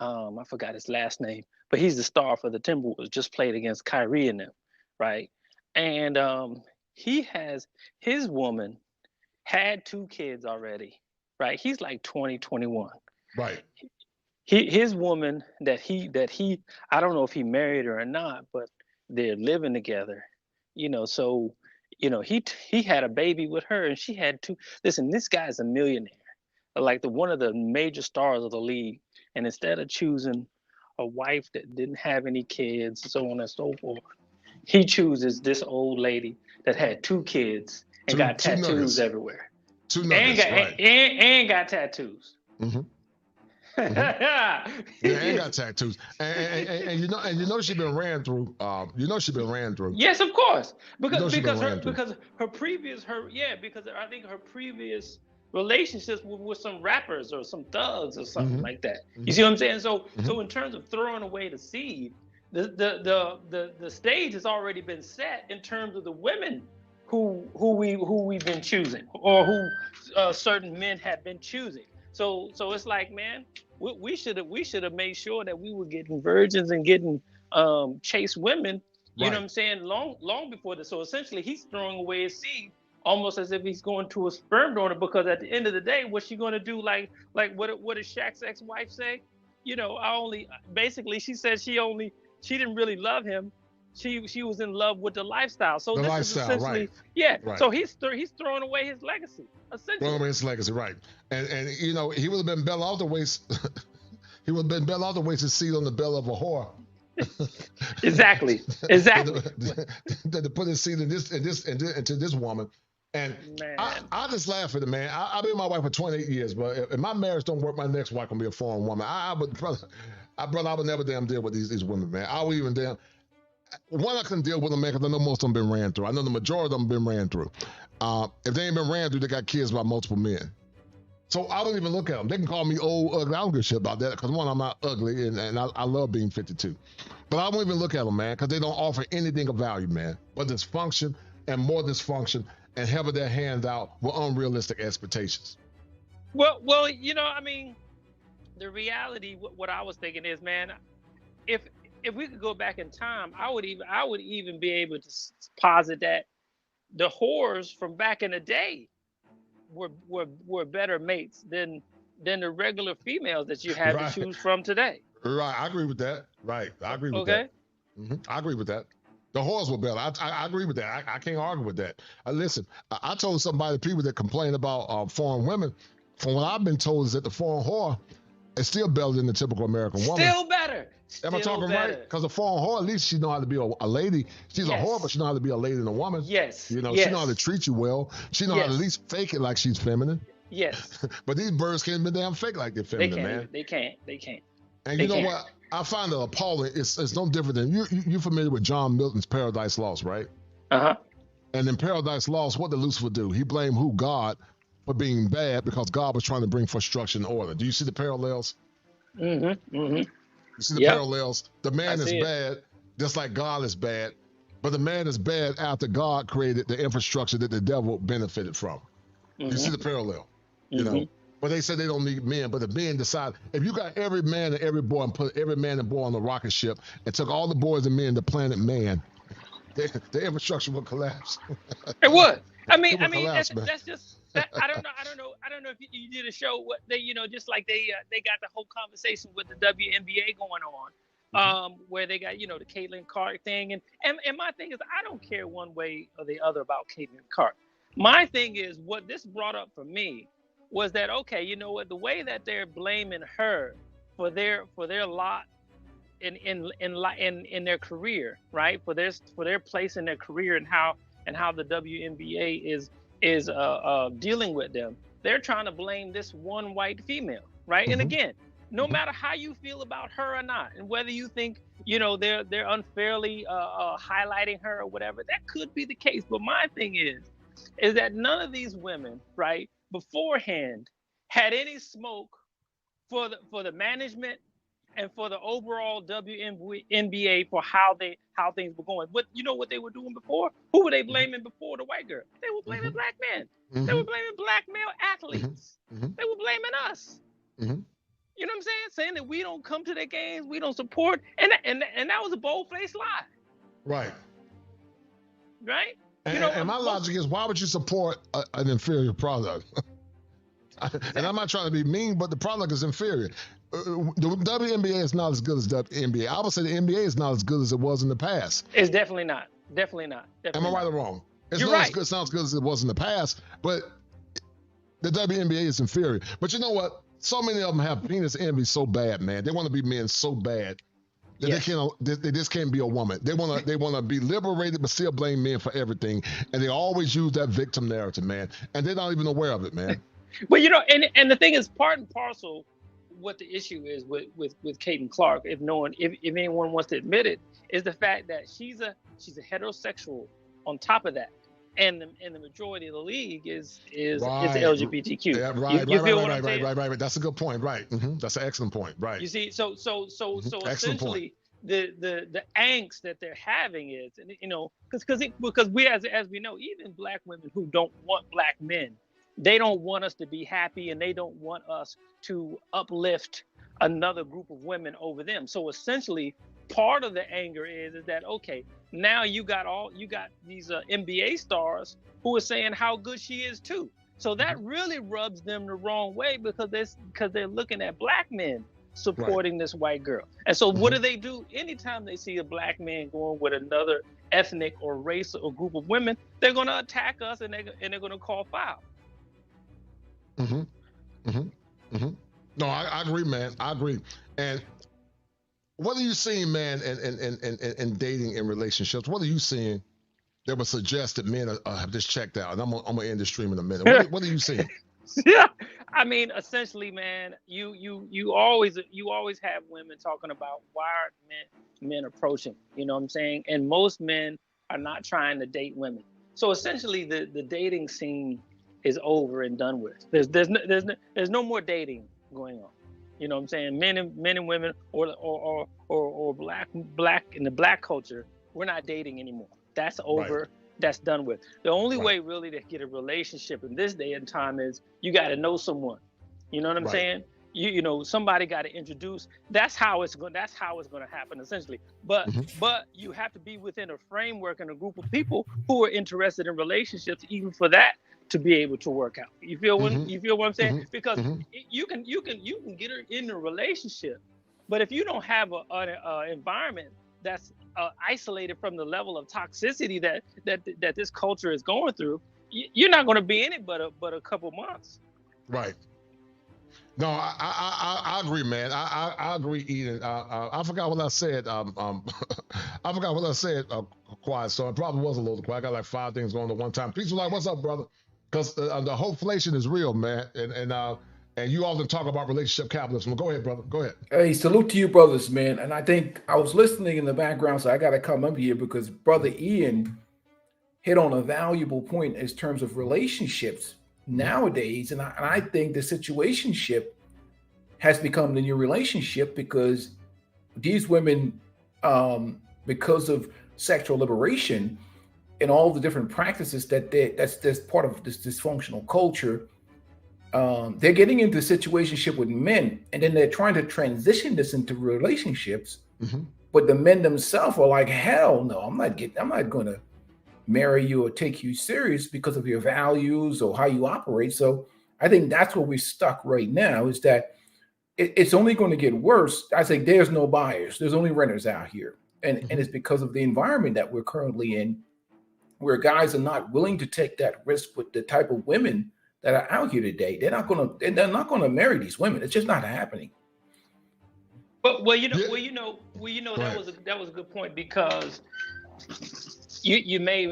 Speaker 2: I forgot his last name, but he's the star for the Timberwolves. Just played against Kyrie and them, right? And he has his woman had 2 kids already, right? He's like 20, 21.
Speaker 3: Right.
Speaker 2: His woman that he I don't know if he married her or not, but they're living together, so he had a baby with her and she had 2. Listen, this guy's a millionaire, like one of the major stars of the league, and instead of choosing a wife that didn't have any kids, so on and so forth, he chooses this old lady that had 2 kids and got tattoos everywhere.
Speaker 3: 2 nuggets,
Speaker 2: and got tattoos.
Speaker 3: Mm-hmm. Yeah, and got tattoos, and you know she's been ran through. She's been ran through.
Speaker 2: Yes, of course, because her previous relationships with some rappers or some thugs or something like that. You see what I'm saying? So in terms of throwing away the seed, the stage has already been set in terms of the women who we've been choosing, or who certain men have been choosing. So it's like, man, we should have made sure that we were getting virgins and getting chaste women. You know what I'm saying? Long before this. So essentially, he's throwing away his seed, almost as if he's going to a sperm donor. Because at the end of the day, what's she going to do? Like what did Shaq's ex-wife say? She said she didn't really love him. She was in love with the lifestyle. So this is essentially, Right. So he's throwing away his legacy, essentially.
Speaker 3: Throwing away his legacy, right? And he would have been better off to waste. He would have been better off to waste his seed on the belly of a whore.
Speaker 2: Exactly.
Speaker 3: Than to put his seed into this woman. And I just laugh at it, man. I've been with my wife for 28 years, but if my marriage don't work, my next wife gonna be a foreign woman. I would never damn deal with these women, man. I would even damn. One, I couldn't deal with them, man, because I know most of them been ran through. I know the majority of them been ran through. If they ain't been ran through, they got kids by multiple men. So I don't even look at them. They can call me old, ugly. I don't give a shit about that, because one, I'm not ugly, and I love being 52. But I won't even look at them, man, because they don't offer anything of value, man. But dysfunction and more dysfunction and having their hands out with unrealistic expectations.
Speaker 2: Well, I mean, the reality, what I was thinking is, man, if we could go back in time, I would even be able to posit that the whores from back in the day were better mates than the regular females that you have to choose from today.
Speaker 3: Right, I agree with that. Right, I agree with that. I agree with that. The whores were better. I agree with that. I can't argue with that. Listen, I told somebody, people that complain about foreign women, from what I've been told is that the foreign whore is still better than the typical American woman.
Speaker 2: Still better.
Speaker 3: Am I talking right? Because a foreign whore, at least she know how to be a lady. She's a whore, but she know how to be a lady and a woman.
Speaker 2: Yes.
Speaker 3: She know how to treat you well. She know how to at least fake it like she's feminine.
Speaker 2: Yes.
Speaker 3: But these birds can't be damn fake like they're feminine, man.
Speaker 2: They can't.
Speaker 3: And you know what? I find it appalling. It's no different than you're familiar with John Milton's Paradise Lost, right?
Speaker 2: Uh-huh.
Speaker 3: And in Paradise Lost, what did Lucifer do? He blamed who? God for being bad, because God was trying to bring frustration and order. Do you see the parallels? You see the parallels? The man is bad, just like God is bad, but the man is bad after God created the infrastructure that the devil benefited from. You see the parallel? You know? But they say they don't need men, but the men decide, if you got every man and every boy and put every man and boy on the rocket ship and took all the boys and men to planet man, the infrastructure would collapse.
Speaker 2: It would. I mean,
Speaker 3: collapse,
Speaker 2: that's just. I don't know if you did a show what they, just like they got the whole conversation with the WNBA going on, where they got, the Caitlin Clark thing, and my thing is, I don't care one way or the other about Caitlin Clark. My thing is, what this brought up for me was that, okay, you know what, the way that they're blaming her for their lot in their career, right, for their place in their career, and how the WNBA is dealing with them. They're trying to blame this one white female, right? And again, no matter how you feel about her or not, and whether you think, they're unfairly highlighting her or whatever, that could be the case. But my thing is that none of these women, right, beforehand had any smoke for the management and for the overall WNBA for how things were going. But you know what they were doing before? Who were they blaming before the white girl? They were blaming black men. They were blaming black male athletes. They were blaming us. You know what I'm saying? Saying that we don't come to their games, we don't support, and that was a bold-faced lie.
Speaker 3: Right.
Speaker 2: Right.
Speaker 3: And my logic is, why would you support an inferior product? And I'm not trying to be mean, but the product is inferior. The WNBA is not as good as the NBA. I would say the NBA is not as good as it was in the past.
Speaker 2: It's definitely not. Definitely not.
Speaker 3: Am I right or wrong? It's
Speaker 2: You're
Speaker 3: not
Speaker 2: right.
Speaker 3: as good, sounds good as it was in the past, but the WNBA is inferior. But you know what? So many of them have penis envy so bad, man. They want to be men so bad that they just can't be a woman. They want to be liberated, but still blame men for everything. And they always use that victim narrative, man. And they're not even aware of it, man.
Speaker 2: Well, and the thing is, part and parcel, what the issue is with Caitlin Clark, if anyone wants to admit it, is the fact that she's a heterosexual. On top of that, and the majority of the league is LGBTQ.
Speaker 3: Yeah, right. That's a good point. Right. That's an excellent point. Right.
Speaker 2: You see, so essentially, the angst that they're having is, because we as we know, even black women who don't want black men, they don't want us to be happy, and they don't want us to uplift another group of women over them. So essentially, part of the anger is that, okay, now you got these NBA stars who are saying how good she is too. So that really rubs them the wrong way, because they're looking at black men supporting this white girl. And so what do they do? Anytime they see a black man going with another ethnic or race or group of women, they're going to attack us, and they're going to call foul.
Speaker 3: No, I agree, man. I agree. And what are you seeing, man, in dating and relationships? What are you seeing that would suggest that men have just checked out? And I'm gonna end the stream in a minute. What are you seeing?
Speaker 2: Yeah, I mean, essentially, man, you always have women talking about why aren't men approaching? You know what I'm saying? And most men are not trying to date women. So essentially, the dating scene is over and done with. There's no more dating going on. You know what I'm saying? Men and women or black in the black culture, we're not dating anymore. That's over. Right. That's done with. The only way really to get a relationship in this day and time is you got to know someone. You know what I'm saying? You know, somebody got to introduce. That's how it's going to happen essentially. But you have to be within a framework and a group of people who are interested in relationships, even for that to be able to work out. You feel what I'm saying? Because you can get her in a relationship, but if you don't have an environment that's isolated from the level of toxicity that this culture is going through, you're not going to be in it but a couple months.
Speaker 3: Right. No, I agree, man. I agree, Eden. I forgot what I said. I forgot what I said. Quiet, so it probably was a little quiet. I got like 5 things going at one time. People like, "What's up, brother?" Because the hopeflation is real, man. And you often talk about relationship capitalism. Go ahead, brother. Go ahead.
Speaker 4: Hey, salute to you, brothers, man. And I think I was listening in the background, so I got to come up here because Brother Ian hit on a valuable point in terms of relationships nowadays. And I think the situationship has become the new relationship because these women, because of sexual liberation and all the different practices that's part of this dysfunctional culture, they're getting into situationship with men, and then they're trying to transition this into relationships. But the men themselves are like, hell no, I'm not going to marry you or take you serious because of your values or how you operate. So I think that's where we're stuck right now, is that it's only going to get worse. I say there's no buyers, there's only renters out here. And it's because of the environment that we're currently in, where guys are not willing to take that risk with the type of women that are out here today. They're not going to marry these women. It's just not happening.
Speaker 2: But that was a good point, because you made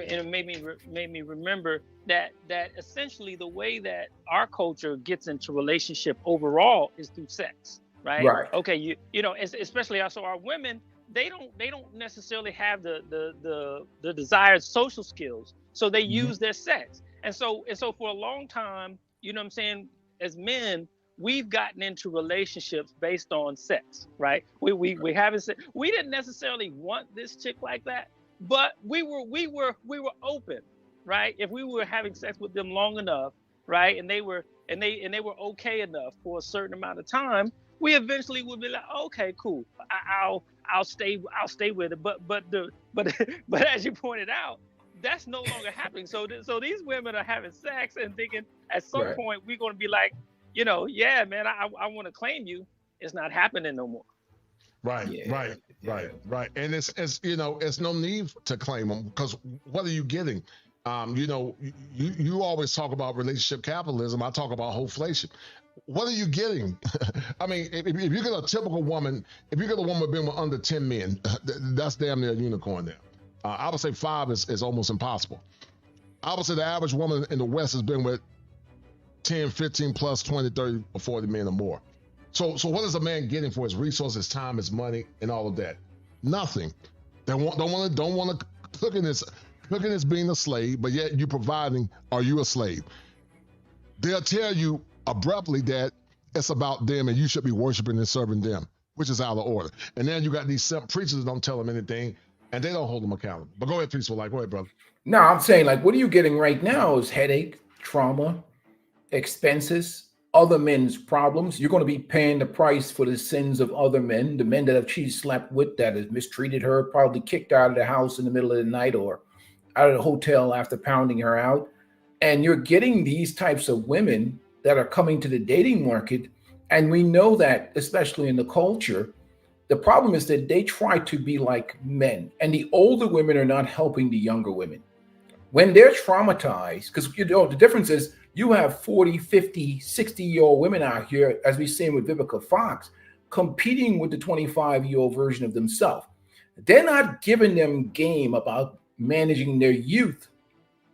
Speaker 2: me remember that essentially the way that our culture gets into relationship overall is through sex, right? Right. Okay, you know, especially also our women, they don't necessarily have the desired social skills, so they use their sex. And so for a long time, you know what I'm saying, as men, we've gotten into relationships based on sex, right? We haven't said we didn't necessarily want this chick like that, but we were open, right? If we were having sex with them long enough, right, and they were okay enough for a certain amount of time, we eventually would be like, okay, cool, I'll stay with it. But as you pointed out, that's no longer happening. So these women are having sex and thinking at some point we're going to be like, you know, yeah, man, I want to claim you. It's not happening no more.
Speaker 3: Right. And it's you know, it's no need to claim them, because what are you getting? You know, you always talk about relationship capitalism. I talk about wholeflation. What are you getting? I mean, if you get a typical woman, if you get a woman being with under 10 men, that's damn near a unicorn there. I would say 5 is almost impossible. I would say the average woman in the West has been with 10, 15 plus 20, 30, or 40 men or more. So what is a man getting for his resources, time, his money, and all of that? Nothing. They don't want to cooking is being a slave, but yet you providing, are you a slave? They'll tell you abruptly that it's about them and you should be worshiping and serving them, which is out of order. And then you got these simp preachers that don't tell them anything and they don't hold them accountable. But go ahead, Peaceful. Go ahead, brother.
Speaker 4: No, I'm saying, like, what are you getting right now is headache, trauma, expenses, other men's problems. You're going to be paying the price for the sins of other men, the men that she slept with, that has mistreated her, probably kicked her out of the house in the middle of the night or out of the hotel after pounding her out. And you're getting these types of women that are coming to the dating market. And we know that, especially in the culture, the problem is that they try to be like men, and the older women are not helping the younger women. When they're traumatized, because you know the difference is you have 40, 50, 60-year-old women out here, as we've seen with Vivica Fox, competing with the 25-year-old version of themselves. They're not giving them game about managing their youth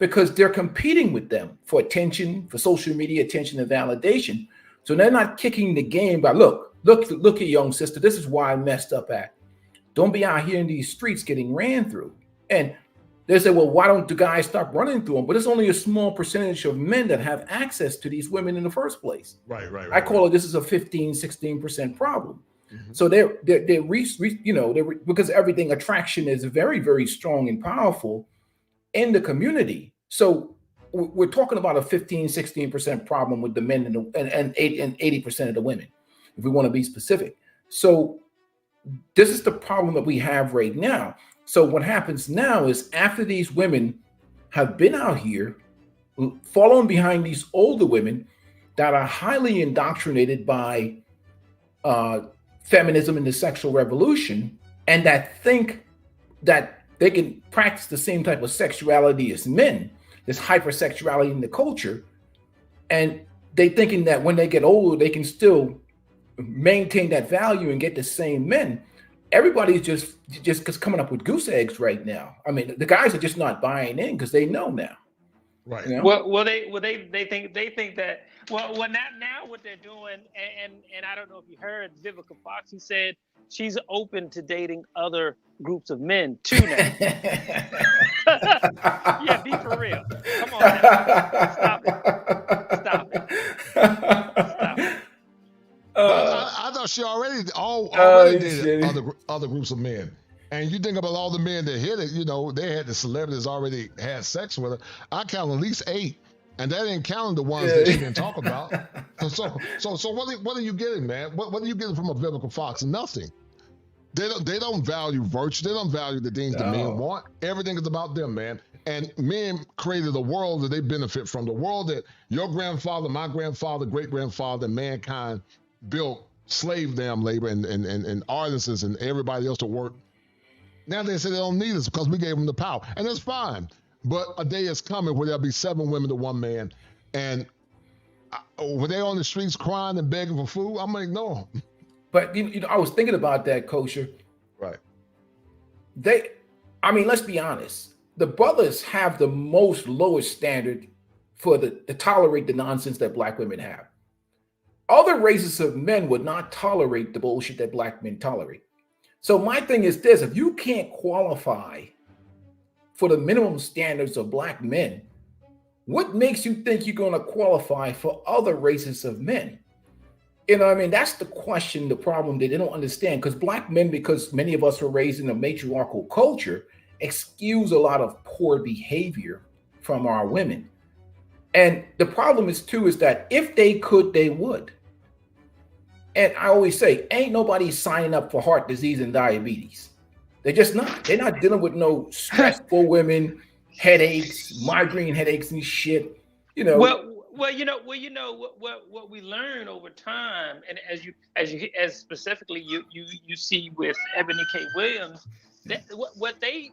Speaker 4: because they're competing with them for attention, for social media attention and validation. So they're not kicking the game by, look here, young sister, this is why I messed up at. Don't be out here in these streets getting ran through. And they say, well, why don't the guys stop running through them? But it's only a small percentage of men that have access to these women in the first place.
Speaker 3: Right.
Speaker 4: I call it, this is a 15, 16% problem. Mm-hmm. So because everything, attraction is very, very strong and powerful in the community. So we're talking about a 15, 16% problem with the men and 80% of the women, if we want to be specific. So this is the problem that we have right now. So what happens now is, after these women have been out here following behind these older women that are highly indoctrinated by feminism and the sexual revolution, and that think that they can practice the same type of sexuality as men, this hypersexuality in the culture, and they thinking that when they get older, they can still maintain that value and get the same men. Everybody's just coming up with goose eggs right now. I mean, the guys are just not buying in because they know now.
Speaker 3: Right.
Speaker 4: You know?
Speaker 2: Well, they think that now what they're doing, and I don't know if you heard Vivica Fox, he said she's open to dating other groups of men too now. Yeah, be for real. Come on now. Stop it.
Speaker 3: I thought she already dated other groups of men. And you think about all the men that hit it, you know, they had the celebrities already had sex with her. I count at least 8. And that ain't counting the ones that you didn't talk about. So what are you getting, man? What are you getting from a Vivica Fox? Nothing. They don't value virtue. They don't value the things that men want. Everything is about them, man. And men created a world that they benefit from. The world that your grandfather, my grandfather, great-grandfather, and mankind built slave damn labor and artisans and everybody else to work. Now they say they don't need us because we gave them the power. And that's fine. But a day is coming where there'll be 7 women to 1 man. And when they're on the streets crying and begging for food, I'm like, no.
Speaker 4: But you know, I was thinking about that, Kosher.
Speaker 3: Right.
Speaker 4: Let's be honest. The brothers have the most lowest standard for to tolerate the nonsense that black women have. Other races of men would not tolerate the bullshit that black men tolerate. So my thing is this: if you can't qualify for the minimum standards of black men, what makes you think you're going to qualify for other races of men? You know what I mean? That's the question, the problem that they don't understand. Because black men, because many of us were raised in a matriarchal culture, excuse a lot of poor behavior from our women. And the problem is too, is that if they could, they would. And I always say, ain't nobody signing up for heart disease and diabetes. They're just not. They're not dealing with no stressful women, headaches, migraine headaches and shit. You know.
Speaker 2: What we learn over time, and as specifically you see with Eboni K Williams, that what they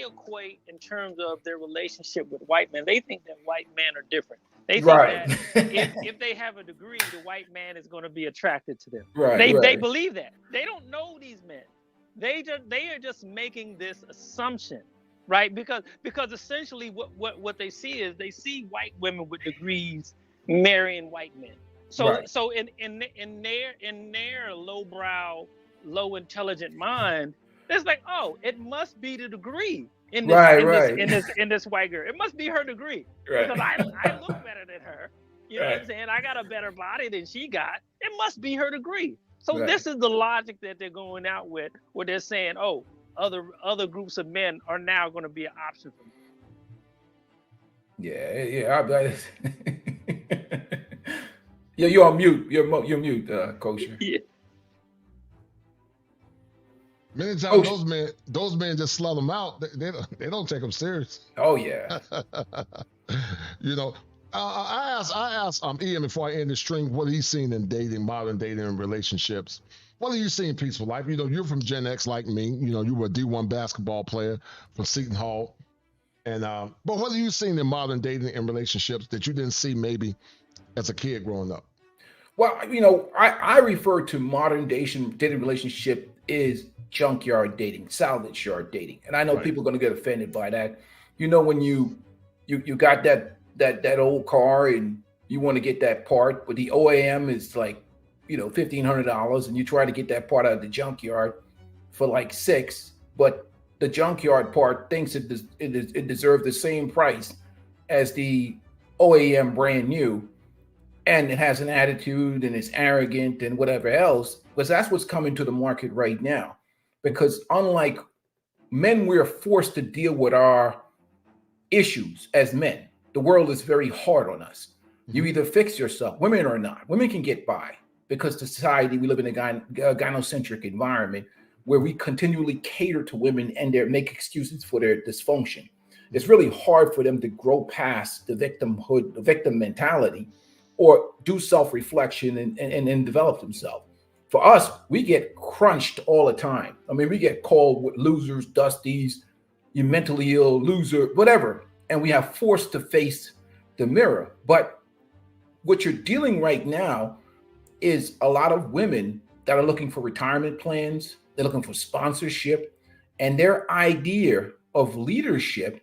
Speaker 2: equate in terms of their relationship with white men, they think that white men are different. They think that if they have a degree, the white man is going to be attracted to them. They believe that. They don't know these men. They are just making this assumption, right? Because essentially what they see is they see white women with degrees marrying white men. So in their lowbrow, low intelligent mind, it's like, oh, it must be the degree in this white girl. It must be her degree because I look better than her. You know what I'm saying? I got a better body than she got. It must be her degree. So this is the logic that they're going out with, where they're saying, oh, other groups of men are now going to be an option for me.
Speaker 4: Yeah. Yeah, you're on mute. You're mute, Kosher.
Speaker 2: Yeah.
Speaker 3: Many times those men just slut them out. They don't take them serious.
Speaker 4: Oh yeah.
Speaker 3: You know, I asked Ian before I end the stream what he's seen in dating, modern dating and relationships. What have you seen in Peaceful Life? You know, you're from Gen X like me. You know, you were a D1 basketball player from Seton Hall. And but what have you seen in modern dating and relationships that you didn't see maybe as a kid growing up?
Speaker 4: Well, you know, I refer to modern dating relationship is junkyard dating, salvage yard dating. And I know people are going to get offended by that. You know, when you got that old car and you want to get that part, but the OEM is like, you know, $1,500, and you try to get that part out of the junkyard for like $600, but the junkyard part thinks it deserves the same price as the OEM brand new, and it has an attitude and it's arrogant and whatever else, because that's what's coming to the market right now. Because unlike men, we're forced to deal with our issues as men. The world is very hard on us. You either fix yourself, women or not. Women can get by because the society, we live in a gynocentric environment where we continually cater to women and they make excuses for their dysfunction. It's really hard for them to grow past the victimhood, the victim mentality, or do self-reflection and develop themselves. For us, we get crunched all the time. I mean, we get called with losers, dusties, you mentally ill, loser, whatever. And we have forced to face the mirror. But what you're dealing right now is a lot of women that are looking for retirement plans. They're looking for sponsorship. And their idea of leadership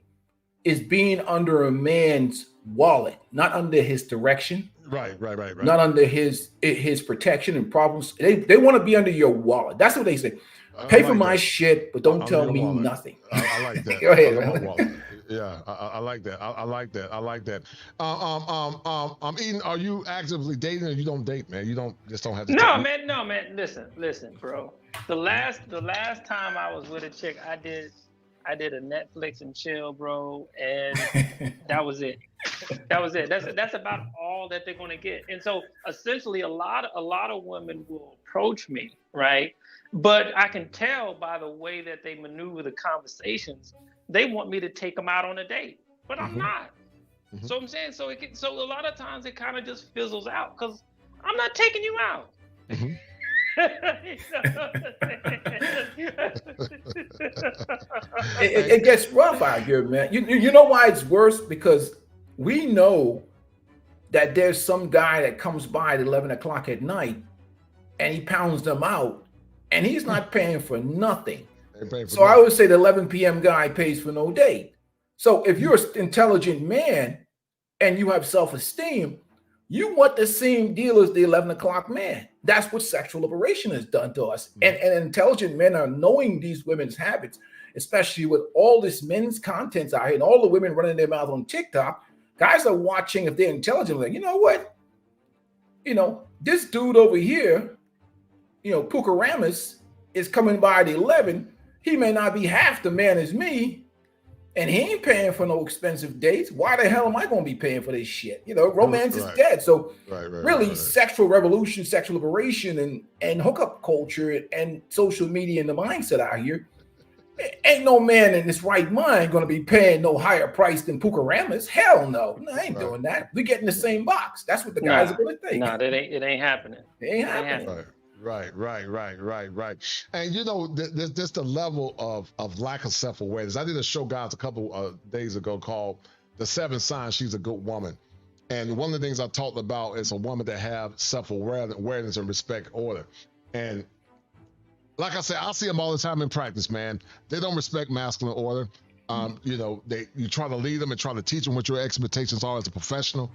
Speaker 4: is being under a man's wallet, not under his direction.
Speaker 3: Right.
Speaker 4: Not under his protection and problems. They want to be under your wallet. That's what they say. Pay for my shit, but don't tell me nothing.
Speaker 3: I like that.
Speaker 4: Go ahead.
Speaker 3: Yeah, I like that. I like that. Eden, are you actively dating or you don't date, man? You don't have to.
Speaker 2: No, man. Listen, bro. The last time I was with a chick, I did a Netflix and chill, bro, and that was it. That's about all that they're gonna get. And so essentially a lot of women will approach me, right? But I can tell by the way that they maneuver the conversations, they want me to take them out on a date, but I'm not. So I'm saying, so a lot of times it kind of just fizzles out because I'm not taking you out.
Speaker 4: It gets rough out here, man. You know why it's worse? Because we know that there's some guy that comes by at 11 o'clock at night and he pounds them out and he's not paying for nothing. So I always say the 11 p.m. guy pays for no date. So if you're an intelligent man and you have self-esteem, you want the same deal as the 11 o'clock man. That's what sexual liberation has done to us. And intelligent men are knowing these women's habits, especially with all this men's content out here and all the women running their mouth on TikTok. Guys are watching if they're intelligent, like, you know what? This dude over here, Puka is coming by at 11. He may not be half the man as me, and he ain't paying for no expensive dates. Why the hell am I going to be paying for this shit? Romance is dead. So really, sexual revolution, sexual liberation, and hookup culture and social media and the mindset out here, ain't no man in his right mind going to be paying no higher price than Puka. Hell no. I ain't doing that. We get in the same box. That's what the guys are going to think.
Speaker 2: No, it ain't happening.
Speaker 4: It ain't happening.
Speaker 3: Right. And there's the level of lack of self-awareness. I did a show, guys, a couple of days ago called The 7 Signs She's a Good Woman. And one of the things I talked about is a woman that have self-awareness and respect order. And like I said, I see them all the time in practice, man. They don't respect masculine order. You try to lead them and try to teach them what your expectations are as a professional.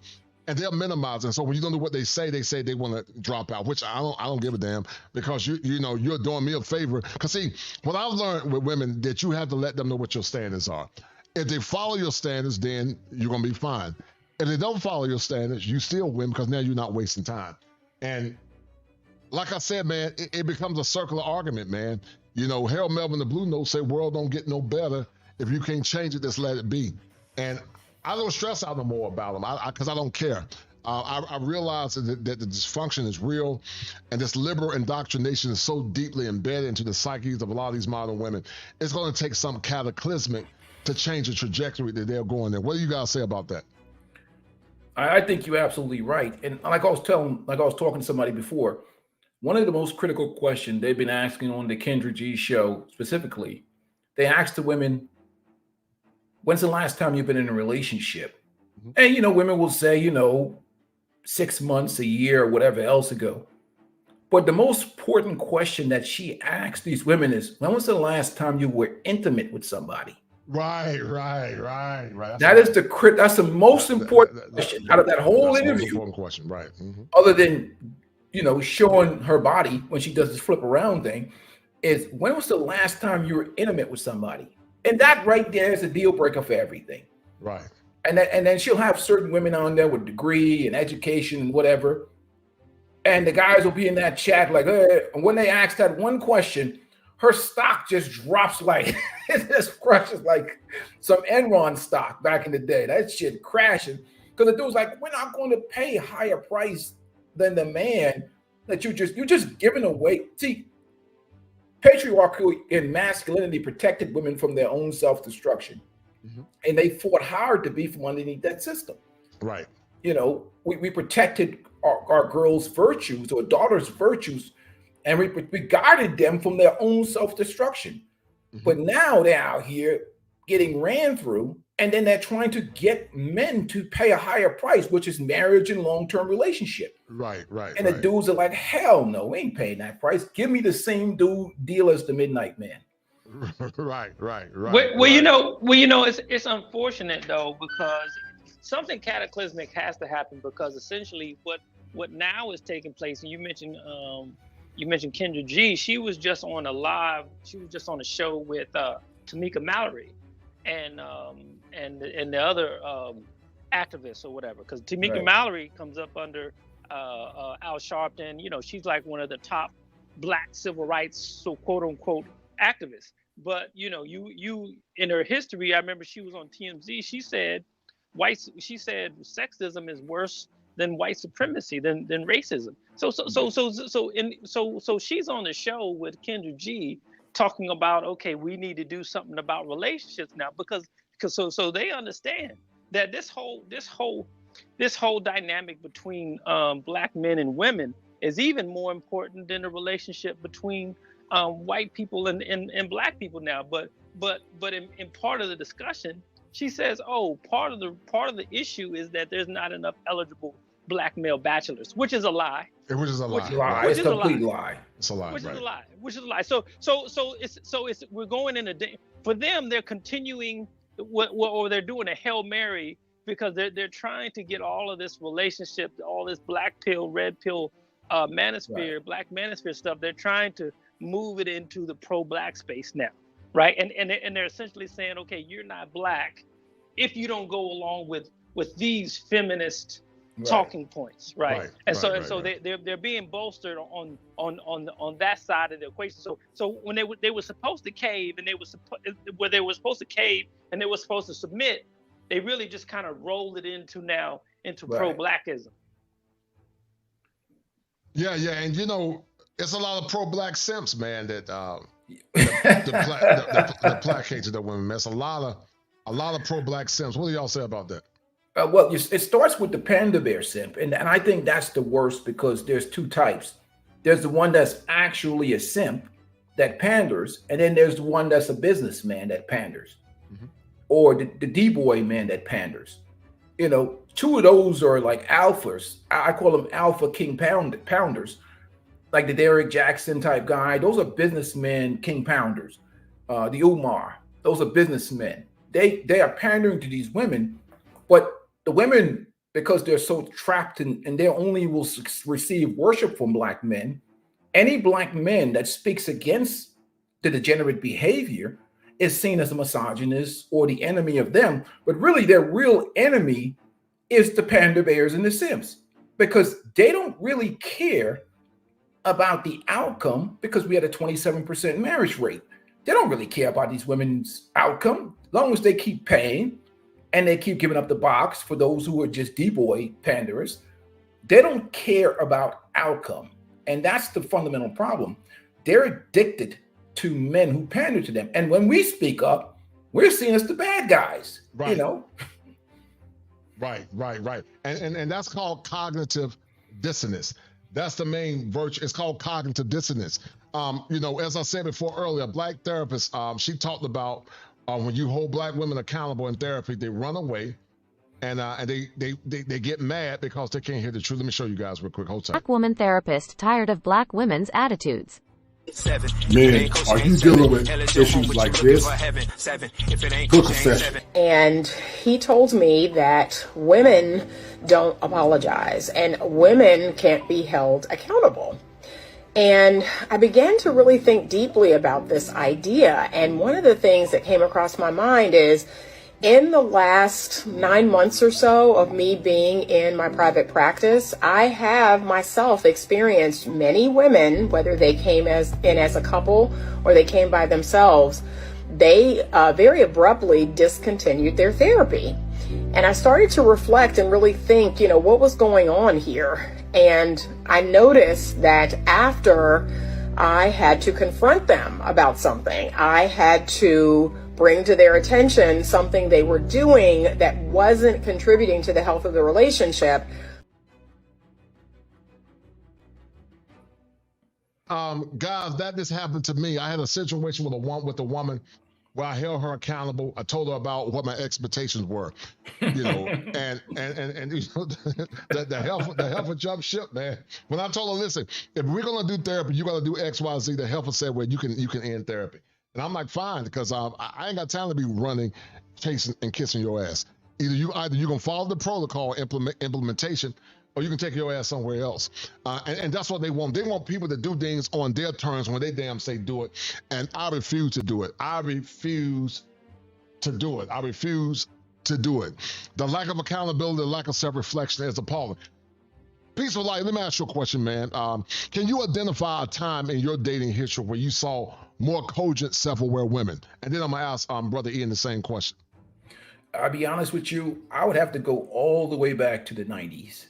Speaker 3: And they'll minimize it. And so when you don't do what they say they want to drop out, which I don't give a damn, because you're doing me a favor. Because see, what I've learned with women, that you have to let them know what your standards are. If they follow your standards, then you're gonna be fine. If they don't follow your standards, you still win, because now you're not wasting time. And like I said, man, it becomes a circular argument, man. Harold Melvin, the Blue Note, say world don't get no better. If you can't change it, just let it be. And I don't stress out no more about them because I don't care. I realize that the dysfunction is real, and this liberal indoctrination is so deeply embedded into the psyches of a lot of these modern women. It's going to take something cataclysmic to change the trajectory that they're going in. What do you guys say about that?
Speaker 4: I think you're absolutely right. And like I was talking to somebody before, one of the most critical questions they've been asking on the Kendra G show specifically, they asked the women, when's the last time you've been in a relationship? Mm-hmm. And, women will say, 6 months, a year, or whatever else ago. But the most important question that she asked these women is, when was the last time you were intimate with somebody?
Speaker 3: Right.
Speaker 4: That's the most important question out of that whole interview. That's the most important
Speaker 3: question, right. Mm-hmm.
Speaker 4: Other than, showing her body when she does this flip around thing, is when was the last time you were intimate with somebody? And that right there is a deal breaker for everything.
Speaker 3: Right.
Speaker 4: And then she'll have certain women on there with degree and education and whatever. And the guys will be in that chat like, and when they ask that one question, her stock just drops like, it just crushes like some Enron stock back in the day. That shit crashing. Because the dude's like, we're not going to pay a higher price than the man that you're just giving away. See, patriarchy and masculinity protected women from their own self-destruction. Mm-hmm. And they fought hard to be from underneath that system.
Speaker 3: Right.
Speaker 4: We protected our girls' virtues or daughters' virtues, and we guarded them from their own self-destruction. Mm-hmm. But now they're out here getting ran through, and then they're trying to get men to pay a higher price, which is marriage and long-term relationship.
Speaker 3: Right.
Speaker 4: And the dudes are like, hell no, we ain't paying that price. Give me the same deal as the Midnight Man.
Speaker 3: Right.
Speaker 2: It's unfortunate though, because something cataclysmic has to happen, because essentially what now is taking place, and you mentioned Kendra G, she was just on a show with Tamika Mallory and the other activists or whatever, because Tamika Mallory comes up under Al Sharpton. She's like one of the top Black civil rights, so quote unquote, activists. But you in her history, I remember she was on TMZ. She said sexism is worse than white supremacy, than racism. So she's on the show with Kendra G talking about, okay, we need to do something about relationships now, because they understand that this whole dynamic between Black men and women is even more important than the relationship between white people and Black people now. But in part of the discussion, she says, part of the issue is that there's not enough eligible Black male bachelors, which is a lie.
Speaker 3: Which is a lie.
Speaker 4: It's a complete lie.
Speaker 3: It's a lie.
Speaker 2: Which is a lie. So it's we're going in for them. They're continuing or they're doing a Hail Mary, because they're trying to get all of this relationship, all this black pill, red pill, manosphere, Black manosphere stuff. They're trying to move it into the pro-Black space now, right? And they're essentially saying, okay, you're not Black if you don't go along with with these feminist talking points, right? So they're being bolstered on that side of the equation. So when they were supposed to cave and they were supposed to submit, they really just kind of rolled it into pro-blackism.
Speaker 3: Yeah, and it's a lot of pro-black simps, man, that the placated the women. That's a lot of pro-black simps. What do y'all say about that?
Speaker 4: Well, it starts with the panda bear simp, and I think that's the worst because there's two types. There's the one that's actually a simp that panders, and then there's the one that's a businessman that panders, or the D-boy man that panders. Two of those are like alphas. I call them alpha king pounders, like the Derek Jackson type guy. Those are businessmen king pounders. The Umar, those are businessmen. They are pandering to these women, but the women, because they're so trapped and they only will receive worship from black men, any black man that speaks against the degenerate behavior is seen as a misogynist or the enemy of them. But really, their real enemy is the panda bears and the simps, because they don't really care about the outcome, because we had a 27% marriage rate. They don't really care about these women's outcome, as long as they keep paying and they keep giving up the box for those who are just D-boy panderers. They don't care about outcome. And that's the fundamental problem. They're addicted to men who pander to them. And when we speak up, we're seen as the bad guys,
Speaker 3: Right. Right. And that's called cognitive dissonance. That's the main virtue. It's called cognitive dissonance. As I said before earlier, a black therapist, she talked about when you hold black women accountable in therapy, they run away and they get mad because they can't hear the truth. Let me show you guys real quick. Hold tight.
Speaker 8: Black woman therapist tired of black women's attitudes.
Speaker 22: Man, are you dealing with issues like this? Book a session.
Speaker 19: And he told me that women don't apologize and women can't be held accountable. And I began to really think deeply about this idea. And one of the things that came across my mind is, in the last 9 months or so of me being in my private practice, I have myself experienced many women, whether they came in as a couple or they came by themselves, they very abruptly discontinued their therapy. And I started to reflect and really think, what was going on here? And I noticed that after I had to confront them about something, I had to bring to their attention something they were doing that wasn't contributing to the health of the relationship.
Speaker 3: Guys, that just happened to me. I had a situation with a woman where I held her accountable. I told her about what my expectations were, and the helper jumped ship, man. When I told her, listen, if we're gonna do therapy, you gotta do X, Y, Z. The helper said, well, you can end therapy. And I'm like, fine, because I ain't got time to be running, chasing, and kissing your ass. Either you gonna follow the protocol implementation, or you can take your ass somewhere else. And that's what they want. They want people to do things on their terms when they damn say do it. And I refuse to do it. I refuse to do it. The lack of accountability, the lack of self-reflection is appalling. Peaceful Light, let me ask you a question, man. Can you identify a time in your dating history where you saw more cogent, self-aware women? And then I'm gonna ask Brother Ian the same question.
Speaker 4: I'll be honest with you, I would have to go all the way back to the 90s.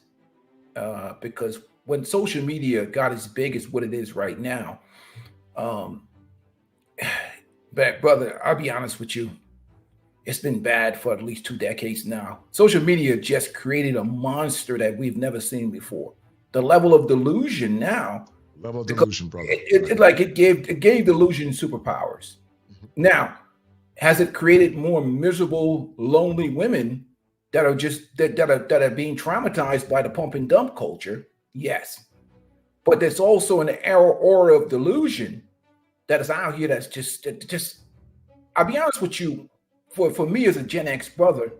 Speaker 4: Because when social media got as big as what it is right now, but brother, I'll be honest with you, it's been bad for at least 2 decades now. Social media just created a monster that we've never seen before. The level of delusion now.
Speaker 3: Level of delusion, brother.
Speaker 4: It gave delusion superpowers. Mm-hmm. Now, has it created more miserable, lonely women that are just that are being traumatized by the pump and dump culture? Yes. But there's also an aura of delusion that is out here that's just I'll be honest with you, for me as a Gen X brother,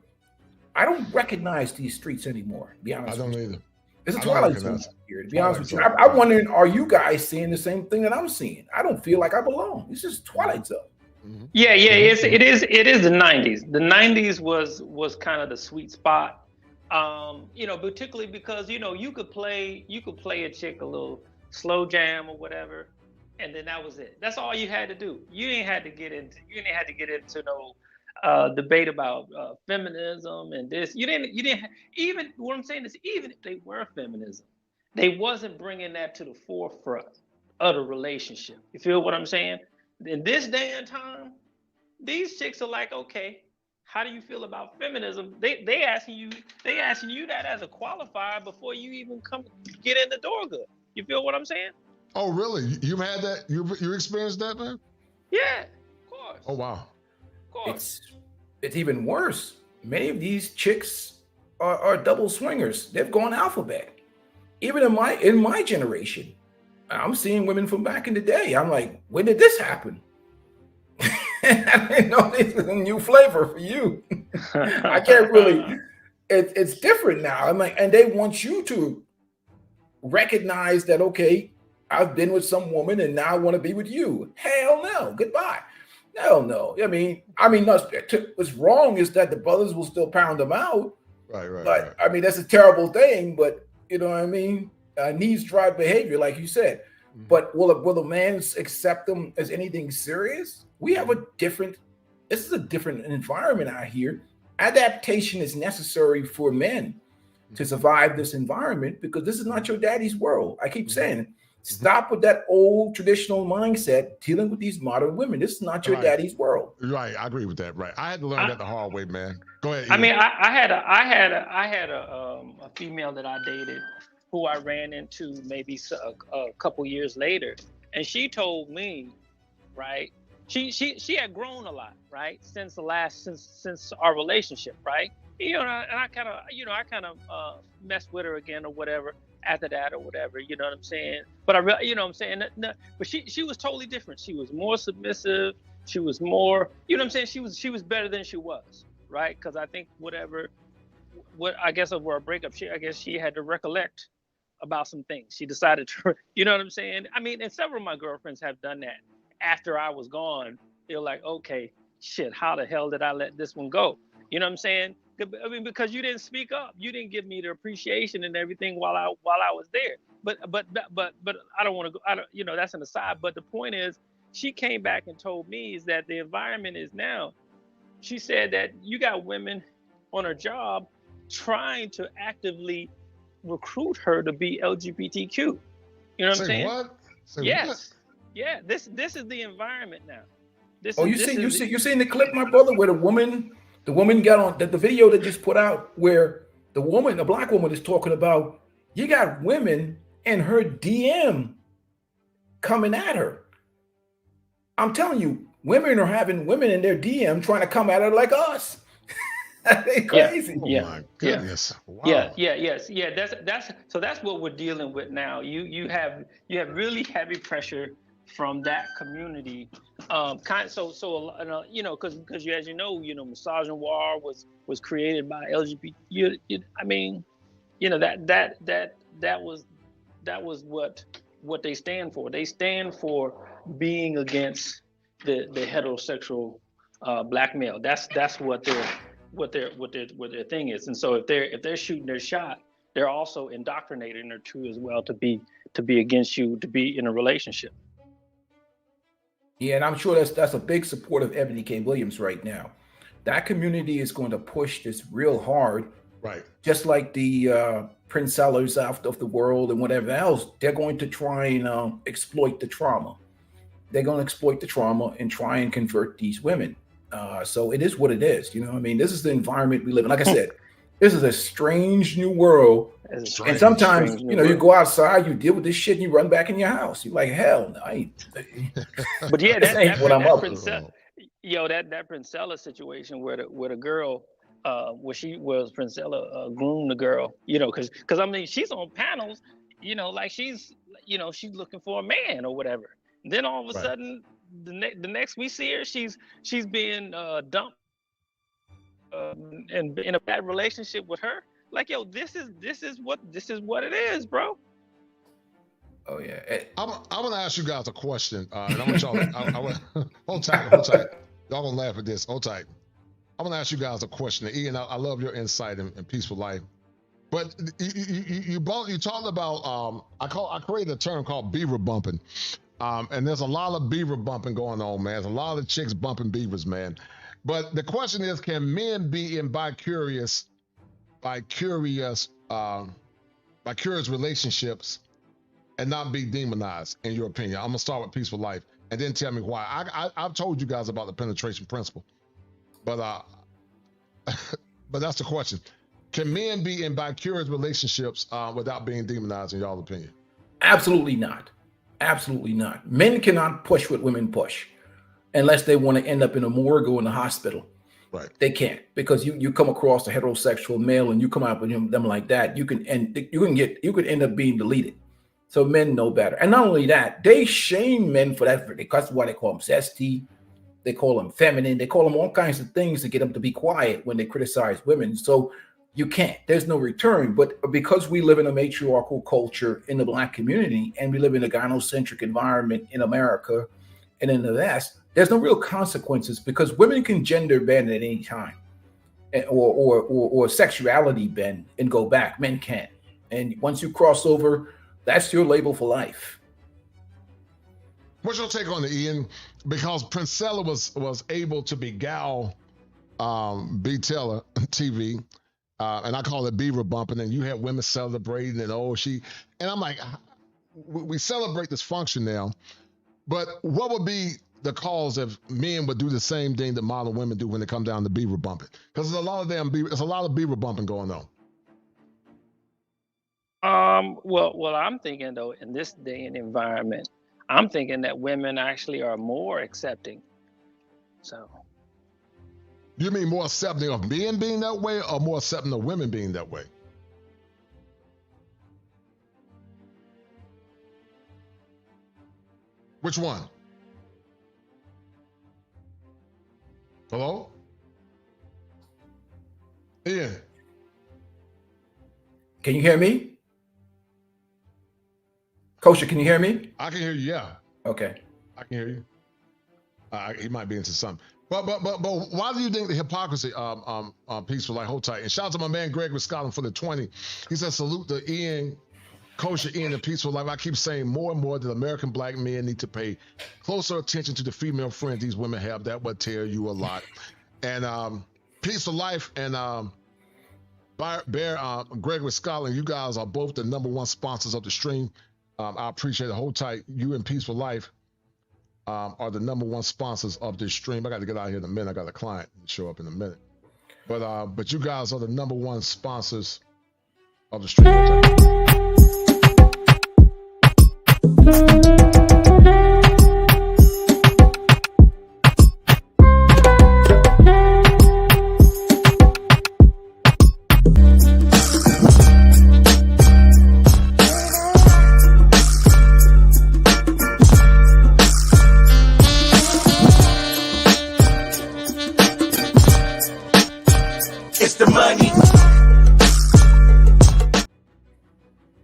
Speaker 4: I don't recognize these streets anymore. To be honest,
Speaker 3: I don't either.
Speaker 4: It's a Twilight Zone here. To be honest with you, I'm wondering, are you guys seeing the same thing that I'm seeing? I don't feel like I belong. It's just Twilight Zone.
Speaker 2: Yeah, it is the 90s. The 90s was kind of the sweet spot You know, particularly because, you know, you could play a chick a little slow jam or whatever, and then that was it. That's all you had to do. You didn't have to get into no debate about feminism and this. You didn't even, what I'm saying is, even if they were feminism, they wasn't bringing that to the forefront of the relationship. You feel what I'm saying? In this day and time, these chicks are like, okay, how do you feel about feminism? They asking you that as a qualifier before you even get in the door good. You feel what I'm saying?
Speaker 3: Oh, really? You've had that? You experienced that, man?
Speaker 2: Yeah, of course.
Speaker 3: Oh, wow.
Speaker 2: Of course.
Speaker 4: It's even worse. Many of these chicks are double swingers. They've gone alphabet. Even in my generation, I'm seeing women from back in the day. I'm like, when did this happen? I didn't know this is a new flavor for you. I can't really. It's different now. I'm like, and they want you to recognize that, okay, I've been with some woman and now I want to be with you. Hell no, goodbye. Hell no. I mean, what's wrong is that the brothers will still pound them out.
Speaker 3: Right.
Speaker 4: But I mean, that's a terrible thing. But you know what I mean? Needs drive behavior, like you said. Mm-hmm. But will a man accept them as anything serious? We have this is a different environment out here. Adaptation is necessary for men to survive this environment because this is not your daddy's world. I keep saying, stop with that old traditional mindset dealing with these modern women. This is not your daddy's world.
Speaker 3: Right, I agree with that. Right, I had to learn that the hard way, man. Go ahead.
Speaker 2: I mean, I had a female that I dated who I ran into maybe a couple years later, and she told me, right, she had grown a lot, right, since our relationship, right. You know, and I kind of messed with her again or whatever after that or whatever. You know what I'm saying? But you know what I'm saying? No, but she was totally different. She was more submissive. She was more, you know what I'm saying? She was better than she was, right? Because I think what I guess over a breakup, I guess she had to recollect about some things. She decided to, you know what I'm saying? I mean, and several of my girlfriends have done that after I was gone. They're like, okay, shit, how the hell did I let this one go? You know what I'm saying? I mean, because you didn't speak up, you didn't give me the appreciation and everything while I was there. But I don't want to go. You know, that's an aside. But the point is, she came back and told me is that the environment is now. She said that you got women on her job trying to actively recruit her to be LGBTQ. You know what I'm saying?
Speaker 3: What?
Speaker 2: Yes.
Speaker 3: What?
Speaker 2: Yeah. This is the environment now.
Speaker 4: You seen the clip, my brother, where the woman got on the video that just put out where the black woman is talking about, you got women in her DM coming at her. I'm telling you, women are having women in their DM trying to come at her like us. That's crazy.
Speaker 3: Oh my goodness.
Speaker 2: Wow. Yeah. That's what we're dealing with now. You have really heavy pressure from that community, you know, because as you know, misogynoir was created by LGBT. I mean, you know, that was what they stand for. They stand for being against the heterosexual black male. That's what their thing is. And so if they're shooting their shot, they're also indoctrinating her too as well to be against you, to be in a relationship.
Speaker 4: Yeah, and I'm sure that's a big support of Eboni K Williams right now. That community is going to push this real hard.
Speaker 3: Right.
Speaker 4: Just like the Prince Sellers of the world and whatever else, they're going to try and exploit the trauma. They're going to exploit the trauma and try and convert these women. So it is what it is. You know what I mean? This is the environment we live in. Like I said, this is a strange new world. And sometimes, you go outside, you deal with this shit, and you run back in your house. You're like, hell no, I ain't.
Speaker 2: But yeah, that Princella situation where the girl, where Princella groomed the girl, because I mean, she's on panels, like she's looking for a man or whatever. Then all of a sudden, the next we see her, she's being dumped and in a bad relationship with her. Like, yo, this is what it is, bro.
Speaker 4: Oh yeah.
Speaker 3: I'm gonna ask you guys a question, and I want y'all. Hold tight. Y'all gonna laugh at this. Hold tight. I'm gonna ask you guys a question. Ian, I love your insight in Peaceful Life. But you talked about I created a term called beaver bumping, and there's a lot of beaver bumping going on, man. There's a lot of chicks bumping beavers, man. But the question is, can men be in vicarious relationships and not be demonized, in your opinion? I'm gonna start with Peaceful Life, and then tell me why. I've told you guys about the penetration principle, but but that's the question. Can men be in vicarious relationships without being demonized, in y'all opinion?
Speaker 4: Absolutely not. Absolutely not. Men cannot push what women push unless they want to end up in a morgue or in a hospital.
Speaker 3: Right.
Speaker 4: They can't, because you come across a heterosexual male and you come out with them like that, you could end up being deleted. So men know better. And not only that, they shame men for that. That's why they call them zesty. They call them feminine. They call them all kinds of things to get them to be quiet when they criticize women. So you can't. There's no return. But because we live in a matriarchal culture in the Black community, and we live in a gynocentric environment in America and in the West, there's no real consequences, because women can gender bend at any time, or sexuality bend and go back. Men can't. And once you cross over, that's your label for life.
Speaker 3: What's your take on it, Ian? Because Princella was able to beguile B. Taylor TV, and I call it beaver bumping, and you have women celebrating, and and I'm like, we celebrate this function now, but what would be the cause if men would do the same thing that modern women do when it comes down to beaver bumping? Because there's a lot of beaver bumping going on.
Speaker 2: Well, I'm thinking though, in this day and environment, I'm thinking that women actually are more accepting. So.
Speaker 3: You mean more accepting of men being that way, or more accepting of women being that way? Which one? Hello? Ian?
Speaker 4: Can you hear me? Kosher, can you hear me?
Speaker 3: I can hear you, yeah.
Speaker 4: Okay.
Speaker 3: I can hear you. He might be into something. But why do you think the hypocrisy, Peaceful Life, hold tight. And shout out to my man Greg with Scotland for the 20. He said, salute to Ian, Kosher Ian, and Peaceful Life. I keep saying more and more that American Black men need to pay closer attention to the female friends these women have. That would tell you a lot. And Peaceful Life and Greg with Scotland, you guys are both the #1 sponsors of the stream. I appreciate it. Hold tight. You and Peaceful Life are the #1 sponsors of this stream. I got to get out of here in a minute. I got a client to show up in a minute. But you guys are the #1 sponsors of the stream.
Speaker 23: It's the money.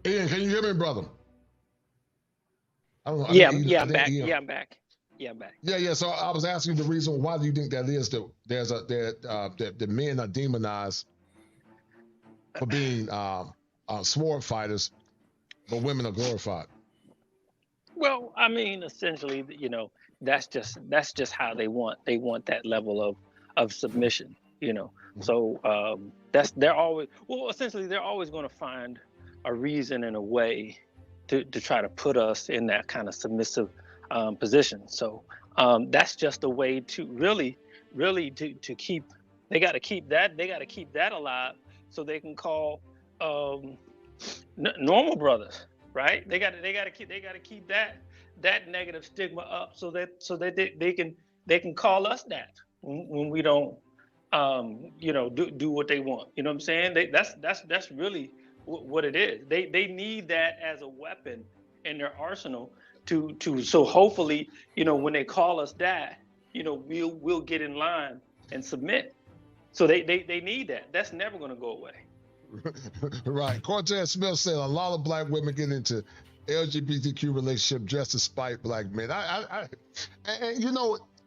Speaker 3: Ian, can you hear me, brother? I don't know.
Speaker 2: I'm back. I'm back.
Speaker 3: Yeah. So I was asking you the reason why do you think that is that that men are demonized for being sword fighters, but women are glorified.
Speaker 2: Well, I mean, essentially, that's just how they want that level of submission, So they're always going to find a reason and a way to try to put us in that kind of submissive position. So that's just a way to really to keep. They got to keep that alive, so they can call normal brothers, right? They got to keep that negative stigma up, so that they can call us that when we don't do what they want. You know what I'm saying? That's really what it is. They need that as a weapon in their arsenal so hopefully, when they call us that, we'll get in line and submit. So they need that. That's never going to go away.
Speaker 3: Right. Cortez Smith said a lot of Black women get into LGBTQ relationship just to spite Black men. And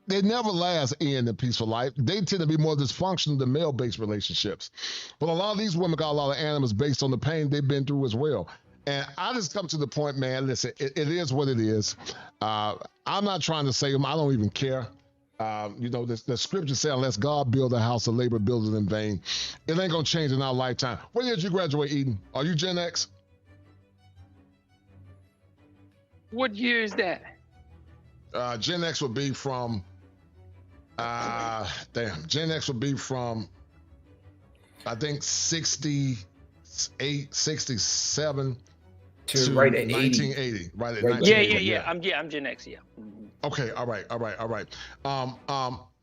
Speaker 3: they never last in a peaceful life. They tend to be more dysfunctional than male-based relationships. But a lot of these women got a lot of animals based on the pain they've been through as well. And I just come to the point, man, listen, it is what it is. I'm not trying to say them. I don't even care. The scripture says, unless God build a house, the labor builds it in vain. It ain't going to change in our lifetime. When did you graduate, Eden? Are you Gen X?
Speaker 2: What year is that?
Speaker 3: Gen X would be from, Gen X would be from, I think, 68, 67 to
Speaker 4: right at
Speaker 3: 1980. Right at
Speaker 2: 1980. Yeah. I'm Gen X, yeah.
Speaker 3: Okay, all right.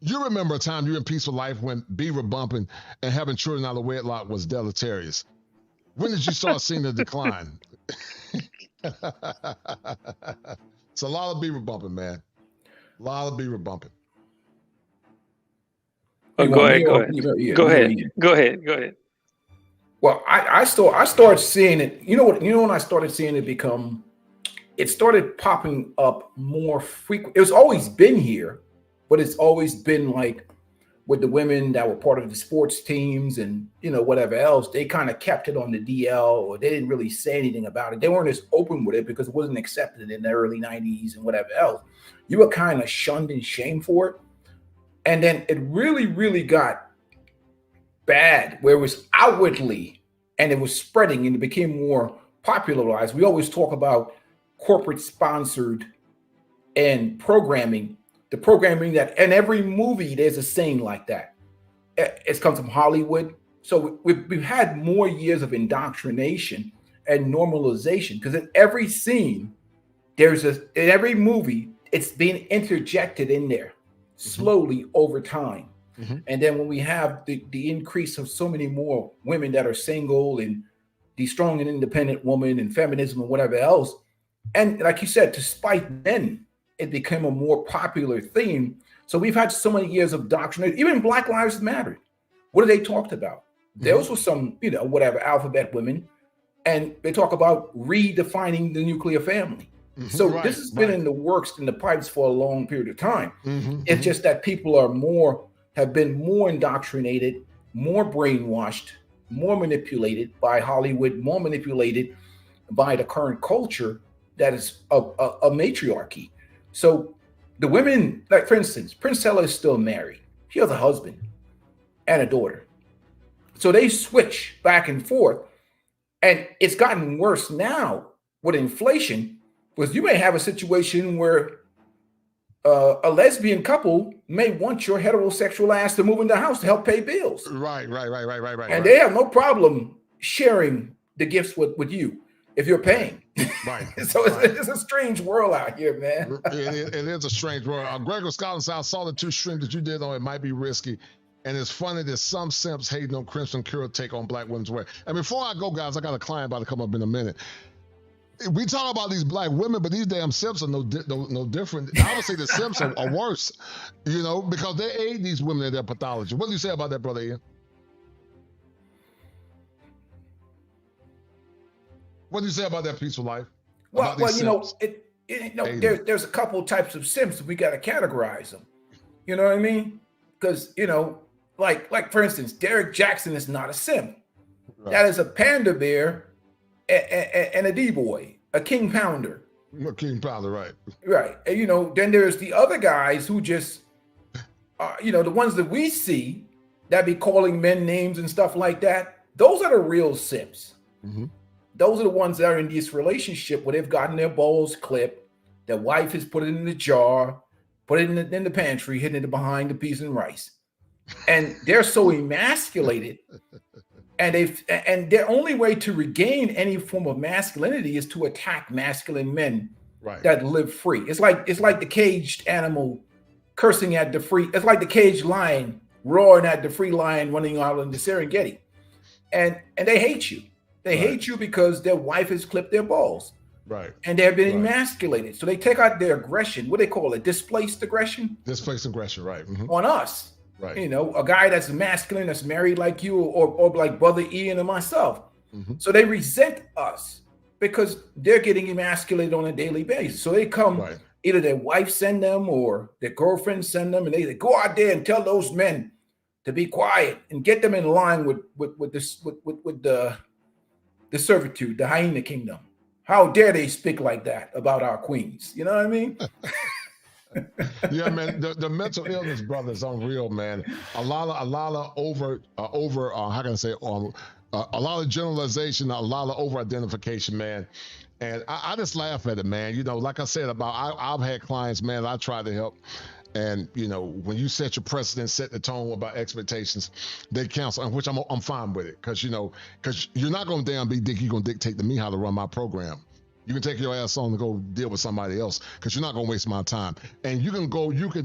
Speaker 3: You remember a time you were in peaceful life when beaver bumping and having children out of wedlock was deleterious. When did you start seeing the decline? It's a lot of beaver bumping, man. A lot of beaver bumping.
Speaker 2: Oh, go ahead.
Speaker 4: Well, I started seeing it. You know when I started seeing it become, it started popping up more frequent. It's always been here, but it's always been like with the women that were part of the sports teams and whatever else. They kind of kept it on the DL, or they didn't really say anything about it. They weren't as open with it because it wasn't accepted in the early 90s and whatever else. You were kind of shunned and shamed for it. And then it really, really got bad where it was outwardly and it was spreading and it became more popularized. We always talk about corporate sponsored and programming, the programming that in every movie, there's a saying like that. It's come from Hollywood. So we've had more years of indoctrination and normalization because in every scene, in every movie, it's being interjected in there slowly over time. And then when we have the increase of so many more women that are single and the strong and independent woman and feminism and whatever else, and like you said, to spite men, it became a more popular theme. So we've had so many years of indoctrination. Even Black Lives Matter. What are they talked about? Those were some, whatever, alphabet women. And they talk about redefining the nuclear family. So this has been in the works, in the pipes for a long period of time. It's just that people have been more indoctrinated, more brainwashed, more manipulated by Hollywood, more manipulated by the current culture that is a matriarchy. So the women, like for instance, Princella is still married. She has a husband and a daughter. So they switch back and forth. And it's gotten worse now with inflation, because you may have a situation where a lesbian couple may want your heterosexual ass to move in the house to help pay bills.
Speaker 3: Right.
Speaker 4: And they have no problem sharing the gifts with you if you're paying.
Speaker 3: Right.
Speaker 4: So it's a strange world out here, man.
Speaker 3: It is a strange world. Gregor Scotland said, I saw the 2 streams that you did on It Might Be Risky. And it's funny that some simps hating on Crimson Cure take on black women's wear. And before I go, guys, I got a client about to come up in a minute. We talk about these black women, but these damn simps are no different. I would say the simps are worse, because they aid these women in their pathology. What do you say about that, Brother Ian? What do you say about that peaceful life?
Speaker 4: Well, there's a couple types of simps. We got to categorize them. You know what I mean? Because like for instance, Derek Jackson is not a simp. Right. That is a panda bear and a D-boy, a king pounder.
Speaker 3: A king pounder, right?
Speaker 4: Right. And then there's the other guys who just, the ones that we see that be calling men names and stuff like that. Those are the real simps. Those are the ones that are in this relationship where they've gotten their balls clipped. Their wife has put it in the jar, put it in the pantry, hidden it behind the peas and rice. And they're so emasculated. And their only way to regain any form of masculinity is to attack masculine men that live free. It's like the caged animal cursing at the free. It's like the caged lion roaring at the free lion running out in the Serengeti. And they hate you. They hate you because their wife has clipped their balls.
Speaker 3: Right.
Speaker 4: And they've been emasculated. So they take out their aggression. What do they call it? Displaced aggression?
Speaker 3: Displaced aggression, right.
Speaker 4: On us.
Speaker 3: Right.
Speaker 4: A guy that's masculine, that's married like you, or like Brother Ian and myself. So they resent us because they're getting emasculated on a daily basis. So they come either their wife send them or their girlfriend send them, and they go out there and tell those men to be quiet and get them in line with the servitude, the hyena kingdom. How dare they speak like that about our queens? You know what I mean?
Speaker 3: Yeah, man. The mental illness, brother, is unreal, man. A lot of over how can I say a lot of generalization, a lot of over identification, man. And I just laugh at it, man. You know, like I said I've had clients, man, I try to help. And you know, when you set your precedent, set the tone about expectations, they counsel, which I'm fine with it, because you're not gonna damn be dick. You're gonna dictate to me how to run my program. You can take your ass on and go deal with somebody else, because you're not gonna waste my time. And you can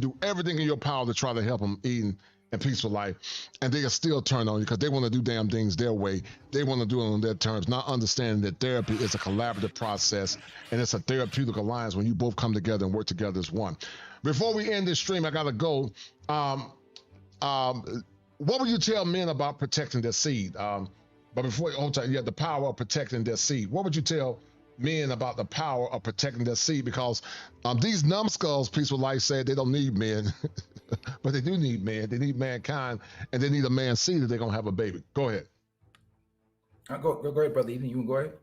Speaker 3: do everything in your power to try to help them eat a peaceful life, and they'll still turn on you because they want to do damn things their way. They want to do it on their terms, not understanding that therapy is a collaborative process and it's a therapeutic alliance when you both come together and work together as one. Before we end this stream, I gotta go. What would you tell men about protecting their seed? But before, the power of protecting their seed. What would you tell men about the power of protecting their seed? Because these numbskulls, Peaceful Life said, they don't need men, but they do need men. They need mankind, and they need a man's seed if they're gonna have a baby. Go ahead.
Speaker 4: Go ahead, brother Ethan. You can go ahead.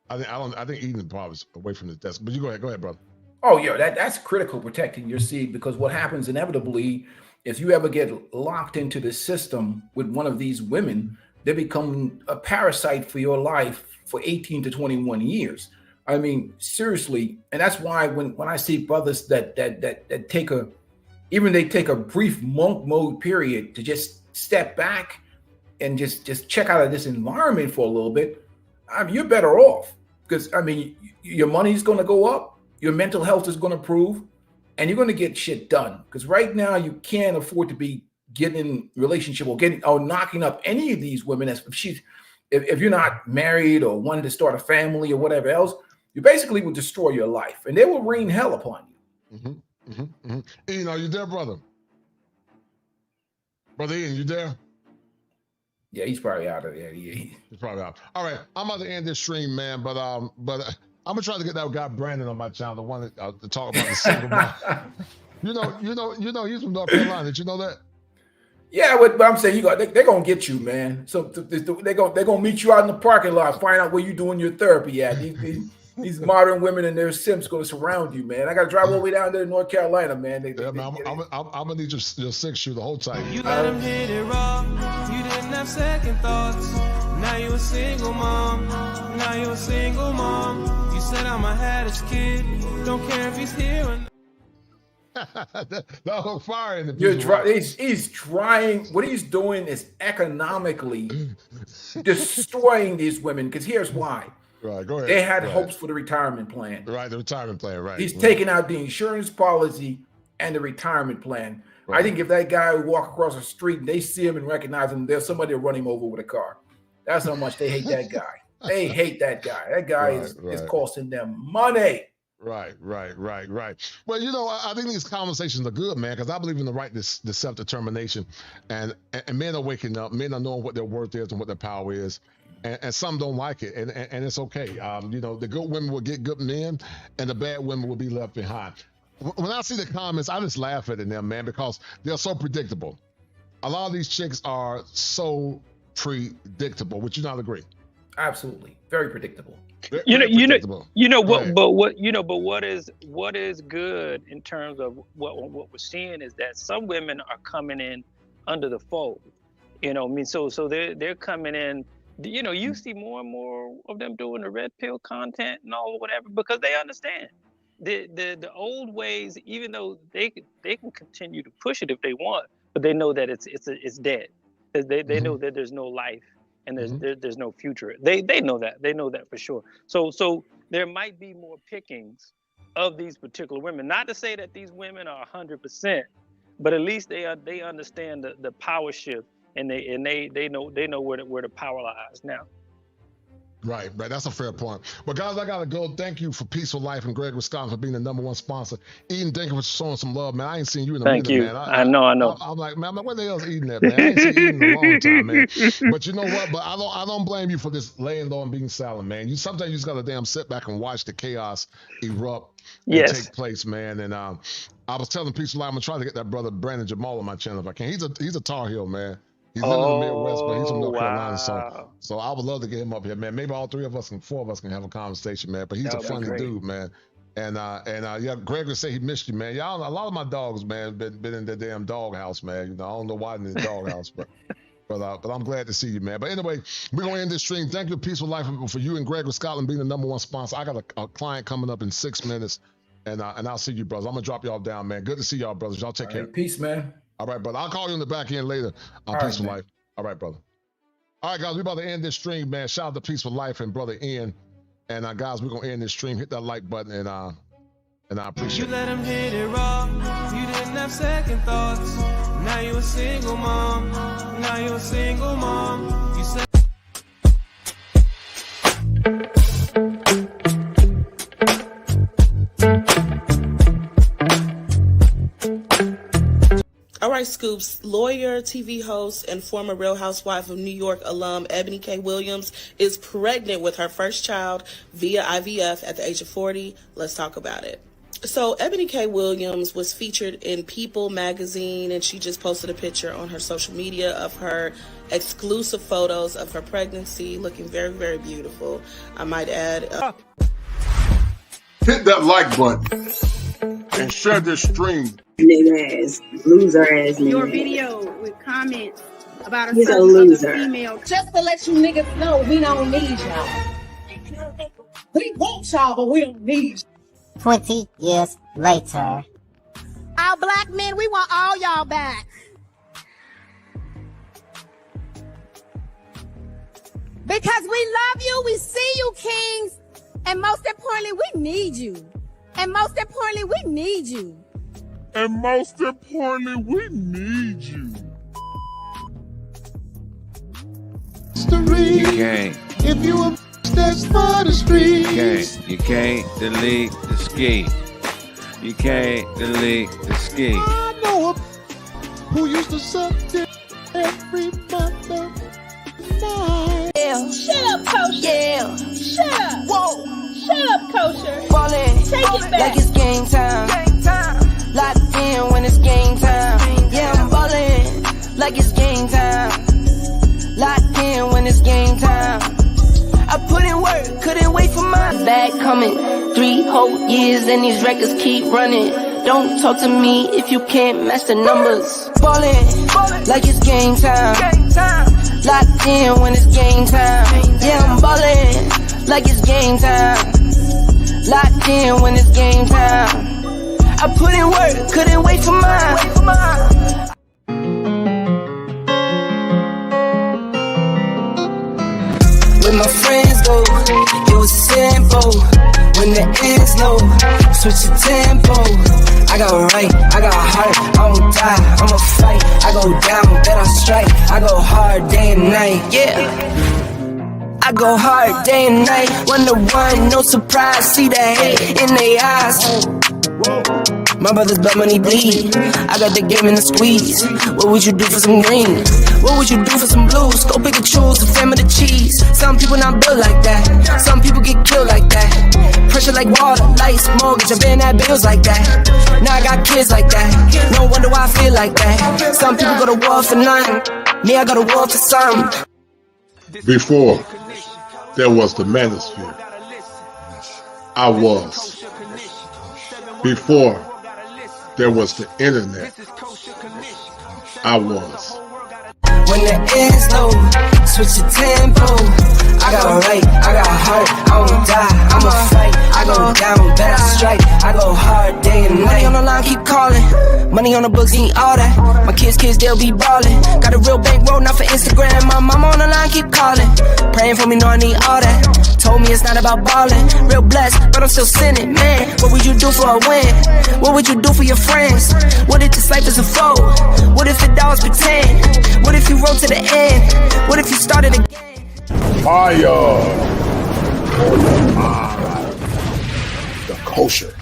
Speaker 3: I think Eden probably is away from the desk, but you go ahead, brother.
Speaker 4: Oh yeah, that's critical, protecting your seed, because what happens inevitably, if you ever get locked into the system with one of these women, they become a parasite for your life for 18 to 21 years. I mean, seriously. And that's why when I see brothers that take a brief monk mode period to just step back and just check out of this environment for a little bit, I mean, you're better off, because I mean, your money's going to go up, your mental health is going to improve, and you're going to get shit done. Because right now you can't afford to be getting in relationship or knocking up any of these women. If you're not married or wanting to start a family or whatever else, you basically will destroy your life, and they will rain hell upon you.
Speaker 3: Ian, are you there, brother? Brother Ian, you there?
Speaker 4: Yeah, he's probably out of there. Yeah,
Speaker 3: he's probably out. All right, I'm about to end this stream, man. But I'm gonna try to get that guy Brandon on my channel, the one that to talk about the single mom. You know, he's from North Carolina. Did you know that?
Speaker 4: Yeah, but I'm saying they're gonna get you, man. So they're gonna meet you out in the parking lot, find out where you doing your therapy at. These modern women and their simps gonna surround you, man. I gotta drive all the way down there to North Carolina, man.
Speaker 3: I'm gonna need your 6-shooter the whole time.
Speaker 1: You let him hit it raw. You didn't have second thoughts. Now you a single mom. Now you a single mom. You said I'm a haddish kid. Don't care if he's here or not.
Speaker 3: No fire in the
Speaker 4: he's trying. What he's doing is economically destroying these women. Because here's why.
Speaker 3: Right, go ahead.
Speaker 4: They had hopes for the retirement plan.
Speaker 3: Right, the retirement plan. Right.
Speaker 4: He's taking out the insurance policy and the retirement plan. Right. I think if that guy would walk across the street and they see him and recognize him, there's somebody to run him over with a car. That's how much they hate that guy. They hate that guy. That guy is costing them money.
Speaker 3: Right. Well, you know, I think these conversations are good, man, because I believe in the right to self-determination, and men are waking up. Men are knowing what their worth is and what their power is, and some don't like it, and it's okay. You know, the good women will get good men, and the bad women will be left behind. When I see the comments, I just laugh at them, man, because they're so predictable. A lot of these chicks are so predictable. Would you not agree?
Speaker 4: Absolutely, very predictable.
Speaker 2: But what is good in terms of what we're seeing is that some women are coming in under the fold. You know, I mean, so they're coming in. You know, you see more and more of them doing the red pill content and all whatever, because they understand the old ways. Even though they can continue to push it if they want, but they know that it's dead. They know that there's no life. And there's no future. They know that. They know that for sure. So there might be more pickings of these particular women. Not to say that these women are 100%, but at least they understand the power shift, and they know where the power lies now.
Speaker 3: Right. That's a fair point. But guys, I gotta go. Thank you for Peaceful Life and Greg Wisconsin for being the #1 sponsor. Eden, thank you for showing some love, man. I ain't seen you in a minute, man.
Speaker 2: I know.
Speaker 3: I'm like, man, what the hell's Eden at, man? I ain't seen Eden in a long time, man. But you know what? But I don't blame you for this laying low and being silent, man. Sometimes you just gotta damn sit back and watch the chaos erupt and take place, man. And I was telling Peaceful Life, I'm gonna try to get that brother Brandon Jamal on my channel if I can. He's a Tar Heel, man. He's living in the Midwest, but he's from North Carolina, so I would love to get him up here, man. Maybe all 4 of us can have a conversation, man. But he's a funny dude, man. And yeah, Greg would say he missed you, man. Y'all, a lot of my dogs, man, been in the damn doghouse, man. You know, I don't know why in the doghouse, but I'm glad to see you, man. But anyway, we're gonna end this stream. Thank you, Peaceful Life, for you and Greg with Scotland being the #1 sponsor. I got a client coming up in 6 minutes, and I'll see you, brothers. I'm gonna drop y'all down, man. Good to see y'all, brothers. Y'all take care.
Speaker 4: Peace, man.
Speaker 3: All right, brother. I'll call you in the back end later on Peaceful Life. All right, brother. All right, guys, we're about to end this stream, man. Shout out to Peaceful Life and brother Ian. And guys, we're gonna end this stream. Hit that like button, and I appreciate it.
Speaker 1: You let him hit it raw. You didn't have second thoughts. Now you a single mom. You said.
Speaker 7: All right, Scoops. Lawyer, TV host, and former Real Housewife of New York alum Eboni K Williams is pregnant with her first child via IVF at the age of 40. Let's talk about it. So Eboni K Williams was featured in People magazine, and she just posted a picture on her social media of her exclusive photos of her pregnancy, looking very, very beautiful. I might add.
Speaker 24: Hit that like button and share this stream.
Speaker 9: Nigga ass, loser ass nigga.
Speaker 20: Your video with comments about
Speaker 9: He's a
Speaker 20: certain
Speaker 9: loser.
Speaker 20: other female.
Speaker 21: Just to let you niggas know, we don't need y'all. We want y'all, but we don't need y'all.
Speaker 25: 20 years later.
Speaker 20: Our black men, we want all y'all back. Because we love you, we see you, kings, and most importantly, we need you. And most importantly, we need you.
Speaker 12: And most importantly, we need you.
Speaker 10: You can't.
Speaker 24: If you a that's for the streets.
Speaker 10: You can't delete the ski. You can't delete the ski.
Speaker 24: I know a who used to suck dick every month of night.
Speaker 20: Yeah. Shut up, Kosher. Yeah. Shut up. Whoa. Shut up, Kosher.
Speaker 23: Ballin',
Speaker 20: Take it back.
Speaker 23: like it's game time. Locked in when it's game time. Yeah, I'm ballin' like it's game time. Locked in when it's game time. I put in work, couldn't wait for my bag coming. 3 whole years and these records keep running. Don't talk to me if you can't match the numbers. Ballin' like it's game time. Locked in when it's game time. Yeah, I'm ballin' like it's game time. Locked in when it's game time. I put in work, couldn't wait for mine. When my friends go, it was simple. When the ends low, switch the tempo. I got right, I got heart, I won't die, I'ma fight. I go down, then I strike. I go hard day and night, yeah. I go hard day and night. 1 to 1, no surprise. See the hate in their eyes. My brother's blood money bleed. I got the game in the squeeze. What would you do for some green? What would you do for some blues? Go pick and choose, the fam of the cheese. Some people not built like that. Some people get killed like that. Pressure like water, lights, mortgage. I've been at bills like that. Now I got kids like that. No wonder why I feel like that. Some people go to war for nothing. Me, I go to war for something.
Speaker 24: Before there was the manosphere, I was. Before there was the internet, I was.
Speaker 23: When the ends low, switch the tempo. I got right, I got heart, I won't die, I'ma fight. I go down, bet I strike. I go hard day and night. Money on the line, keep calling. Money on the books, need all that. My kids, they'll be ballin'. Got a real bankroll, not for Instagram. My mama on the line, keep calling. Praying for me, know I need all that. Told me it's not about ballin'. Real blessed, but I'm still sinning, man. What would you do for a win? What would you do for your friends? What if this life is a foe? What if the dogs pretend? What if you rode to the end? What if you started again?
Speaker 24: Fire!
Speaker 5: or your mind. The culture.